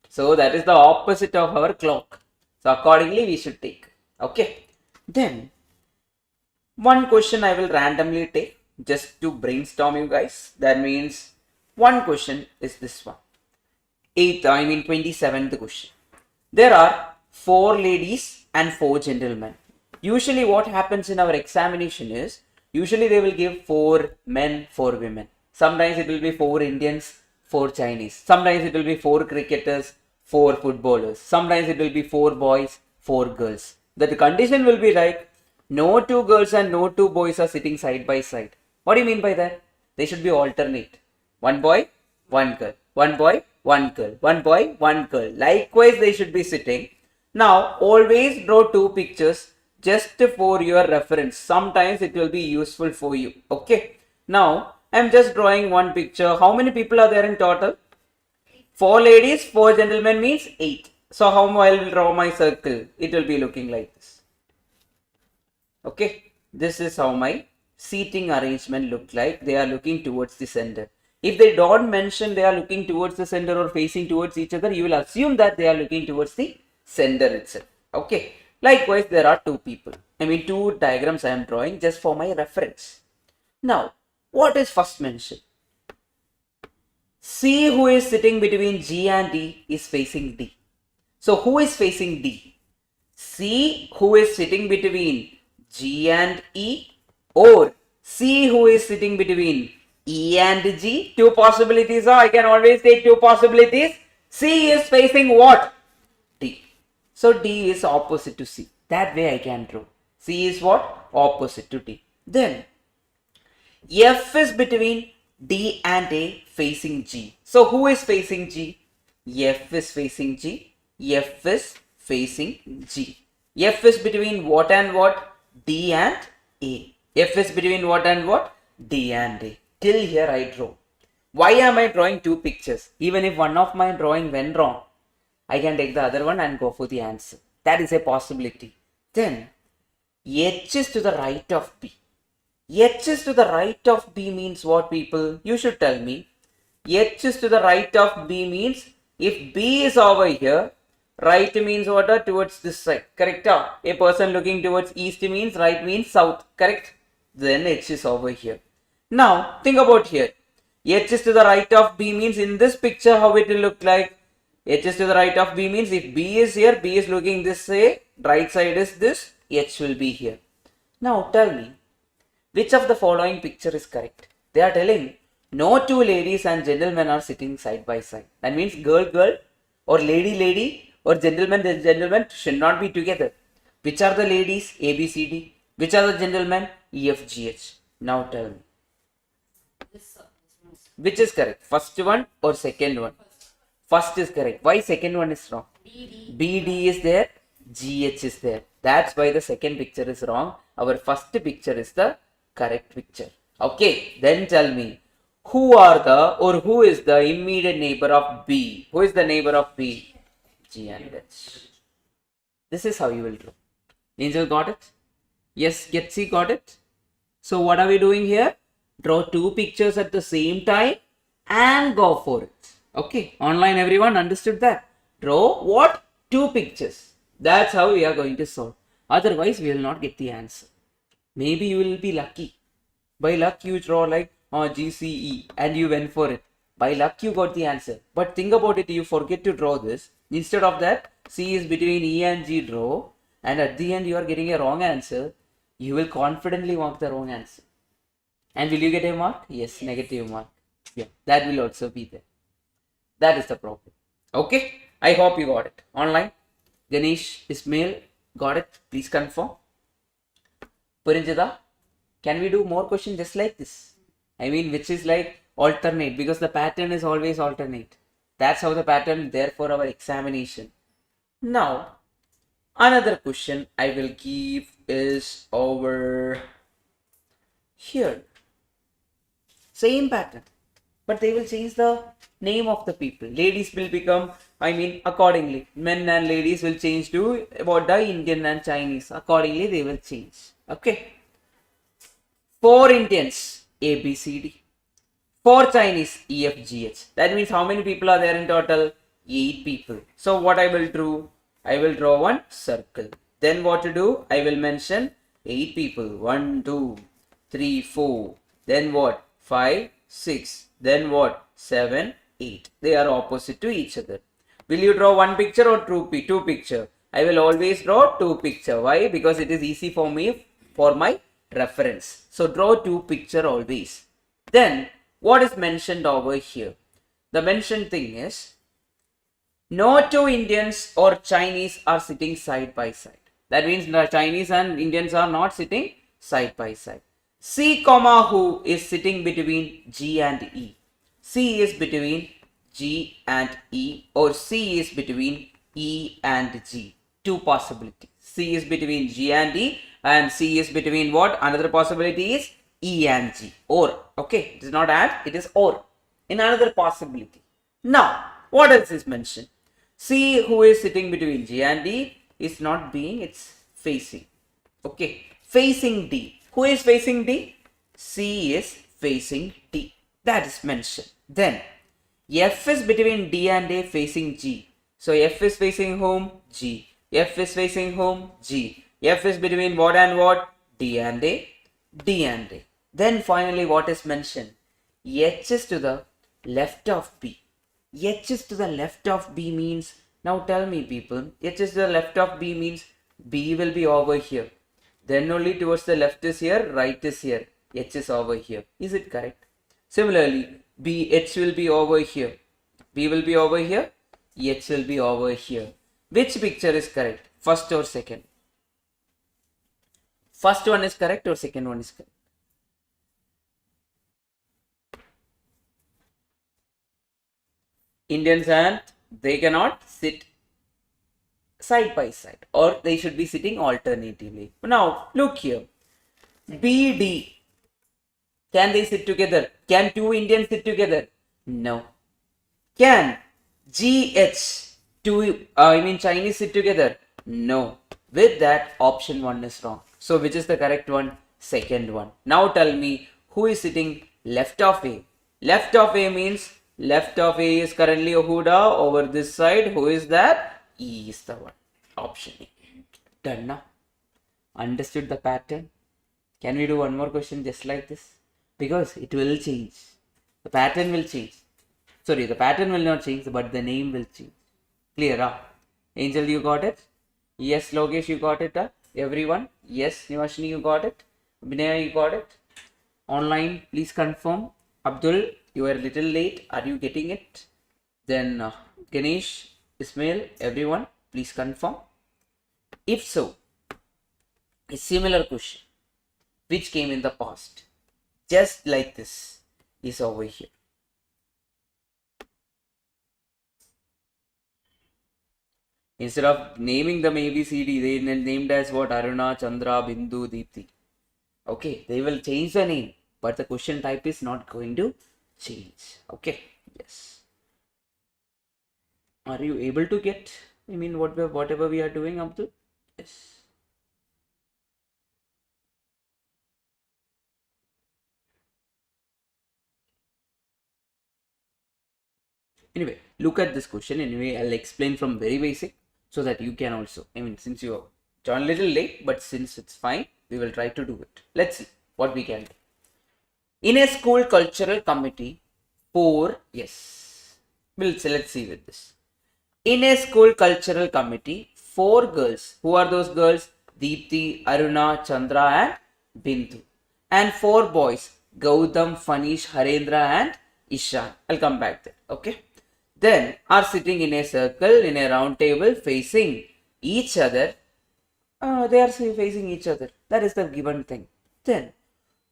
S1: So that is the opposite of our clock. So accordingly we should take. Okay. Then One question I will randomly take just to brainstorm you guys. That means one question is this one. 27th question. There are 4 ladies and 4 gentlemen. Usually what happens in our examination is, usually they will give 4 men, 4 women. Sometimes it will be 4 Indians, 4 Chinese. Sometimes it will be 4 cricketers, 4 footballers. Sometimes it will be 4 boys, 4 girls. The condition will be like, no 2 girls and no 2 boys are sitting side by side. What do you mean by that? They should be alternate. 1 boy, 1 girl. 1 boy, 1 girl. 1 boy, 1 girl. Likewise, they should be sitting. Now, always draw 2 pictures just for your reference. Sometimes it will be useful for you. Okay. Now, I am just drawing one picture. How many people are there in total? 4 ladies, 4 gentlemen means 8. So, how I will draw my circle? It will be looking like this. Okay. This is how my seating arrangement look like. They are looking towards the center. If they don't mention they are looking towards the center or facing towards each other, you will assume that they are looking towards the center itself. Okay. Likewise, there are 2 people. 2 diagrams I am drawing just for my reference. Now, what is first mentioned? C, who is sitting between G and D, is facing D. So, who is facing D? C, who is sitting between G and E, or C, who is sitting between E and G. 2 possibilities are, I can always take 2 possibilities. C is facing what? D. So D is opposite to C. That way I can draw. C is what? Opposite to D. Then F is between D and A facing G. So who is facing G? F is facing G. F is facing G. F is between what and what? D and A. F is between what and what? D and A. Till here I draw. Why am I drawing 2 pictures? Even if one of my drawing went wrong, I can take the other one and go for the answer. That is a possibility. Then H is to the right of B. H is to the right of B means what, people? You should tell me. H is to the right of B means if B is over here, right means what? Towards this side. Correct? A person looking towards east means right means south. Correct? Then H is over here. Now think about here. H is to the right of B means in this picture how it will look like. H is to the right of B means if B is here, B is looking this way, right side is this, H will be here. Now tell me, which of the following picture is correct? They are telling no 2 ladies and gentlemen are sitting side by side. That means girl or lady or gentleman should not be together. Which are the ladies? A, B, C, D. Which are the gentlemen? E, F, G, H. Now tell me. Which is correct? First one or second one? First is correct. Why second one is wrong? BD is there, GH is there. That's why the second picture is wrong. Our first picture is the correct picture. Okay, then tell me, who is the immediate neighbor of B? Who is the neighbor of B? G and H. This is how you will draw. Angel got it? Yes, Getsi got it? So what are we doing here? Draw 2 pictures at the same time and go for it. Okay, online everyone understood that. Draw what? 2 pictures. That's how we are going to solve. Otherwise, we will not get the answer. Maybe you will be lucky. By luck, you draw like GCE and you went for it. By luck, you got the answer. But think about it, you forget to draw this. Instead of that, C is between E and G, draw. And at the end, you are getting a wrong answer. You will confidently mark the wrong answer. And will you get a mark? Yes, negative mark. Yeah, that will also be there. That is the problem. Okay, I hope you got it. Online, Ganesh, Ismail, got it? Please confirm. Purinjada, can we do more questions just like this? Which is like alternate, because the pattern is always alternate. That's how the pattern there for our examination. Now, another question I will give is over here. Same pattern, but they will change the name of the people. Ladies will become, accordingly. Men and ladies will change to about the Indian and Chinese. Accordingly, they will change. Okay. 4 Indians, A, B, C, D. 4 Chinese, E, F, G, H. That means how many people are there in total? 8 people. So what I will do? I will draw one circle. Then what to do? I will mention 8 people. 1, 2, 3, 4. Then what? 5, 6. Then what? 7, 8. They are opposite to each other. Will you draw one picture or two picture? I will always draw two picture. Why? Because it is easy for me for my reference. So draw two picture always. Then what is mentioned over here? The mentioned thing is no two Indians or Chinese are sitting side by side. That means the Chinese and Indians are not sitting side by side. C comma who is sitting between G and E. C is between G and E, or C is between E and G. Two possibilities. C is between G and E, and C is between what? Another possibility is E and G. Or, okay, it is not and, it is or. In another possibility. Now, what else is mentioned? C who is sitting between G and D is not being, it's facing. Okay, facing D. Who is facing D? C is facing D. That is mentioned. Then, F is between D and A facing G. So, F is facing whom? G. F is facing whom? G. F is between what and what? D and A. D and A. Then finally what is mentioned? H is to the left of B. H is to the left of B means, now tell me people, H is to the left of B means B will be over here. Then only towards the left is here, right is here. H is over here. Is it correct? Similarly, H will be over here. B will be over here. H will be over here. Which picture is correct? First or second? First one is correct or second one is correct? Indians and they cannot sit side by side, or they should be sitting alternatively. Now look here. BD. Can they sit together? Can two Indians sit together? No. Can GH, Chinese sit together? No. With that, option 1 is wrong. So which is the correct one? Second one. Now tell me who is sitting left of A. Left of A means left of A is currently Huda over this side. Who is that? E is the one. Option A. Done now. Understood the pattern? Can we do one more question just like this? Because it will change. The pattern will change. Sorry, the pattern will not change, but the name will change. Clear, huh? Angel, you got it? Yes, Logesh, you got it, huh? Everyone? Yes, Nivashini, you got it? Vinaya, you got it? Online, please confirm. Abdul, you are a little late. Are you getting it? Then Ganesh, Ismail, everyone, please confirm. If so, a similar question which came in the past, just like this, is over here. Instead of naming them ABCD, they named as what? Aruna, Chandra, Bindu, Deepthi. Okay, they will change the name, but the question type is not going to change. Okay, yes. Are you able to get, whatever we are doing, Abdul? Yes. Anyway, look at this question. Anyway, I'll explain from very basic so that you can also, since you joined a little late, but since it's fine, we will try to do it. Let's see what we can do. In a school cultural committee, let's see with this. In a school cultural committee, 4 girls. Who are those girls? Deepthi, Aruna, Chandra and Bindu. And 4 boys. Gautam, Fanish, Harendra and Ishan. I'll come back there. Okay. Then are sitting in a circle, in a round table, facing each other. They are facing each other. That is the given thing. Then,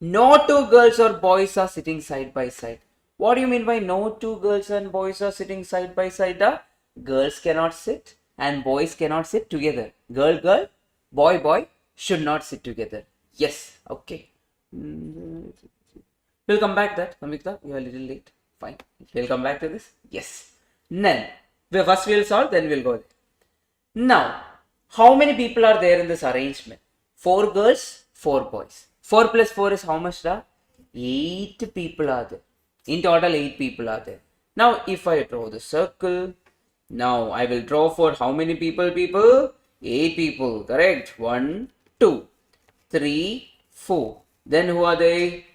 S1: no 2 girls or boys are sitting side by side. What do you mean by no 2 girls and boys are sitting side by side? Girls cannot sit and boys cannot sit together. Girl, boy should not sit together. Yes. Okay. We'll come back to that. Samyukta, you are a little late. Fine. We'll come back to this. Yes. Then, first we'll solve, then we'll go there. Now, how many people are there in this arrangement? 4 girls, 4 boys. 4 plus 4 is how much? 8 people are there. In total, 8 people are there. Now, if I draw the circle, now I will draw for how many people? 8 people. Correct? 1, 2. 3, 4. Then who are they?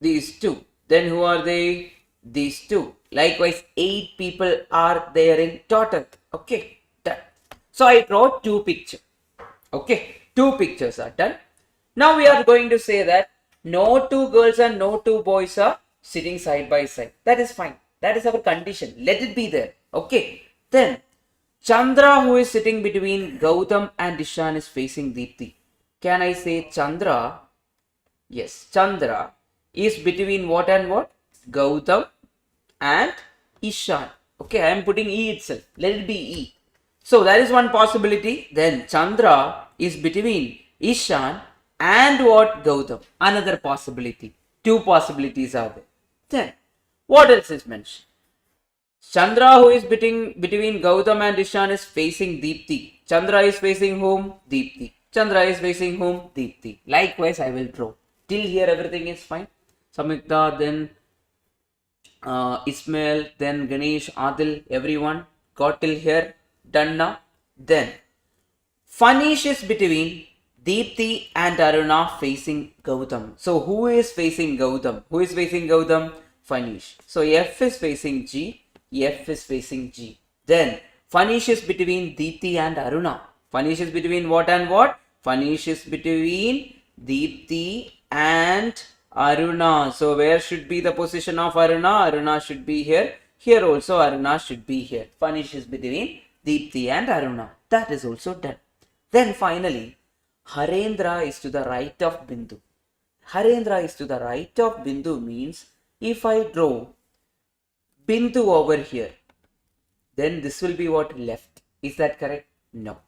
S1: These two. Then who are they? These two. Likewise, 8 people are there in total. Okay, done. So I draw 2 pictures. Okay, 2 pictures are done. Now we are going to say that no 2 girls and no 2 boys are sitting side by side. That is fine. That is our condition. Let it be there. Okay. Then Chandra, who is sitting between Gautam and Ishan, is facing Deepthi. Can I say Chandra? Yes, Chandra is between what and what? Gautam and Ishan. Okay, I am putting E itself. Let it be E. So that is one possibility. Then Chandra is between Ishan and what? Gautam. Another possibility. 2 possibilities are there. Then what else is mentioned? Chandra, who is between Gautam and Ishan, is facing Deepthi. Chandra is facing whom? Deepthi. Chandra is facing whom? Deepthi. Likewise, I will draw. Till here, everything is fine. Samyukta, then Ismail, then Ganesh, Adil, everyone got till here. Done now. Then Fanish is between Deepthi and Aruna facing Gautam. So who is facing Gautam? Who is facing Gautam? Fanish. So F is facing G, F is facing G. Then Fanish is between Deepthi and Aruna. Fanish is between what and what? Fanish is between Deepthi and Aruna. So where should be the position of Aruna? Aruna should be here. Here also Aruna should be here. Fanish is between Deepthi and Aruna. That is also done. Then finally, Harendra is to the right of Bindu. Harendra is to the right of Bindu means if I draw Bindu over here, then this will be what? Left. Is that correct? No.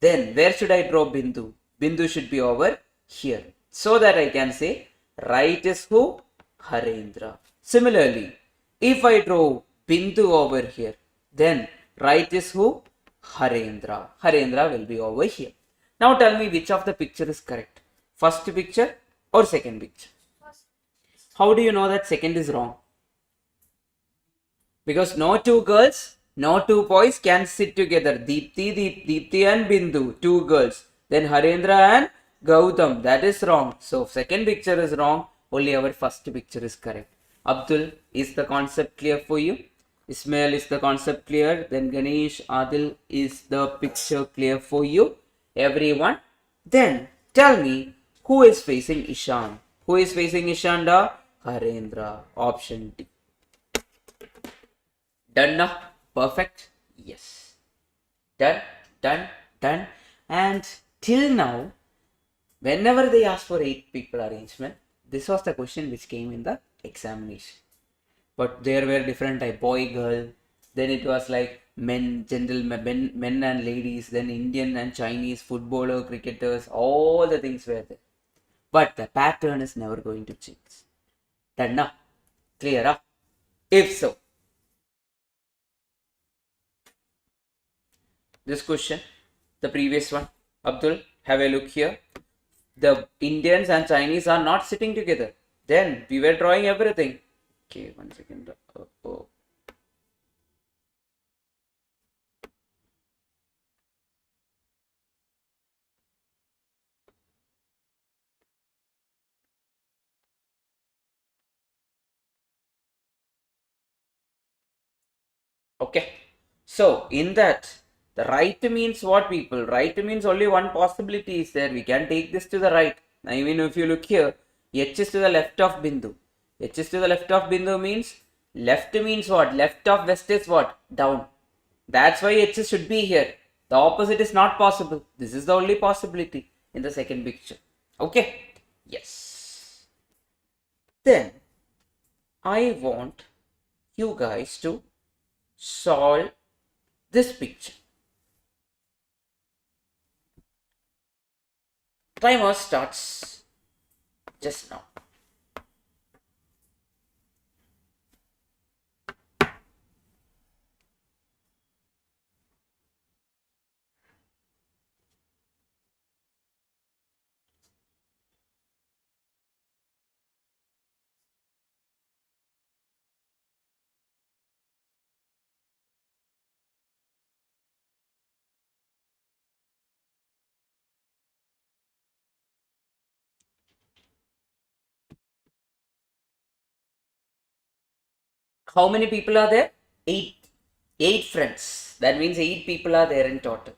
S1: Then where should I draw Bindu? Bindu should be over here. So that I can say right is who? Harendra. Similarly, if I draw Bindu over here, then right is who? Harendra. Harendra will be over here. Now tell me which of the picture is correct. First picture or second picture? How do you know that second is wrong? Because no 2 girls, no 2 boys can sit together. Deepthi and Bindu, 2 girls. Then Harendra and Gautam. That is wrong. So second picture is wrong. Only our first picture is correct. Abdul, is the concept clear for you? Ismail, is the concept clear? Then Ganesh, Adil, is the picture clear for you? Everyone? Then tell me who is facing Ishan? Who is facing Ishan? Harendra. Option D. Done now? Perfect? Yes. Done, done, done. And till now, whenever they ask for 8 people arrangement, this was the question which came in the examination. But there were different type, boy, girl, then it was like men, gentlemen, men and ladies, then Indian and Chinese, footballer, cricketers, all the things were there. But the pattern is never going to change. Done now? Clear up? If so, this question, the previous one, Abdul, have a look here. The Indians and Chinese are not sitting together. Then we were drawing everything. Okay, 1 second. Oh. Okay. So in that, the right means what, people? Right means only one possibility is there. We can take this to the right. I mean, if you look here, H is to the left of Bindu. H is to the left of Bindu means left means what? Left of west is what? Down. That's why H should be here. The opposite is not possible. This is the only possibility in the second picture. Okay? Yes. Then I want you guys to solve this picture. Timer starts just now. How many people are there? 8. 8 friends. That means 8 people are there in total.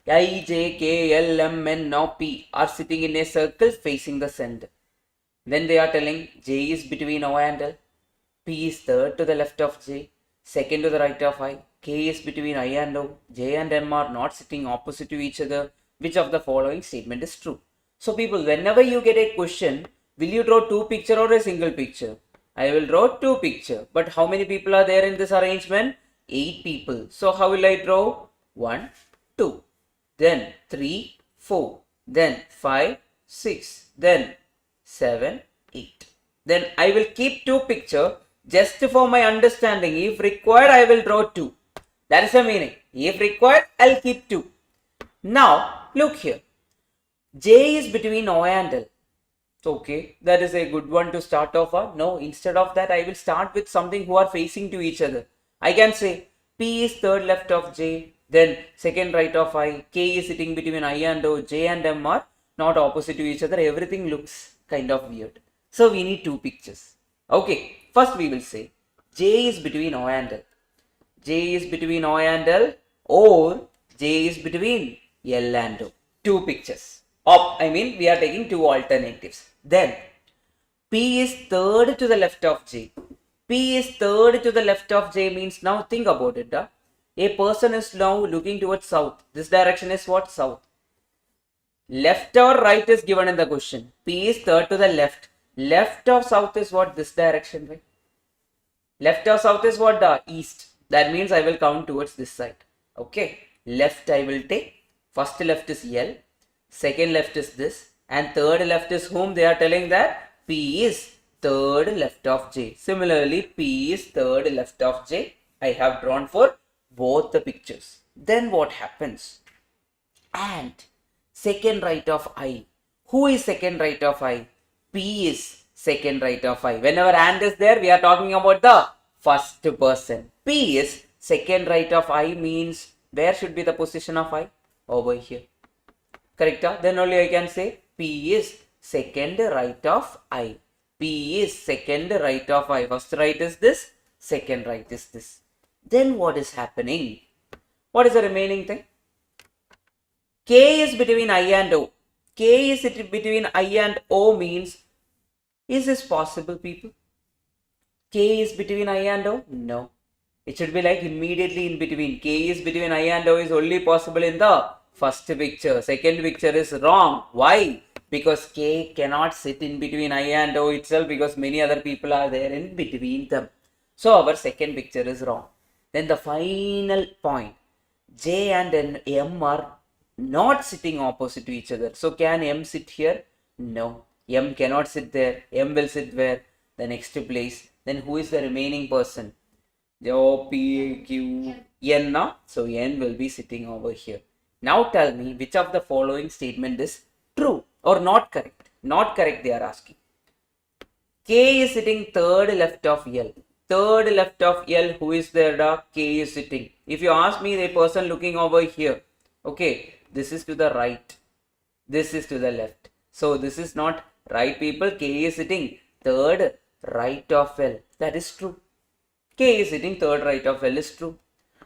S1: I, J, K, L, M, N, now P are sitting in a circle facing the center. Then they are telling J is between O and L. P is third to the left of J, second to the right of I. K is between I and O. J and M are not sitting opposite to each other. Which of the following statement is true? So people, whenever you get a question, will you draw 2 picture or a single picture? I will draw 2 picture. But how many people are there in this arrangement? 8 people. So how will I draw? 1, 2. Then 3, 4. Then 5, 6. Then 7, 8. Then I will keep 2 picture just for my understanding. If required, I will draw 2. That is the meaning. If required, I'll keep 2. Now, look here. J is between O and L. Okay, that is a good one to start off on. No, instead of that, I will start with something who are facing to each other. I can say P is third left of J, then second right of I. K is sitting between I and O. J and M are not opposite to each other. Everything looks kind of weird. So we need 2 pictures. Okay, first we will say J is between O and L. J is between O and L, or J is between L and O. 2 pictures. We are taking 2 alternatives. Then P is third to the left of J. P is third to the left of J means, now think about it. A person is now looking towards south. This direction is what? South. Left or right is given in the question. P is third to the left. Left of south is what? This direction, right? Left of south is what? East. That means I will count towards this side. Okay. Left I will take. First left is L. Second left is this. And third left is whom? They are telling that P is third left of J. Similarly, P is third left of J. I have drawn for both the pictures. Then what happens? And second right of I. Who is second right of I? P is second right of I. Whenever and is there, we are talking about the first person. P is second right of I means where should be the position of I? Over here. Correct? Then only I can say P is second right of I. P is second right of I. First right is this, second right is this. Then what is happening? What is the remaining thing? K is between I and O. K is between I and O means, is this possible, people? K is between I and O? No. It should be like immediately in between. K is between I and O is only possible in the first picture. Second picture is wrong. Why? Because K cannot sit in between I and O itself, because many other people are there in between them. So our second picture is wrong. Then the final point. J and M are not sitting opposite to each other. So can M sit here? No. M cannot sit there. M will sit where? The next place. Then who is the remaining person? O, P, Q, N. Now, so N will be sitting over here. Now tell me which of the following statement is true or not correct. Not correct, they are asking. K is sitting third left of L. Third left of L, who is there? K is sitting. If you ask me, the person looking over here, okay, this is to the right, this is to the left. So this is not right, people. K is sitting third right of L. That is true. K is sitting third right of L is true.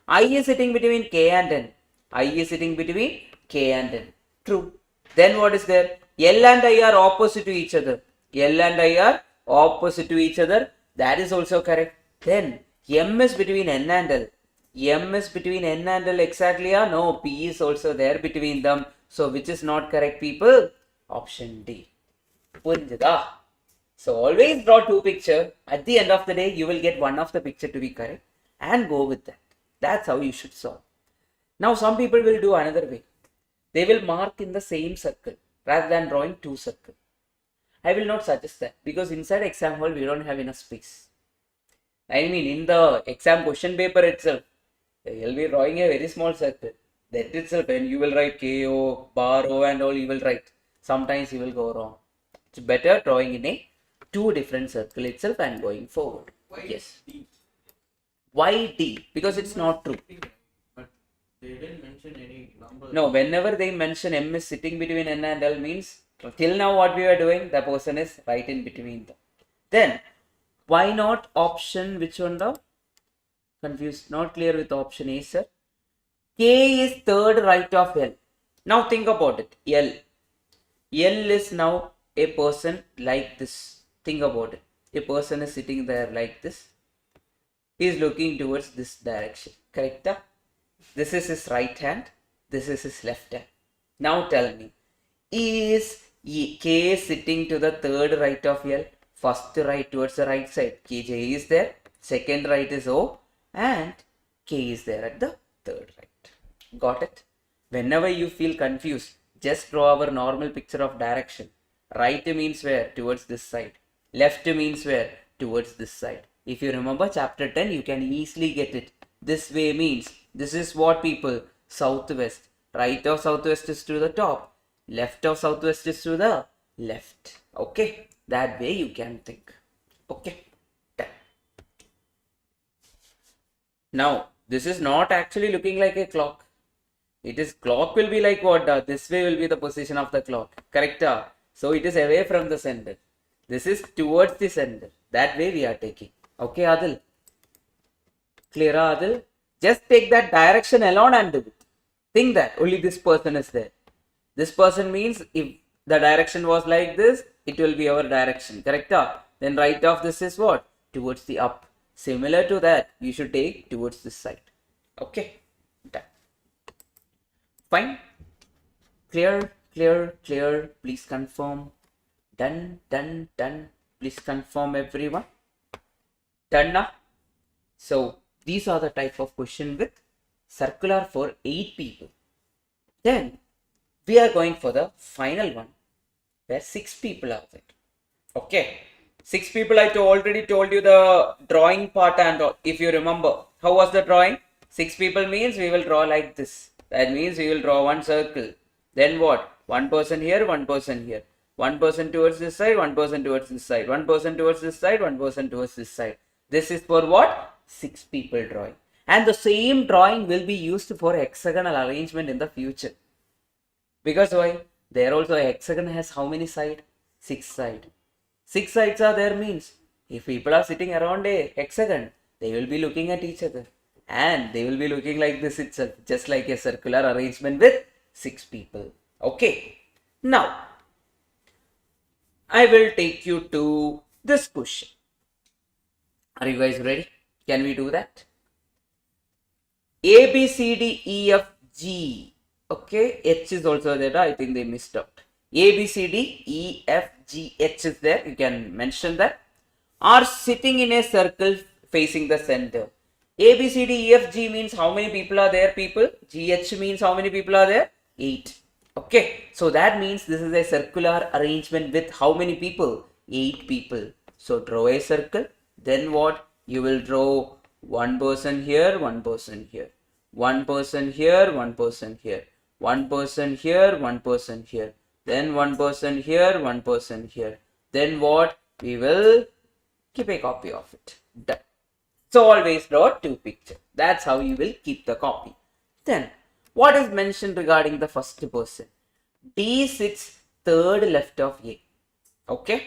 S1: I is sitting between K and N. I is sitting between K and N. True. Then what is there? L and I are opposite to each other. L and I are opposite to each other. That is also correct. Then M is between N and L. M is between N and L exactly. No, P is also there between them. So which is not correct, people? Option D. Purinjada? So always draw 2 pictures. At the end of the day, you will get one of the picture to be correct and go with that. That's how you should solve. Now some people will do another way. They will mark in the same circle rather than drawing 2 circles. I will not suggest that, because inside exam hall we don't have enough space. I mean, in the exam question paper itself, you will be drawing a very small circle. That itself, when you will write KO, bar O and all, you will write. Sometimes you will go wrong. It's better drawing in a 2 different circle itself and going forward.
S3: Why
S1: Yes.
S3: D?
S1: Why D? Because it's not true.
S3: But they didn't mention any number.
S1: No, whenever they mention M is sitting between N and L means till now what we were doing, the person is right in between them. Then Why not option, which one now? Confused, not clear with option A, sir. K is third right of L. Now think about it. L. L is now a person like this. Think about it. A person is sitting there like this. He is looking towards this direction. Correct? This is his right hand. This is his left hand. Now tell me, is K sitting to the third right of L? First right towards the right side. KJ is there. Second right is O. And K is there at the third right. Got it? Whenever you feel confused, just draw our normal picture of direction. Right means where? Towards this side. Left means where? Towards this side. If you remember chapter 10, you can easily get it. This way means, this is what people, southwest. Right of southwest is to the top. Left of southwest is to the left. Okay. That way you can think. Okay. Done. Now, this is not actually looking like a clock. It is, clock will be like what? This way will be the position of the clock. Correct? So it is away from the center. This is towards the center. That way we are taking. Okay, Adil? Clear, Adil? Just take that direction alone and do it. Think that only this person is there. This person means if the direction was like this, it will be our direction. Correct? Then right of this is what? Towards the up. Similar to that, you should take towards this side. Okay? Done. Fine. Clear, clear, clear. Please confirm. Done, done, done. Please confirm everyone. Done now. So these are the type of question with circular for 8 people. Then we are going for the final one where 6 people are there. Okay. 6 people, I already told you the drawing part, and if you remember, how was the drawing? 6 people means we will draw like this. That means we will draw one circle. Then what? One person here, one person here. One person towards this side, one person towards this side. One person towards this side, one person towards this side. This is for what? 6 people drawing. And the same drawing will be used for hexagonal arrangement in the future. Because why? There also a hexagon has how many sides? 6 sides. 6 sides are there means if people are sitting around a hexagon, they will be looking at each other. And they will be looking like this itself, just like a circular arrangement with 6 people. Okay. Now, I will take you to this question. Are you guys ready? Can we do that? A, B, C, D, E, F, G. Okay. H is also there. I think they missed out. A, B, C, D, E, F, G, H is there. You can mention that. Are sitting in a circle facing the center. A, B, C, D, E, F, G means how many people are there, people? G, H means how many people are there? 8. Okay. So that means this is a circular arrangement with how many people? 8 people. So draw a circle. Then what? You will draw one person here, one person here. One person here, one person here. One person here, one person here. Then one person here, one person here. Then what? We will keep a copy of it. Done. So always draw 2 pictures. That's how you will keep the copy. Then what is mentioned regarding the first person? D sits third left of A. Okay.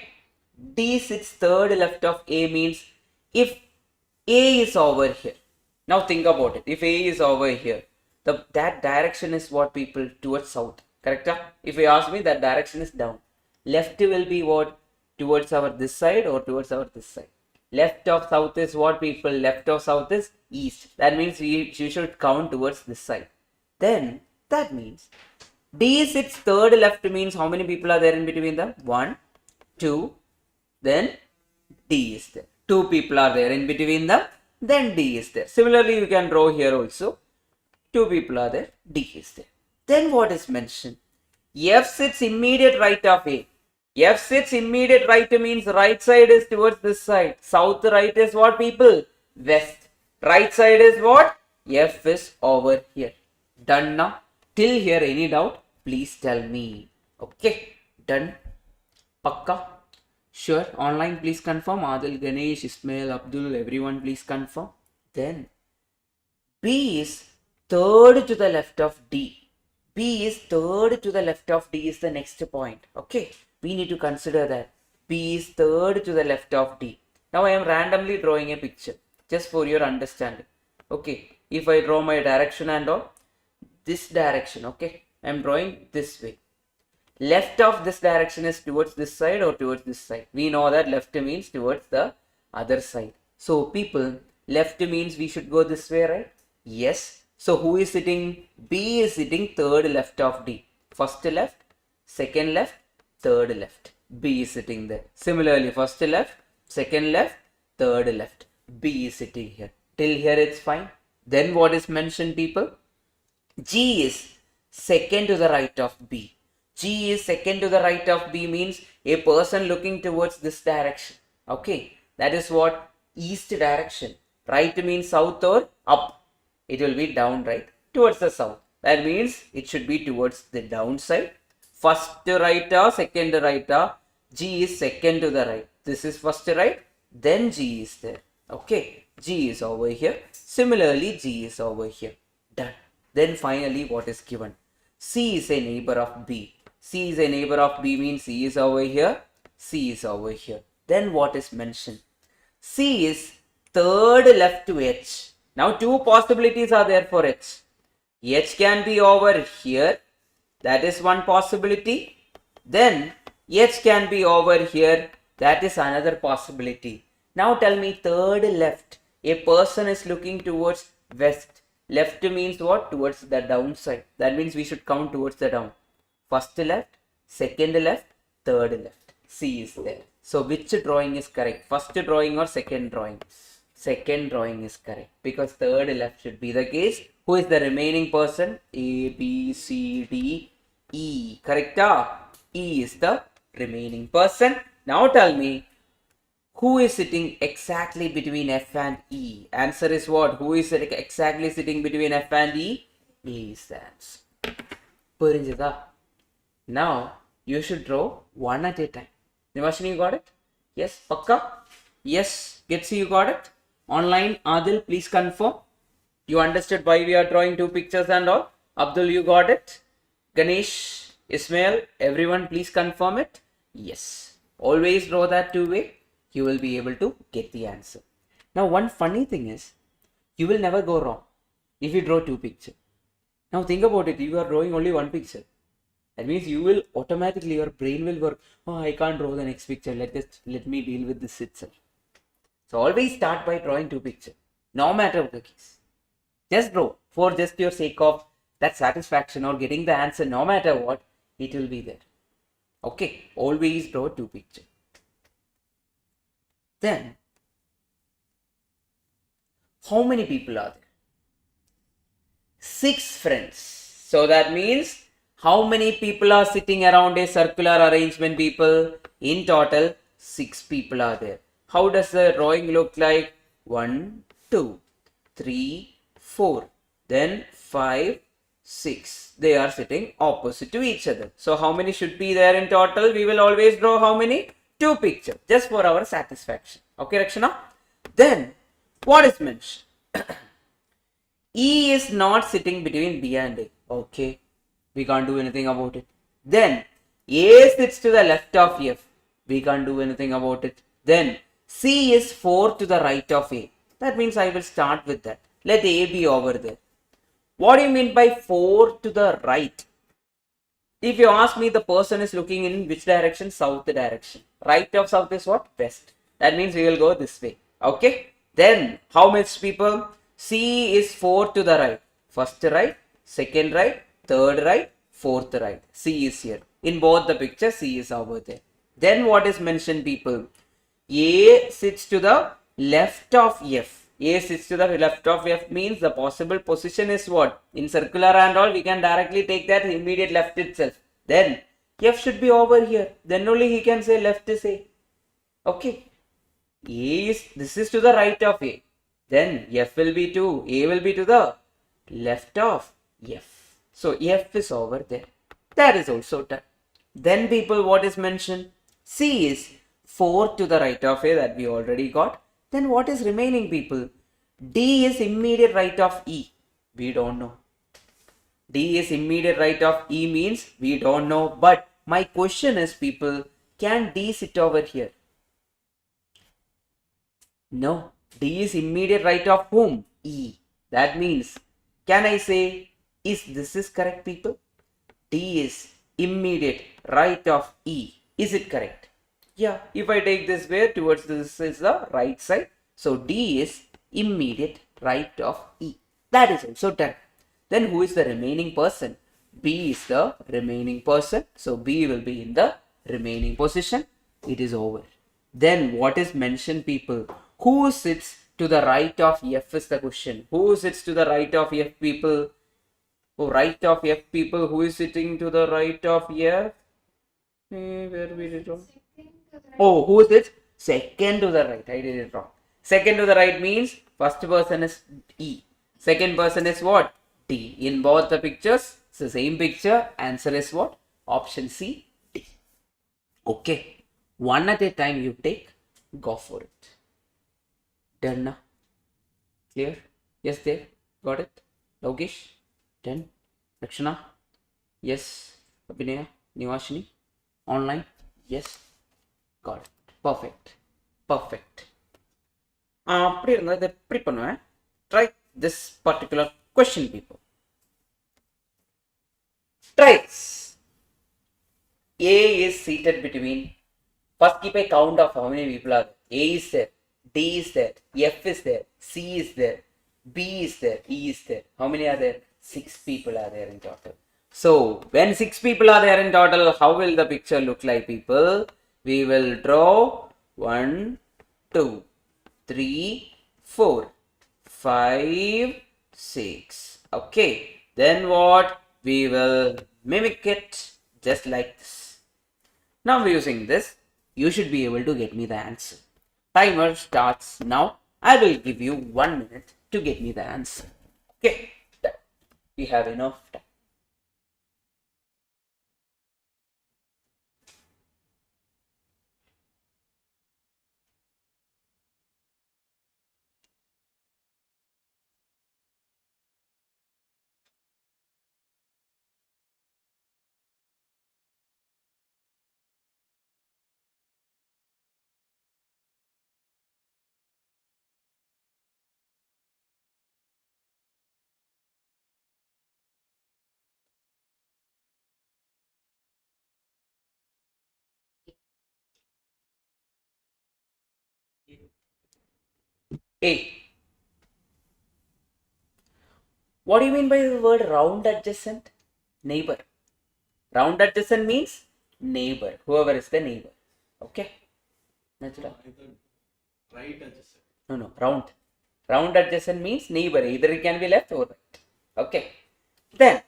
S1: D sits third left of A means if A is over here. Now think about it. If A is over here, that direction is what, people? Towards south. Correct? If you ask me, that direction is down. Left will be what? Towards our this side or towards our this side. Left of south is what, people? Left of south is east. That means you should count towards this side. Then that means D sits third left means how many people are there in between them? 1, 2, then D is there. 2 people are there in between them, then D is there. Similarly, you can draw here also. 2 people are there, D is there. Then what is mentioned? F sits immediate right of A. F sits immediate right means right side is towards this side. South right is what, people? West. Right side is what? F is over here. Done now? Till here any doubt? Please tell me. Okay. Done. Pakka? Sure. Online please confirm. Adil, Ganesh, Ismail, Abdul, everyone please confirm. Then B is third to the left of D. B is third to the left of D is the next point. Okay. We need to consider that. B is third to the left of D. Now I am randomly drawing a picture just for your understanding. Okay, if I draw my direction and all, this direction, okay, I am drawing this way. Left of this direction is towards this side or towards this side. We know that left means towards the other side. So people, left means we should go this way, right? Yes. So who is sitting? B is sitting third left of D. First left, second left, third left. B is sitting there. Similarly, first left, second left, third left. B is sitting here. Till here it's fine. Then what is mentioned, people? G is second to the right of B. G is second to the right of B means a person looking towards this direction. Okay, that is what? East direction. Right means south or up. It will be down, right? Towards the south. That means it should be towards the downside. First right or second right or G is second to the right. This is first right. Then G is there. Okay, G is over here. Similarly, G is over here. Done. Then finally, what is given? C is a neighbor of B. C is a neighbor of B means C is over here. C is over here. Then what is mentioned? C is third left to H. Now two possibilities are there for H. H can be over here. That is one possibility. Then H can be over here. That is another possibility. Now tell me, third left. A person is looking towards west. Left means what? Towards the downside. That means we should count towards the down. First left, second left, third left. C is there. So which drawing is correct? First drawing or second drawing? Second drawing is correct because third left should be the case. Who is the remaining person? A, B, C, D, E. Correct? E is the remaining person. Now tell me, who is sitting exactly between F and E? Answer is what? Who is exactly sitting between F and E? E is the answer. Purinjada? Now you should draw one at a time. Nivashini, you got it? Yes, Pakka? Yes, Getsi, you got it? Online, Adil, please confirm. You understood why we are drawing two pictures and all? Abdul, you got it? Ganesh, Ismail, everyone please confirm it? Yes. Always draw that two way. You will be able to get the answer. Now one funny thing is, you will never go wrong if you draw two pictures. Now think about it, you are drawing only one picture. That means you will automatically, your brain will work, oh, I can't draw the next picture, let me deal with this itself. So always start by drawing two pictures, no matter the case. Just draw for just your sake of that satisfaction or getting the answer, no matter what, it will be there. Okay, always draw two pictures. Then, how many people are there? 6 friends. So that means, how many people are sitting around a circular arrangement, people? In total, 6 people are there. How does the drawing look like? 1, 2, 3, 4. Then 5, 6. They are sitting opposite to each other. So how many should be there in total? We will always draw how many? 2 pictures. Just for our satisfaction. Okay, Rakshana? Then, what is mentioned? E is not sitting between B and A. Okay. We can't do anything about it. Then A sits to the left of F. We can't do anything about it. Then C is 4 to the right of A. That means I will start with that. Let A be over there. What do you mean by 4 to the right? If you ask me, the person is looking in which direction? South direction. Right of south is what? West. That means we will go this way. Okay. Then how much people? C is 4 to the right. First right, second right, third right, fourth right. C is here. In both the pictures, C is over there. Then what is mentioned, people? A sits to the left of F. A sits to the left of F means the possible position is what? In circular and all, we can directly take that immediate left itself. Then F should be over here. Then only he can say left is A. Okay. This is to the right of A. Then F will be to, A will be to the left of F. So F is over there. That is also done. Then people, what is mentioned? C is 4 to the right of A, that we already got. Then what is remaining, people? D is immediate right of E. We don't know. D is immediate right of E means we don't know. But my question is, people, can D sit over here? No. D is immediate right of whom? E. That means, can I say, is this is correct, people? D is immediate right of E. Is it correct? Yeah. If I take this way towards this is the right side. So D is immediate right of E. That is also done. Then who is the remaining person? B is the remaining person. So B will be in the remaining position. It is over. Then what is mentioned, people? Who sits to the right of F is the question. Who sits to the right of F, people? Oh, right of F, people. Who is sitting to the right of F? Where we did wrong? Oh, who is it? Second to the right. I did it wrong. Second to the right means first person is E. Second person is what? D. In both the pictures, it's the same picture. Answer is what? Option C, D. Okay. One at a time you take. Go for it. Done now? Clear? Yes, there. Got it? Logesh? Done? Rakshana? Yes. Abhinaya? Nivashini? Online? Yes. Got it. Perfect. Perfect. அப்படி இருந்தால் இதை எப்படி பண்ணுவேன்? Try this particular question, people. Try this. A is seated between. First keep a count of how many people are there. A is there. D is there. F is there. C is there. B is there. E is there. How many are there? 6 people are there in total. So when 6 people are there in total, how will the picture look like, people? We will draw 1, 2, 3, 4, 5, 6. Okay. Then what? We will mimic it just like this. Now using this, you should be able to get me the answer. Timer starts now. I will give you 1 minute to get me the answer. Okay. We have enough time. A. What do you mean by the word round adjacent? Neighbor. Round adjacent means neighbor. Whoever is the neighbor. Okay. Natural.
S3: Right adjacent.
S1: No. Round. Round adjacent means neighbor. Either it can be left or right. Okay. Then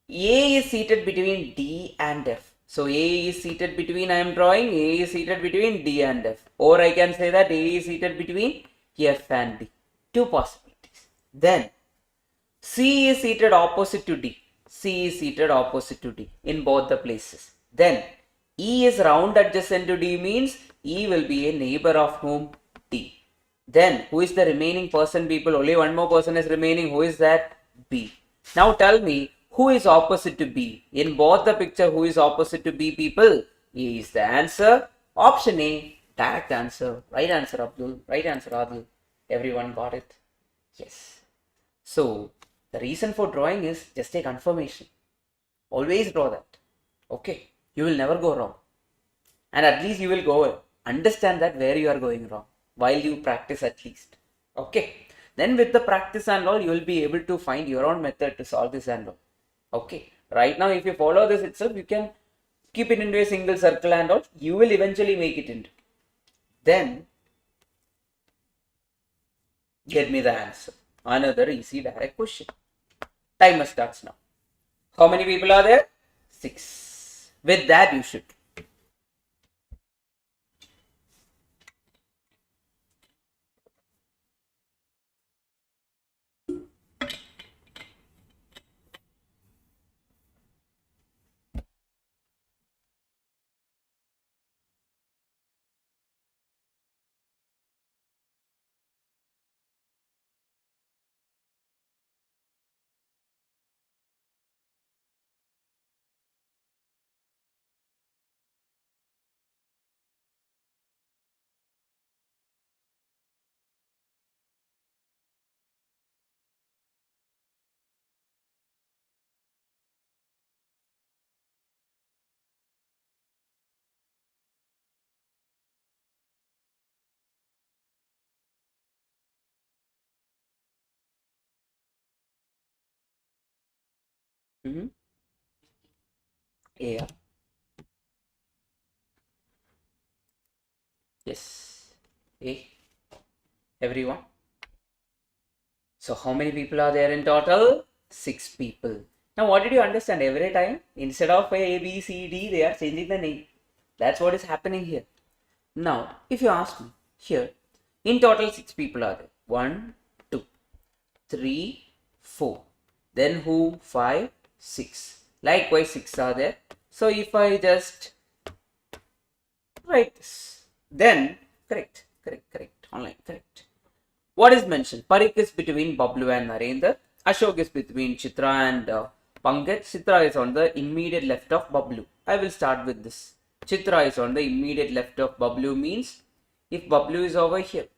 S1: A is seated between D and F. So A is seated between, I am drawing, A is seated between D and F. Or I can say that A is seated between F and D. Two possibilities. Then C is seated opposite to D. C is seated opposite to D in both the places. Then E is round adjacent to D means E will be a neighbor of whom? D. Then who is the remaining person, people? Only one more person is remaining. Who is that? B. Now tell me, who is opposite to B? In both the picture, who is opposite to B, people? A is the answer. Option A, direct answer. Right answer, Abdul. Right answer, Adil. Everyone got it? Yes. So the reason for drawing is just a confirmation. Always draw that. Okay. You will never go wrong. And at least you will go understand that where you are going wrong while you practice at least. Okay. Then with the practice and all, you will be able to find your own method to solve this and all. Okay. Right now, if you follow this itself, you can keep it into a single circle and all. You will eventually make it into. Then get me the answer. Another easy direct question. Timer starts now. How many people are there? 6. With that, you should. Mm-hmm. Yeah. Yes. A. Everyone. So how many people are there in total? 6 people. Now what did you understand? Every time, instead of A, B, C, D, they are changing the name. That's what is happening here. Now, if you ask me, here, in total 6 people are there. 1, 2, 3, 4. Then who? 5, 6. Likewise, 6 are there. So if I just write this, then correct. Online, correct. What is mentioned? Parik is between Bablu and Narendra. Ashok is between Chitra and Pankaj. Chitra is on the immediate left of Bablu. I will start with this. Chitra is on the immediate left of Bablu means if Bablu is over here.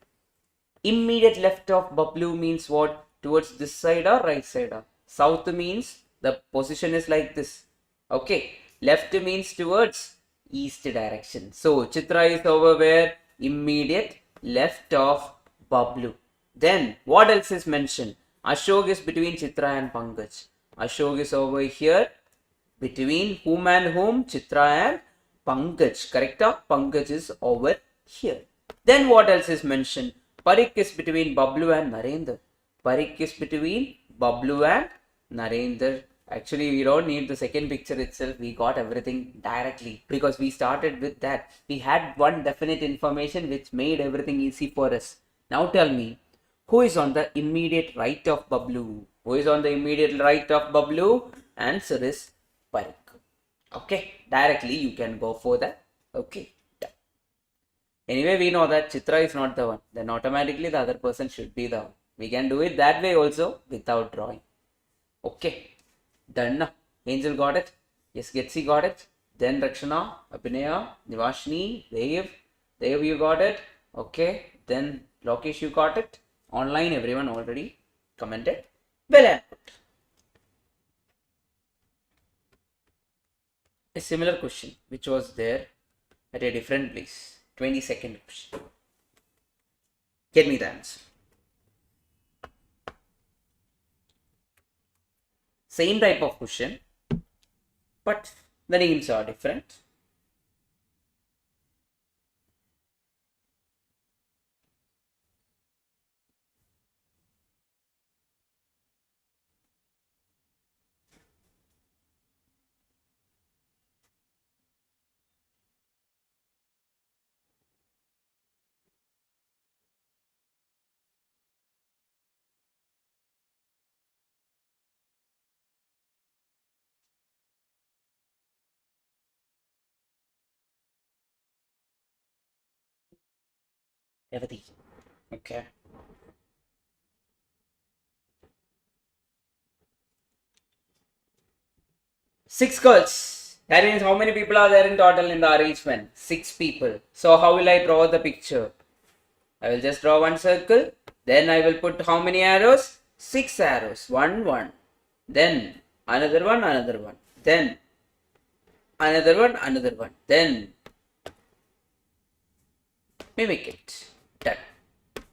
S1: Immediate left of Bablu means what? Towards this side or right side? South means the position is like this. Okay. Left means towards east direction. So Chitra is over where? Immediate left of Bablu. Then what else is mentioned? Ashok is between Chitra and Pankaj. Ashok is over here between whom and whom? Chitra and Pankaj. Correct? Pankaj is over here. Then what else is mentioned? Parik is between Bablu and Narendra. Parik is between Bablu and Narendra. Actually, we don't need the second picture itself. We got everything directly because we started with that. We had one definite information which made everything easy for us. Now tell me, who is on the immediate right of Bablu? Who is on the immediate right of Bablu? Answer is Parik. Okay, directly you can go for that. Okay. Anyway, we know that Chitra is not the one. Then automatically the other person should be the one. We can do it that way also without drawing. Okay. Done now. Angel got it. Yes, Getsi got it. Then Rakshana, Abhinaya, Nivashni, Dev. Dev, you got it. Okay. Then Lokesh, you got it. Online, everyone already commented. Well output. A similar question which was there at a different place. 22nd question. Get me the answer. Same type of question, but the names are different. Everything. Okay. Six girls. That means how many people are there in total in the arrangement? 6 people. So how will I draw the picture? I will just draw one circle. Then I will put how many arrows? 6 arrows. 1, 1. Then another one, another one. Then another one, another one. Then mimic it. Done.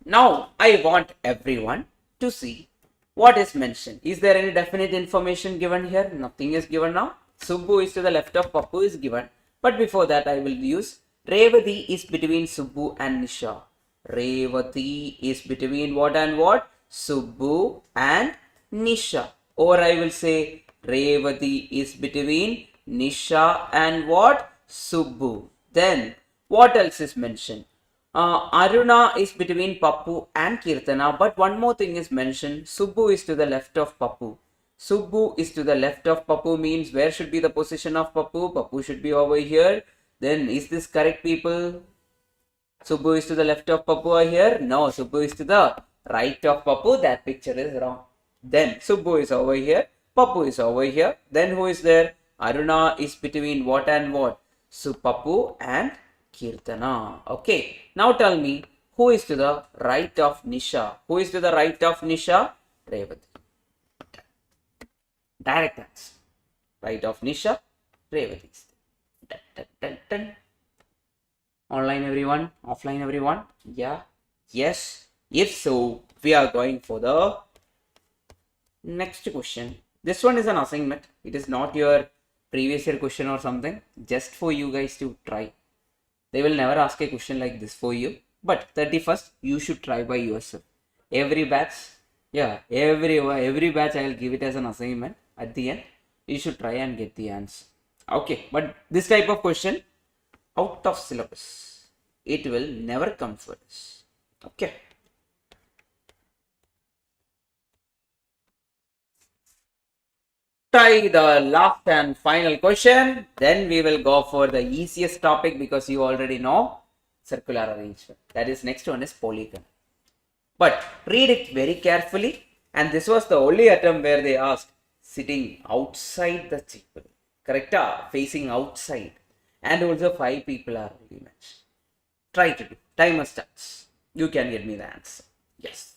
S1: Now I want everyone to see what is mentioned. Is there any definite information given here? Nothing is given now. Subbu is to the left of Pappu is given. But before that I will use Revati is between Subbu and Nisha. Revati is between what and what? Subbu and Nisha. Or I will say Revati is between Nisha and what? Subbu. Then what else is mentioned? Aruna is between Pappu and Kirtana, but one more thing is mentioned. Subbu is to the left of Pappu. Subbu is to the left of Pappu means where should be the position of Pappu? Pappu should be over here. Then is this correct, people? Subbu is to the left of Pappu here? No, Subbu is to the right of Pappu. That picture is wrong. Then Subbu is over here. Pappu is over here. Then who is there? Aruna is between what and what? So Pappu and Kirtana. Okay. Now tell me, who is to the right of Nisha? Who is to the right of Nisha? Revati. Direct answer. Right of Nisha, Revati. Dun, dun, dun, dun. Online everyone? Offline everyone? Yeah? Yes? If so, we are going for the next question. This one is an assignment. It is not your previous year question or something. Just for you guys to try. They will never ask a question like this for you. But 31st, you should try by yourself. Every batch, yeah, every batch I will give it as an assignment. At the end, you should try and get the answer. Okay, but this type of question, out of syllabus, it will never come for us. Okay. Try the last and final question. Then we will go for the easiest topic because you already know circular arrangement. That is, next one is polygon. But read it very carefully. And this was the only attempt where they asked sitting outside the table. Correct? Facing outside. And also 5 people are only mentioned. Try to do. Timer starts. You can get me the answer. Yes.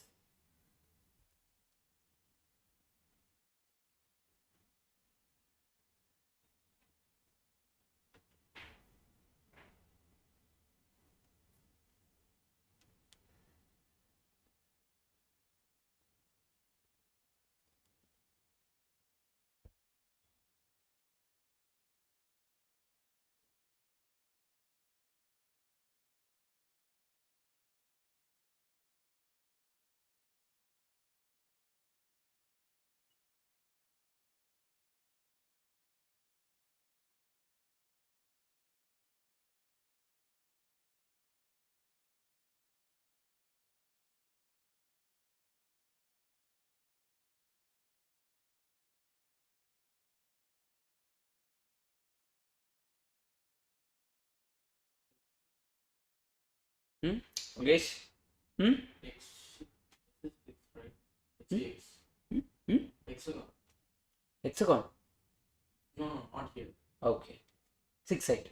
S1: Okay.
S3: X. This is X, right? It's X. Hexagon.
S1: Hexagon.
S3: No, not here.
S1: Okay. 6-sided.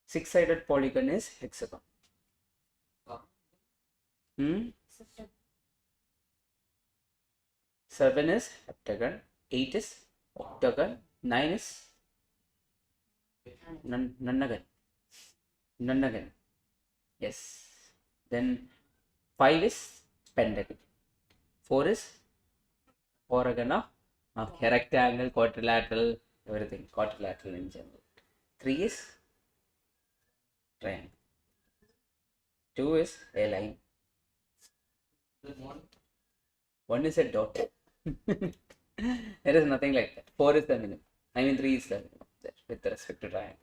S1: 6-sided polygon is hexagon.
S2: Septum.
S1: 7 is heptagon. 8 is octagon. 9 is nonagon. Nonagon. Yes. Then 5 is pentagon. 4 is oragon. Okay, rectangle, quadrilateral, everything. Quadrilateral in general. 3 is triangle. 2 is a line.
S3: Then 1.
S1: 1 is a dot. There is nothing like that. 4 is the minimum. 3 is the minimum there with respect to triangle.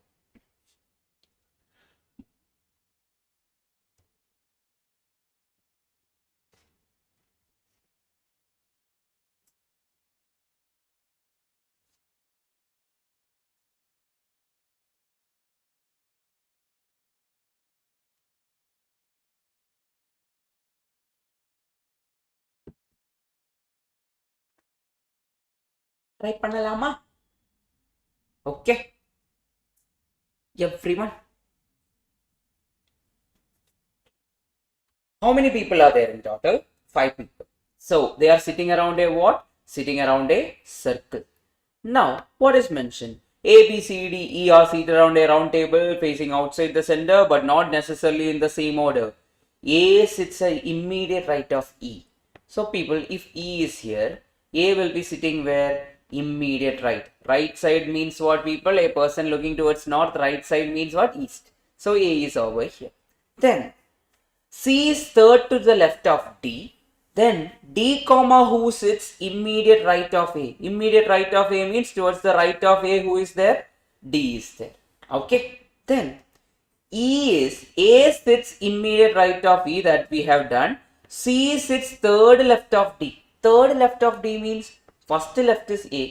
S1: Try பண்ணலாமா? Okay. Everyone. How many people are there in total? 5 people. So they are sitting around a what? Sitting around a circle. Now what is mentioned? A, B, C, D, E are seated around a round table facing outside the center but not necessarily in the same order. A sits at immediate right of E. So people, if E is here, A will be sitting where? Immediate right. Right side means what, people? A person looking towards north. Right side means what? East. So A is over here. Then C is third to the left of D. Then D comma who sits immediate right of A. Immediate right of A means towards the right of A, who is there? D is there. Okay. Then A sits immediate right of E, that we have done. C sits third left of D. Third left of D means first left is A,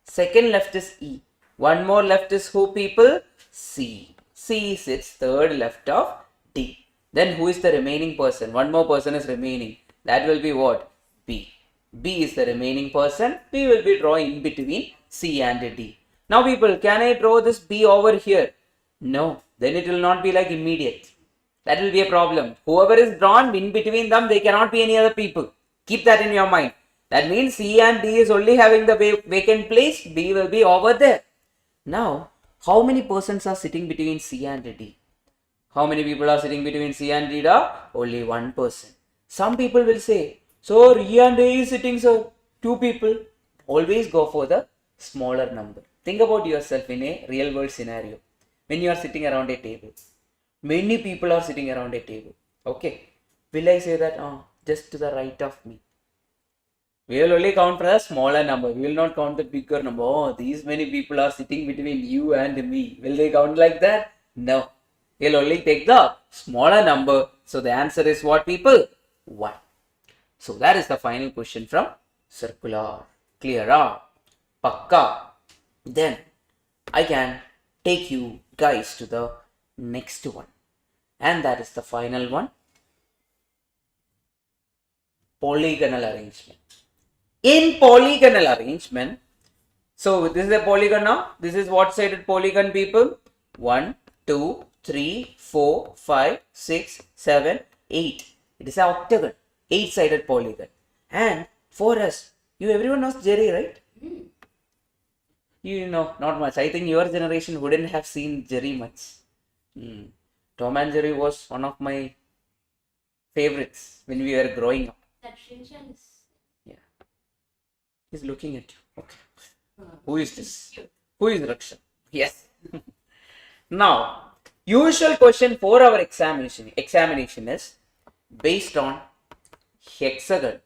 S1: second left is E. One more left is who, people? C. C sits third left of D. Then who is the remaining person? One more person is remaining. That will be what? B. B is the remaining person. B will be drawing in between C and D. Now people, can I draw this B over here? No. Then it will not be like immediate. That will be a problem. Whoever is drawn in between them, they cannot be any other people. Keep that in your mind. That means C and D is only having the vacant place. B will be over there. Now, how many persons are sitting between C and D? How many people are sitting between C and D? Only one person. Some people will say, so E and A is sitting, sir. 2 people. always go for the smaller number. Think about yourself in a real world scenario. When you are sitting around a table, many people are sitting around a table. Okay, will I say that just to the right of me? We will only count for the smaller number. We will not count the bigger number. Oh, these many people are sitting between you and me. Will they count like that? No. We'll only take the smaller number. So the answer is what, people? 1. So that is the final question from circular. Clear? Pakka. Then I can take you guys to the next one. And that is the final one. Polygonal arrangement. In polygonal arrangement, so this is a polygon now. This is what sided polygon, people? 1, 2, 3, 4, 5, 6, 7, 8. It is an octagon. 8-sided polygon. And for us, everyone knows Jerry, right? You know, not much. I think your generation wouldn't have seen Jerry much. Tom and Jerry was one of my favorites when we were growing up.
S2: That Shinchan is
S1: He's looking at you. Okay. Who is this? Who is Raksha? Yes. Now, usual question for our examination is based on hexagon.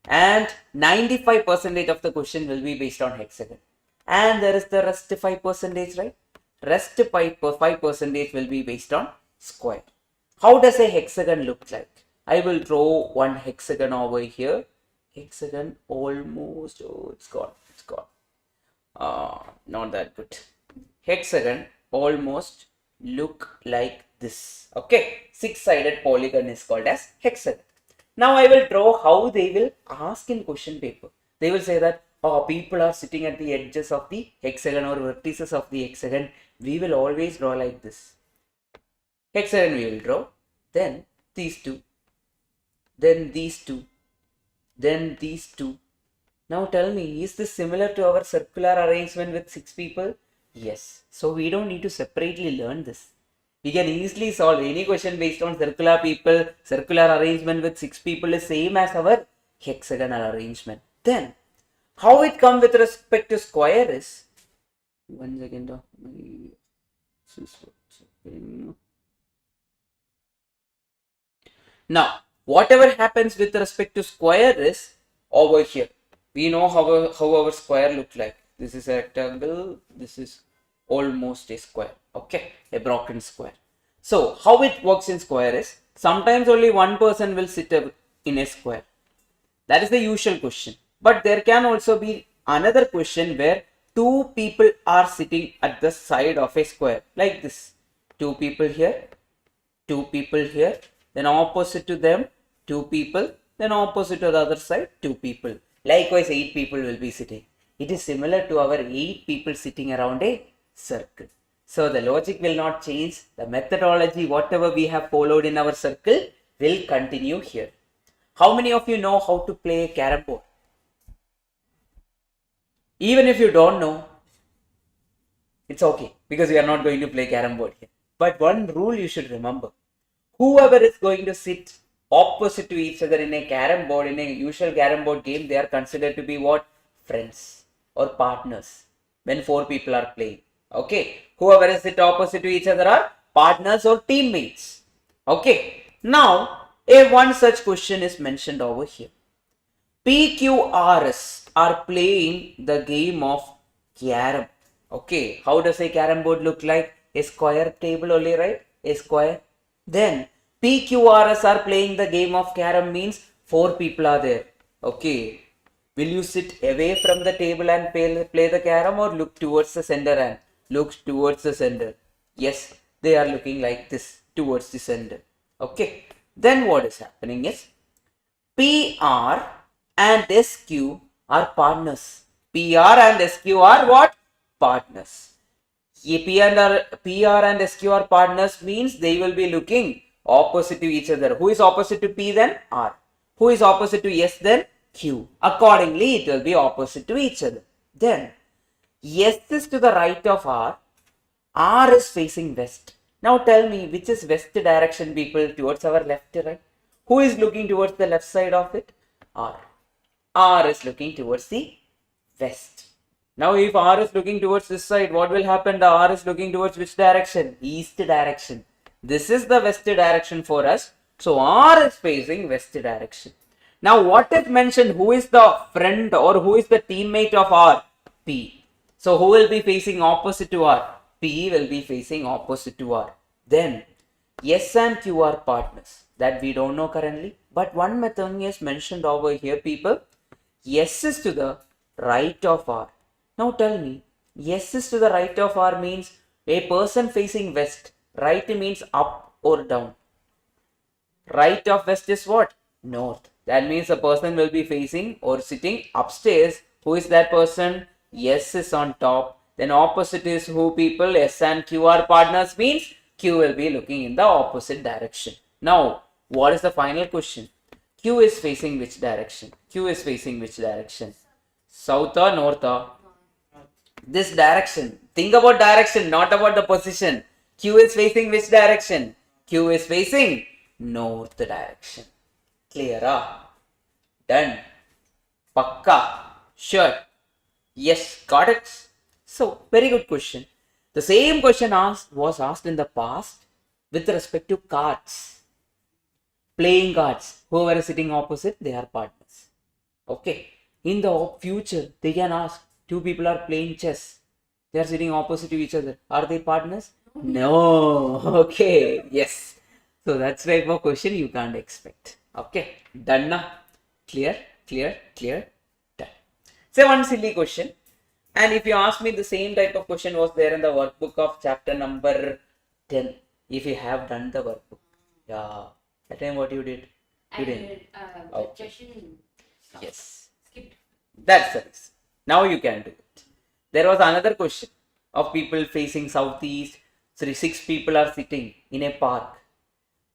S1: And 95% of the question will be based on hexagon. And there is the rest 5%, right? Rest 5% will be based on square. How does a hexagon look like? I will draw one hexagon over here. Hexagon almost, it's gone. Not that good. Hexagon almost look like this. Okay, 6-sided polygon is called as hexagon. Now I will draw how they will ask in question paper. They will say that people are sitting at the edges of the hexagon or vertices of the hexagon. We will always draw like this. Hexagon we will draw. Then these two. Then these two. Then these two. Now tell me, is this similar to our circular arrangement with 6 people? Yes. So we don't need to separately learn this. We can easily solve any question based on circular people. Circular arrangement with 6 people is same as our hexagonal arrangement. Then, how it comes with respect to square is, one second. Now, whatever happens with respect to square is over here. We know how our square looks like. This is a rectangle. This is almost a square. Okay, a broken square. So, how it works in square is, sometimes only one person will sit in a square. That is the usual question. But there can also be another question where 2 people are sitting at the side of a square. Like this. 2 people here. 2 people here. Then opposite to them, 2 people. Then opposite to the other side, 2 people. Likewise, 8 people will be sitting. It is similar to our 8 people sitting around a circle. So the logic will not change. The methodology, whatever we have followed in our circle, will continue here. How many of you know how to play carom board? Even if you don't know, it's okay, because we are not going to play carom board here. But one rule you should remember. Whoever is going to sit opposite to each other in a carom board, in a usual carom board game, they are considered to be what? Friends or partners when 4 people are playing. Okay, whoever is sit opposite to each other are partners or teammates. Okay, now one such question is mentioned over here. PQRS are playing the game of carom. Okay, how does a carom board look like? A square table only, right? A square. Then PQRS are playing the game of carom means 4 people are there. Okay, will you sit away from the table and play the carom, or look towards the center and look towards the center? Yes, they are looking like this, towards the center. Okay, then what is happening is PR and SQ are partners. PR and SQ are what? Partners. PR and SQ are partners means they will be looking opposite to each other. Who is opposite to P then? R. Who is opposite to S then? Q. Accordingly, it will be opposite to each other. Then, S is to the right of R. R is facing west. Now tell me, which is west direction, people? Towards our left, right? Who is looking towards the left side of it? R. R is looking towards the west. Now if R is looking towards this side, what will happen? The R is looking towards which direction? East direction. This is the west direction for us. So R is facing west direction. Now what is mentioned? Who is the friend or who is the teammate of R? P. So who will be facing opposite to R? P will be facing opposite to R. Then S and Q are partners. That we don't know currently. But one method is mentioned over here, people. S is to the right of R. Now tell me, S is to the right of R means a person facing west. Right means up or down. Right of west is what? North. That means the person will be facing or sitting upstairs. Who is that person? S is on top. Then opposite is who, people? S and Q are partners means Q will be looking in the opposite direction. Now, what is the final question? Q is facing which direction? Q is facing which direction? South or north or? This direction. Think about direction, not about the position. Q is facing which direction? Q is facing north direction. Clear? Done. Pakka. Sure. Yes, got it. So, very good question. The same question was asked in the past with respect to cards. Playing cards. Whoever is sitting opposite, they are partners. Okay. In the future, they can ask, two people are playing chess. They are sitting opposite to each other. Are they partners? No. Okay. Yes. So that's type of question you can't expect. Okay. Done na? Clear? Clear? Clear? Done. Say one silly question. And if you ask me, the same type of question was there in the workbook of chapter number 10. If you have done the workbook. Yeah. That time what you did? You didn't.
S2: Suggestion.
S1: Yes.
S2: Skipped.
S1: That's the reason. Now you can do it. There was another question of people facing southeast. So 6 people are sitting in a park.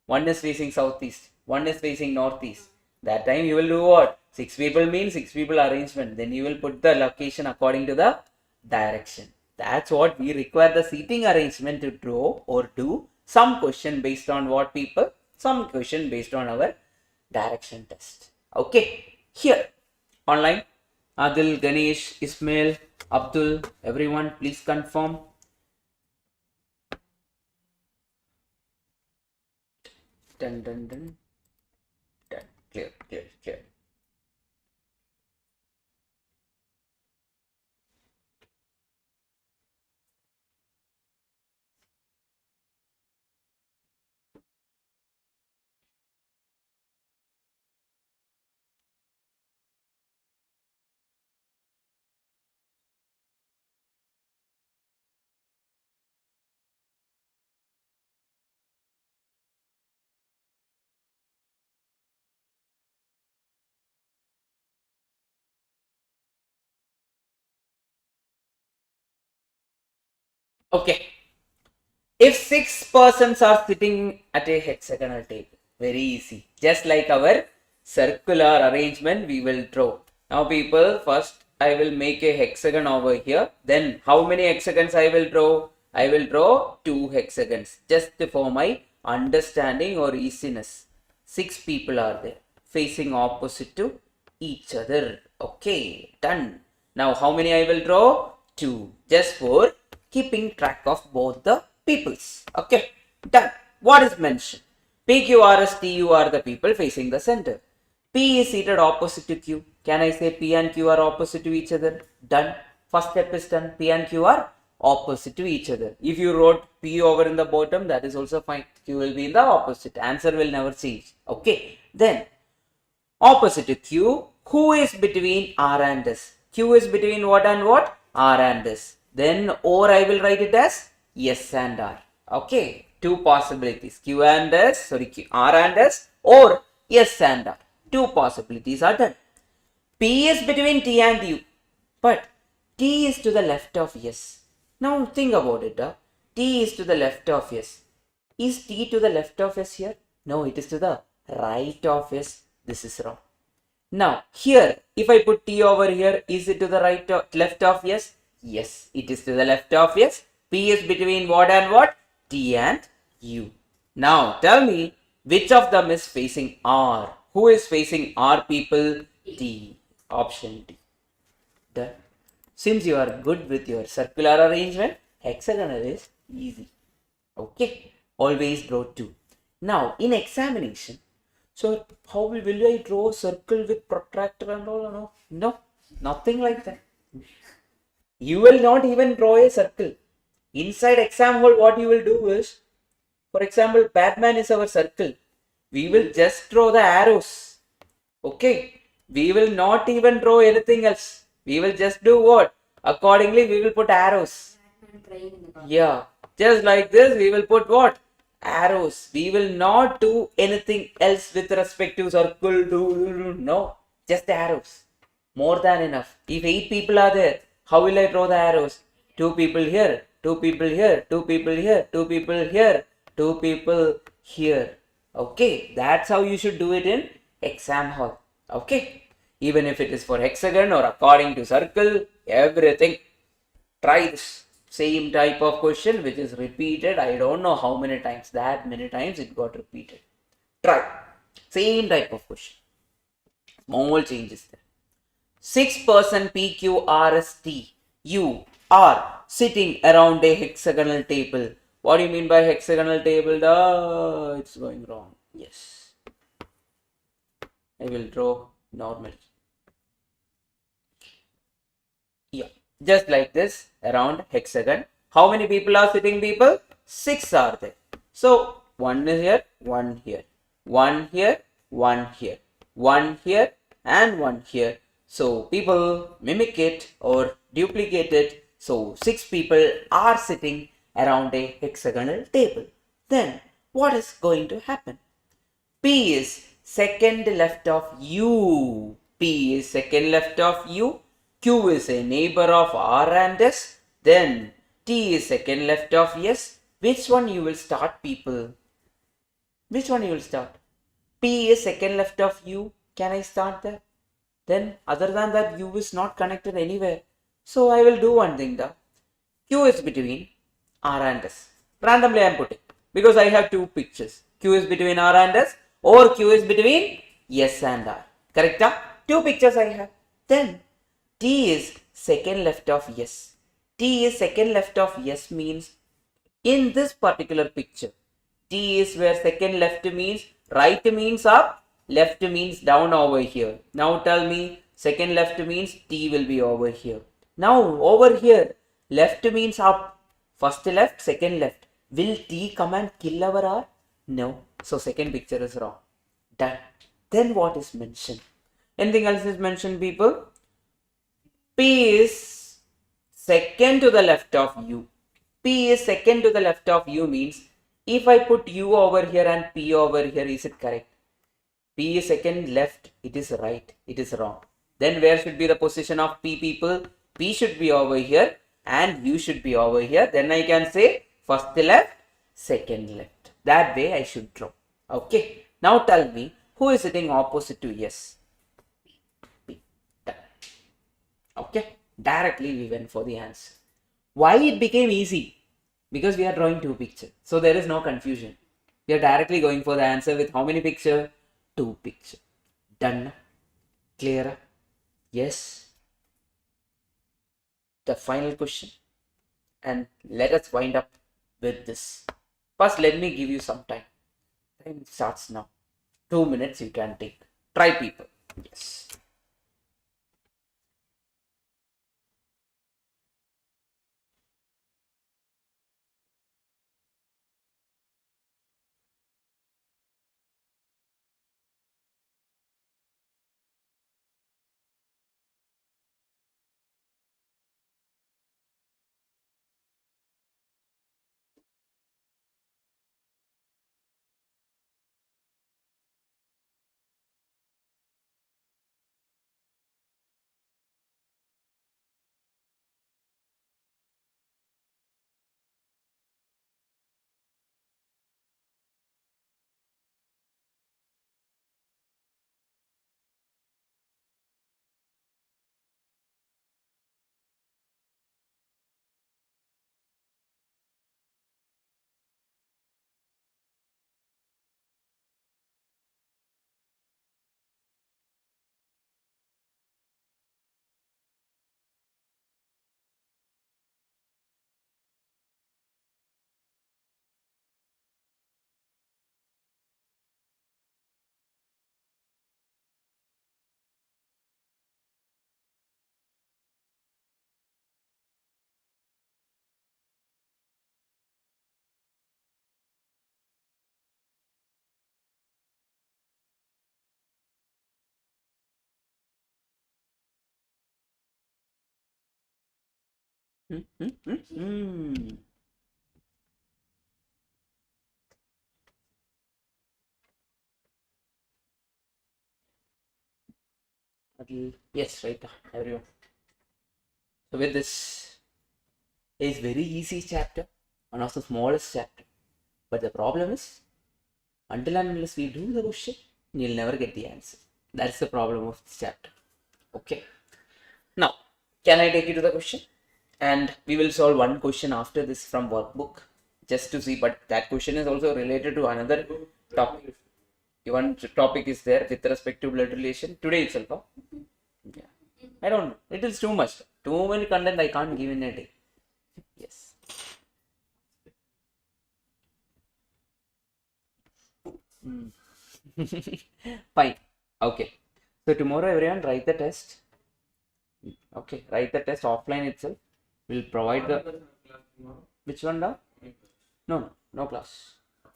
S1: One is facing southeast. One is facing northeast. That time you will do what? 6 people means 6 people arrangement. Then you will put the location according to the direction. That's what we require the seating arrangement to draw or do. Some question based on what people? Some question based on our direction test. Okay. Here. Online. Adil, Ganesh, Ismail, Abdul, everyone please confirm. Done, done, done. Done. Clear, clear, clear. Okay. If 6 persons are sitting at a hexagonal table, very easy. Just like our circular arrangement, we will draw. Now people, first I will make a hexagon over here. Then how many hexagons I will draw? I will draw 2 hexagons just for my understanding or easiness. 6 people are there facing opposite to each other. Okay, done. Now how many I will draw? 2, just for keeping track of both the peoples. Okay, done. What is mentioned? P, Q, R, S, T, U are the people facing the center. P is seated opposite to Q. Can I say P and Q are opposite to each other? Done. First step is done. P and Q are opposite to each other. If you wrote P over in the bottom, that is also fine. Q will be in the opposite. Answer will never change. Okay. Then, opposite to Q, who is between R and S? Q is between what and what? R and S. Then, or I will write it as S and R. Okay. 2 possibilities. Q and S, R and S, or S and R. 2 possibilities are done. P is between T and U. But T is to the left of S. Now think about it. T is to the left of S. Is T to the left of S here? No, it is to the right of S. This is wrong. Now here, if I put T over here, is it to the right or left of S? Yes, it is to the left of S. P is between what and what? T and U. Now tell me, which of them is facing R? Who is facing R, people? T. Option D. Done. Since you are good with your circular arrangement, hexagonal is easy. Okay, always draw 2. Now, in examination, so how will I draw a circle with protractor and all? No, no, nothing like that. You will not even draw a circle. Inside exam hall, what you will do is, for example, Batman is our circle. We will just draw the arrows. Okay, we will not even draw anything else. We will just do what? Accordingly, we will put arrows. Yeah, just like this, we will put what? Arrows. We will not do anything else with respect to circle. No, just arrows. More than enough. If 8 people are there, how will I draw the arrows? 2 people here, 2 people here, 2 people here, 2 people here, 2 people here. Okay, that's how you should do it in exam hall. Okay, even if it is for hexagon or according to circle, everything. Try this same type of question which is repeated. I don't know how many times, that many times it got repeated. Try same type of question. Small changes there. 6% PQRST. You are sitting around a hexagonal table. What do you mean by hexagonal table? It's going wrong. Yes. I will draw normally. Yeah. Just like this around hexagon. How many people are sitting, people? 6 are there. So 1 is here, 1 here, 1 here, 1 here, 1 here and 1 here. So people mimic it or duplicate it. So 6 people are sitting around a hexagonal table. Then what is going to happen? P is second left of U. P is second left of U. Q is a neighbor of R and S. Then T is second left of S. Which one you will start, people? Which one you will start? P is second left of U. Can I start there? Then other than that, U is not connected anywhere. So I will do one thing. Q is between R and S. Randomly I am putting. Because I have 2 pictures. Q is between R and S or Q is between S and R. Correct? 2 pictures I have. Then T is second left of S. T is second left of S means in this particular picture, T is where second left means right means up, left means down over here. Now tell me second left means T will be over here. Now over here, left means up. First left, second left. Will T come and kill our R? No. So second picture is wrong. Done. Then what is mentioned? Anything else is mentioned, people? P is second to the left of U. P is second to the left of U means if I put U over here and P over here, is it correct? P is second left, it is right, it is wrong. Then where should be the position of P, people? P should be over here and U should be over here. Then I can say first left, second left. That way I should draw. Okay. Now tell me who is sitting opposite to S? P. Done. Okay. Directly we went for the answer. Why it became easy? Because we are drawing 2 pictures. So there is no confusion. We are directly going for the answer with how many pictures? 2 pictures. Done. Clear? Yes. The final question. And let us wind up with this. First, let me give you some time. Time starts now. 2 minutes you can take. Try, people. Yes. Yes, right, everyone. So with this, it's very easy chapter, one of the smallest chapter. But the problem is, until and unless we do the question, you'll never get the answer. That's the problem of this chapter. Okay. Now, can I take you to the question? And we will solve one question after this from workbook, just to see. But that question is also related to another topic. One topic is there with respect to blood relation today itself. Huh? Yeah. I don't know. It is too much. Too many content I can't give in a day. Yes. Fine. Okay. So tomorrow everyone write the test. Okay. Write the test offline itself. We'll provide the which one now? No class.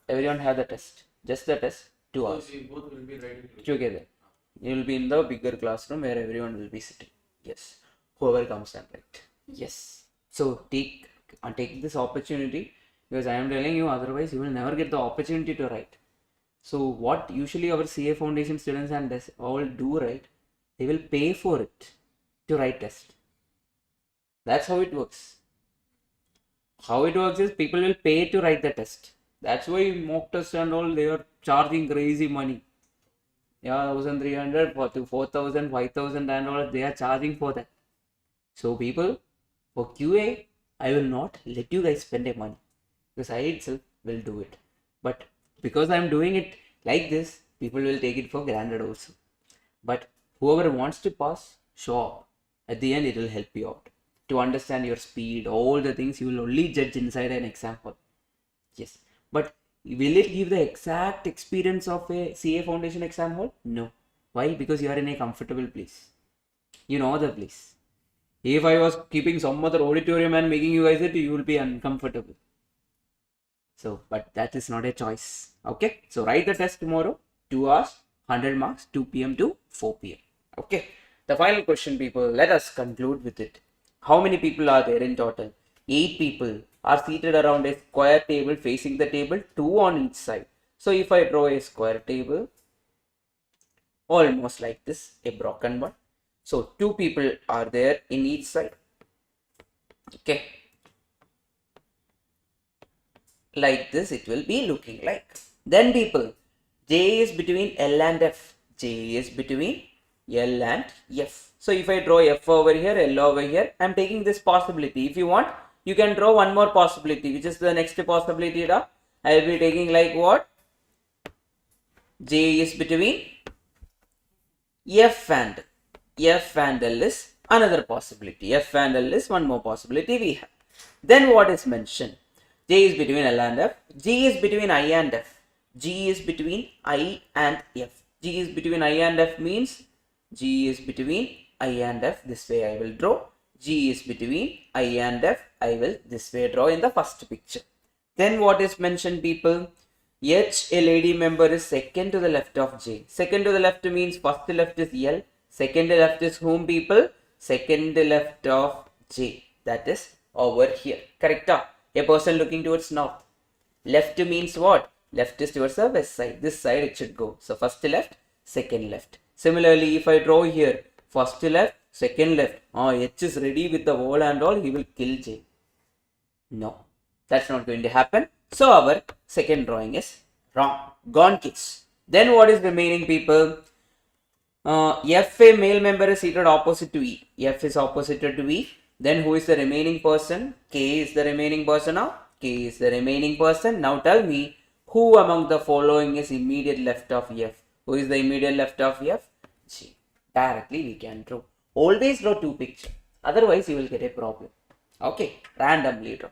S1: Everyone have the test. Just the test. 2 hours.
S3: We both will be writing
S1: Together. You will be in the bigger classroom where everyone will be sitting. Yes. Whoever comes and write. Yes. So take this opportunity, because I am telling you, otherwise you will never get the opportunity to write. So what usually our CA Foundation students and this all do, right? They will pay for it to write test. That's how it works. How it works is people will pay to write the test. That's why mock test and all, they are charging crazy money. Yeah, 1,300 to 4,000, 5,000 and all, they are charging for that. So people, for QA, I will not let you guys spend a money, because I itself will do it. But because I am doing it like this, people will take it for granted also. But whoever wants to pass, show up. At the end, it will help you out. To understand your speed, all the things you will only judge inside an exam hall. Yes. But will it give the exact experience of a CA Foundation exam hall? No. Why? Because you are in a comfortable place. You know the place. If I was keeping some other auditorium and making you guys it, you will be uncomfortable. So, but that is not a choice. Okay. So, write the test tomorrow. 2 hours, 100 marks, 2 p.m. to 4 p.m. Okay. The final question, people. Let us conclude with it. How many people are there in total? 8 people are seated around a square table facing the table, 2 on each side. So, if I draw a square table, almost like this, a broken one. So, 2 people are there in each side. Okay. Like this, it will be looking like. Then people, J is between L and F. J is between L and F. So, if I draw F over here, L over here, I am taking this possibility. If you want, you can draw one more possibility, which is the next possibility. I will be taking like what? J is between F and L is another possibility. F and L is one more possibility we have. Then what is mentioned? J is between L and F. G is between I and F. G is between I and F. G is between I and F means G is between I and F. This way I will draw. G is between I and F. I will this way draw in the first picture. Then what is mentioned, people? H, a lady member, is second to the left of J. Second to the left means first left is L. Second left is whom, people? Second left of J. That is over here. Correct? A person looking towards north. Left means what? Left is towards the west side. This side it should go. So first left, second left. Similarly, if I draw here, first left, second left. H is ready with the wall and all. He will kill J. No, that's not going to happen. So our second drawing is wrong. Gone case. Then what is remaining, people? F, a male member, is seated opposite to E. F is opposite to E. Then who is the remaining person? K is the remaining person now. K is the remaining person. Now tell me, who among the following is immediate left of F? Who is the immediate left of F? G. Directly we can draw. Always draw 2 pictures. Otherwise you will get a problem. Okay. Randomly draw.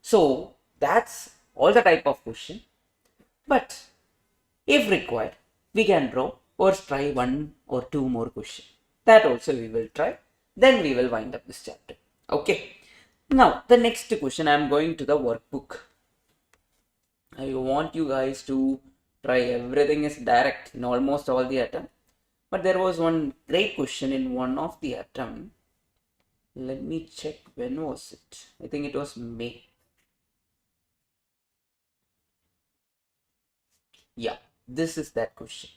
S1: So that's all the type of question. But if required, we can draw or try 1 or 2 more questions. That also we will try. Then we will wind up this chapter. Okay. Now, the next question, I am going to the workbook. I want you guys to try everything is direct in almost all the attempt. But there was one great question in one of the attempt. Let me check, when was it? I think it was May. Yeah, this is that question.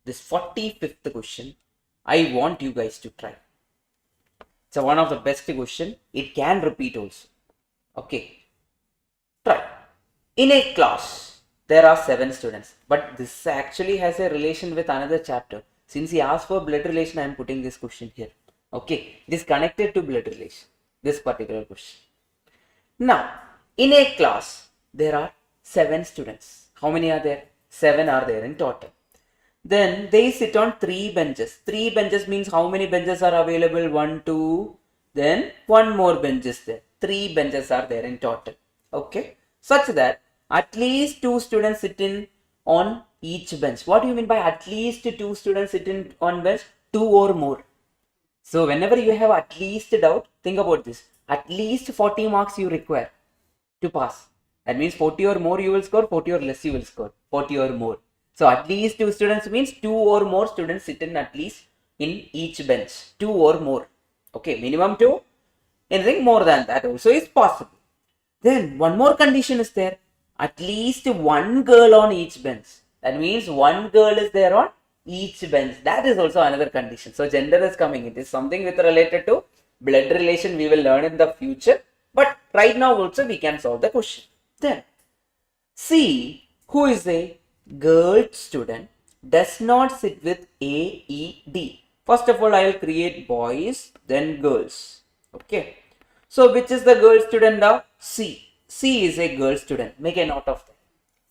S1: This 45th question, I want you guys to try. It's one of the best question. It can repeat also. Okay. Try. In a class, there are 7 students. But this actually has a relation with another chapter. Since he asked for blood relation, I am putting this question here. Okay. It is connected to blood relation. This particular question. Now, in a class, there are 7 students. How many are there? 7 are there in total. Then they sit on 3 benches. 3 benches means how many benches are available? 1, 2, then 1 more bench is there. 3 benches are there in total. Okay. Such that at least 2 students sit in on each bench. What do you mean by at least 2 students sit in on bench? 2 or more. So whenever you have at least doubt, think about this. At least 40 marks you require to pass. That means 40 or more you will score, 40 or less you will score, 40 or more. So at least 2 students means 2 or more students sit in at least in each bench. 2 or more. Okay, minimum 2. Anything more than that also is possible. Then one more condition is there. At least 1 girl on each bench. That means 1 girl is there on each bench. That is also another condition. So gender is coming. It is something with related to blood relation we will learn in the future. But right now also we can solve the question. Then C, who is a girl student, does not sit with A, E, D. First of all, I will create boys, then girls. Okay. So which is the girl student now? C. C is a girl student. Make a note of that.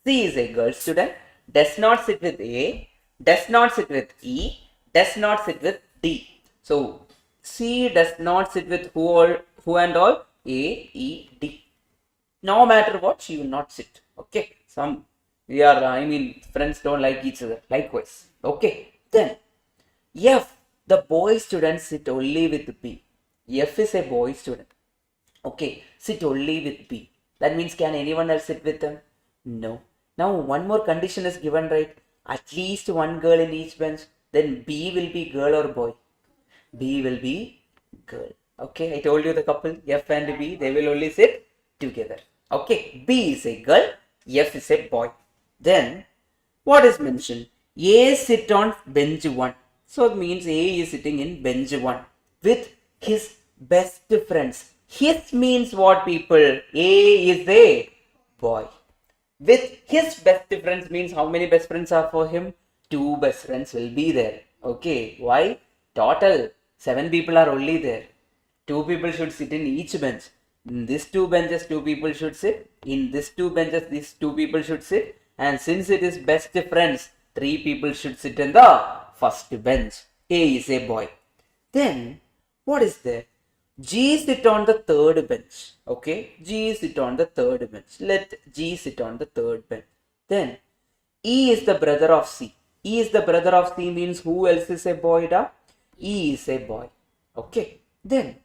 S1: C is a girl student, does not sit with A, does not sit with E, does not sit with D. So C does not sit with who and all? A, E, D. No matter what, she will not sit. Okay. Friends don't like each other. Likewise. Okay. Then F, the boy student sit only with B. F is a boy student. Okay. Sit only with B. That means can anyone else sit with them? No. Now one more condition is given, right? At least 1 girl in each bench. Then B will be girl or boy? B will be girl. Okay. I told you the couple F and B, they will only sit together. Okay. B is a girl. F is a boy. Then what is mentioned? A sit on bench 1. So it means A is sitting in bench 1 with his best friends. His means what, people? A is a boy. With his best friends means how many best friends are for him? 2 best friends will be there. Okay. Why? Total 7 people are only there. 2 people should sit in each bench. In these 2 benches, 2 people should sit. In these 2 benches, these 2 people should sit. And since it is best friends, 3 people should sit in the first bench. A is a boy. Then, what is there? G sit on the 3rd bench. Okay, G sit on the 3rd bench. Let G sit on the 3rd bench. Then, E is the brother of C. E is the brother of C means who else is a boy? E is a boy. Okay, then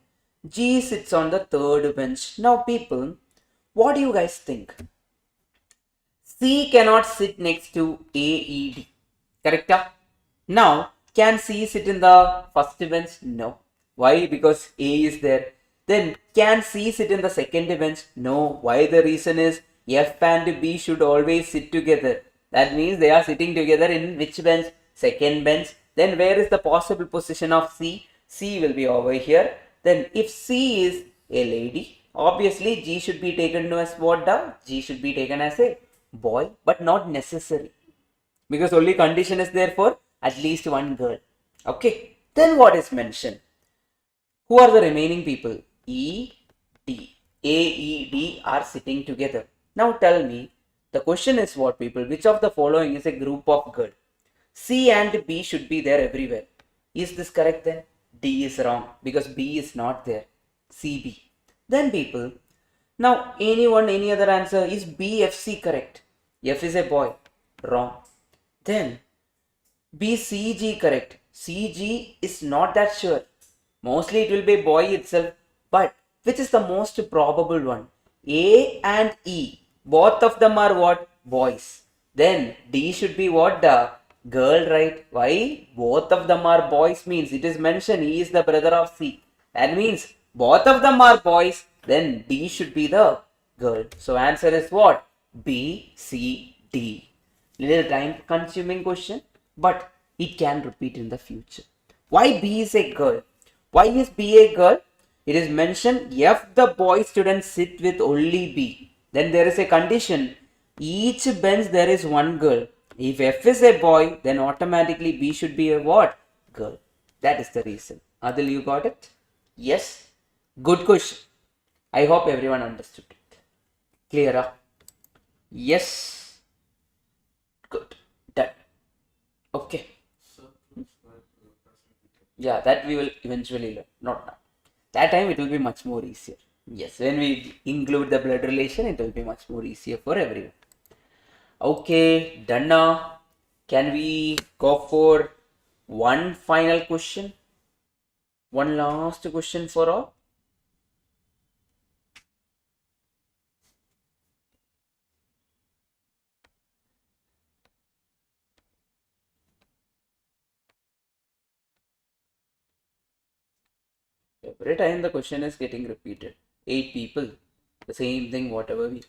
S1: G sits on the 3rd bench. Now people, what do you guys think? C cannot sit next to A, E, D. Correct? Now, can C sit in the first bench? No. Why? Because A is there. Then, can C sit in the second bench? No. Why? The reason is F and B should always sit together. That means they are sitting together in which bench? Second bench. Then, where is the possible position of C? C will be over here. Then, if C is a lady, obviously G should be taken as what? G should be taken as a boy, but not necessary. Because only condition is there for at least 1 girl. Okay. Then what is mentioned? Who are the remaining people? E, D. A, E, D are sitting together. Now tell me, the question is what, people? Which of the following is a group of girls? C and B should be there everywhere. Is this correct then? D is wrong because B is not there. C, B. Then people, now any other answer? Is B, F, C correct? F is a boy. Wrong. Then B, C, G correct. C, G is not that sure. Mostly it will be boy itself. But which is the most probable one? A and E. Both of them are what? Boys. Then D should be what? The girl, right? Why? Both of them are boys means it is mentioned E is the brother of C. That means both of them are boys, then D should be the girl. So answer is what? B, C, D. Little time consuming question, but it can repeat in the future. Why B is a girl? Why is B a girl? It is mentioned if the boy students sit with only B, then there is a condition. Each bench there is one girl. If F is a boy, then automatically B should be a what? Girl. That is the reason. Adil, you got it? Yes. Good question. I hope everyone understood it. Clear? Huh? Yes. Good. Done. Okay. Yeah, that we will eventually learn. Not now. That time it will be much more easier. Yes, when we include the blood relation, it will be much more easier for everyone. Okay, done now. Can we go for one final question? One last question for all? Every time the question is getting repeated. 8 people, the same thing whatever we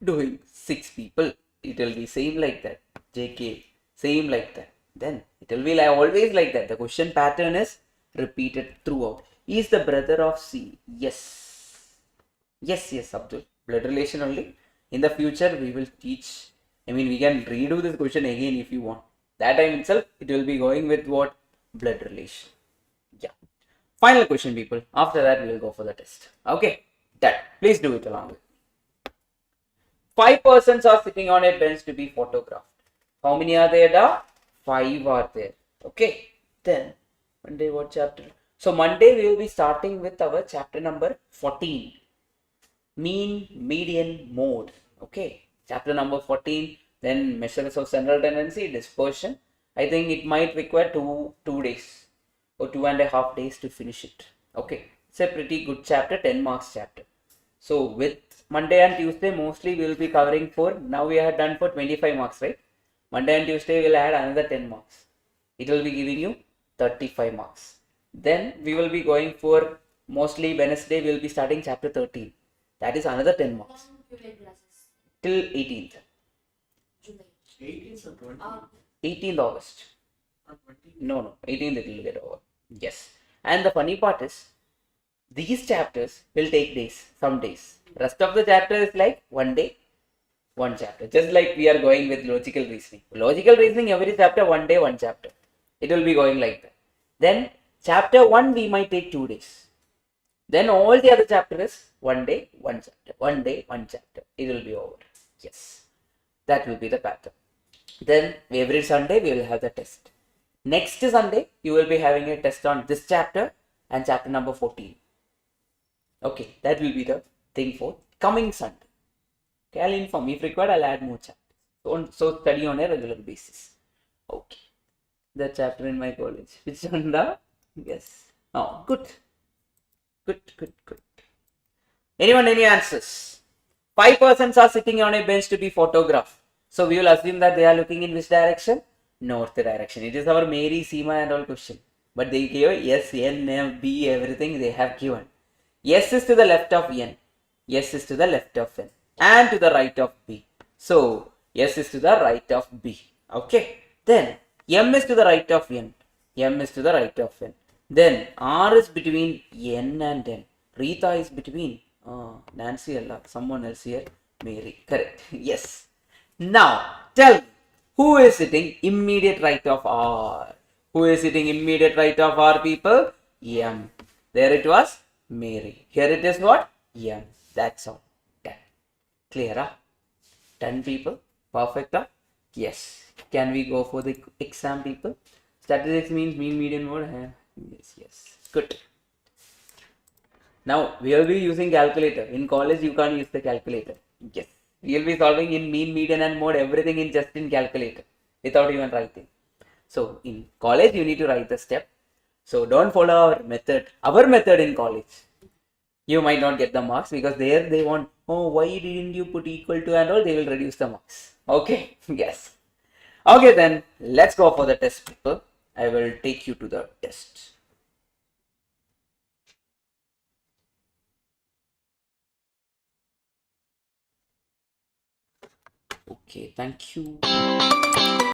S1: doing. 6 people, it will be same like that. JK, same like that. Then it will be like always like that. The question pattern is repeated throughout. He is the brother of C. Yes. Yes, Abdul. Blood relation only. In the future, we will teach. I mean, we can redo this question again if you want. That time itself, it will be going with what? Blood relation. Yeah. Final question, people. After that, we will go for the test. Okay. Done. Please do it along with me. 5 persons are sitting on a bench to be photographed. How many are there? Da? 5 are there. Okay. Then, Monday, what chapter? So, Monday, we will be starting with our chapter number 14. Mean, median, mode. Okay. Chapter number 14. Then, measures of central tendency, dispersion. I think it might require two days or 2.5 days to finish it. Okay. It's a pretty good chapter, 10 marks chapter. So, with Monday and Tuesday, mostly we will be covering for, now we have done for 25 marks, right? Monday and Tuesday we will add another 10 marks. It will be giving you 35 marks. Then we will be going for, mostly Wednesday we will be starting chapter 13. That is another 10 marks. Till 18th.
S2: July.
S3: 18th or 20th?
S1: 18th August.
S3: Not 20th.
S1: No, 18th it will get over. Yes. And the funny part is, these chapters will take days, some days. Rest of the chapter is like one day, one chapter. Just like we are going with logical reasoning. Logical reasoning, every chapter, one day, one chapter. It will be going like that. Then chapter 1 we might take 2 days. Then all the other chapters, one day, one chapter. One day, one chapter. It will be over. Yes. That will be the pattern. Then every Sunday we will have the test. Next Sunday, you will be having a test on this chapter and chapter number 14. Okay, that will be the thing for coming Sunday. Okay, I'll inform. If required, I'll add more chapters. So study on a regular basis. Okay. The chapter in my college. Which one? The? Yes. Oh, good. Good. Anyone, any answers? 5 persons are sitting on a bench to be photographed. So we will assume that they are looking in which direction? North direction. It is our Mary, Seema and all question. But they gave S, N, M, B, everything they have given. S is to the left of N. S is to the left of N. And to the right of B. So, S is to the right of B. Okay. Then, M is to the right of N. M is to the right of N. Then, R is between N and N. Rita is between Nancy Allah. Someone else here. Mary. Correct. Yes. Now, tell me, who is sitting immediate right of R? Who is sitting immediate right of R, people? M. There it was. Mary. Here it is what? M. That's all. Done. Clear, huh? Done, people? Perfect, huh? Yes. Can we go for the exam, people? Statistics means mean, median, mode. Yes. Good. Now, we will be using calculator. In college, you can't use the calculator. Yes. We will be solving in mean, median and mode, everything in just in calculator without even writing. So, in college, you need to write the step. So, don't follow our method. Our method in college. You might not get the marks because there they want, oh, why didn't you put equal to and all? They will reduce the marks. Okay? Yes. Okay, then let's go for the test, people. I will take you to the test. Okay, thank you.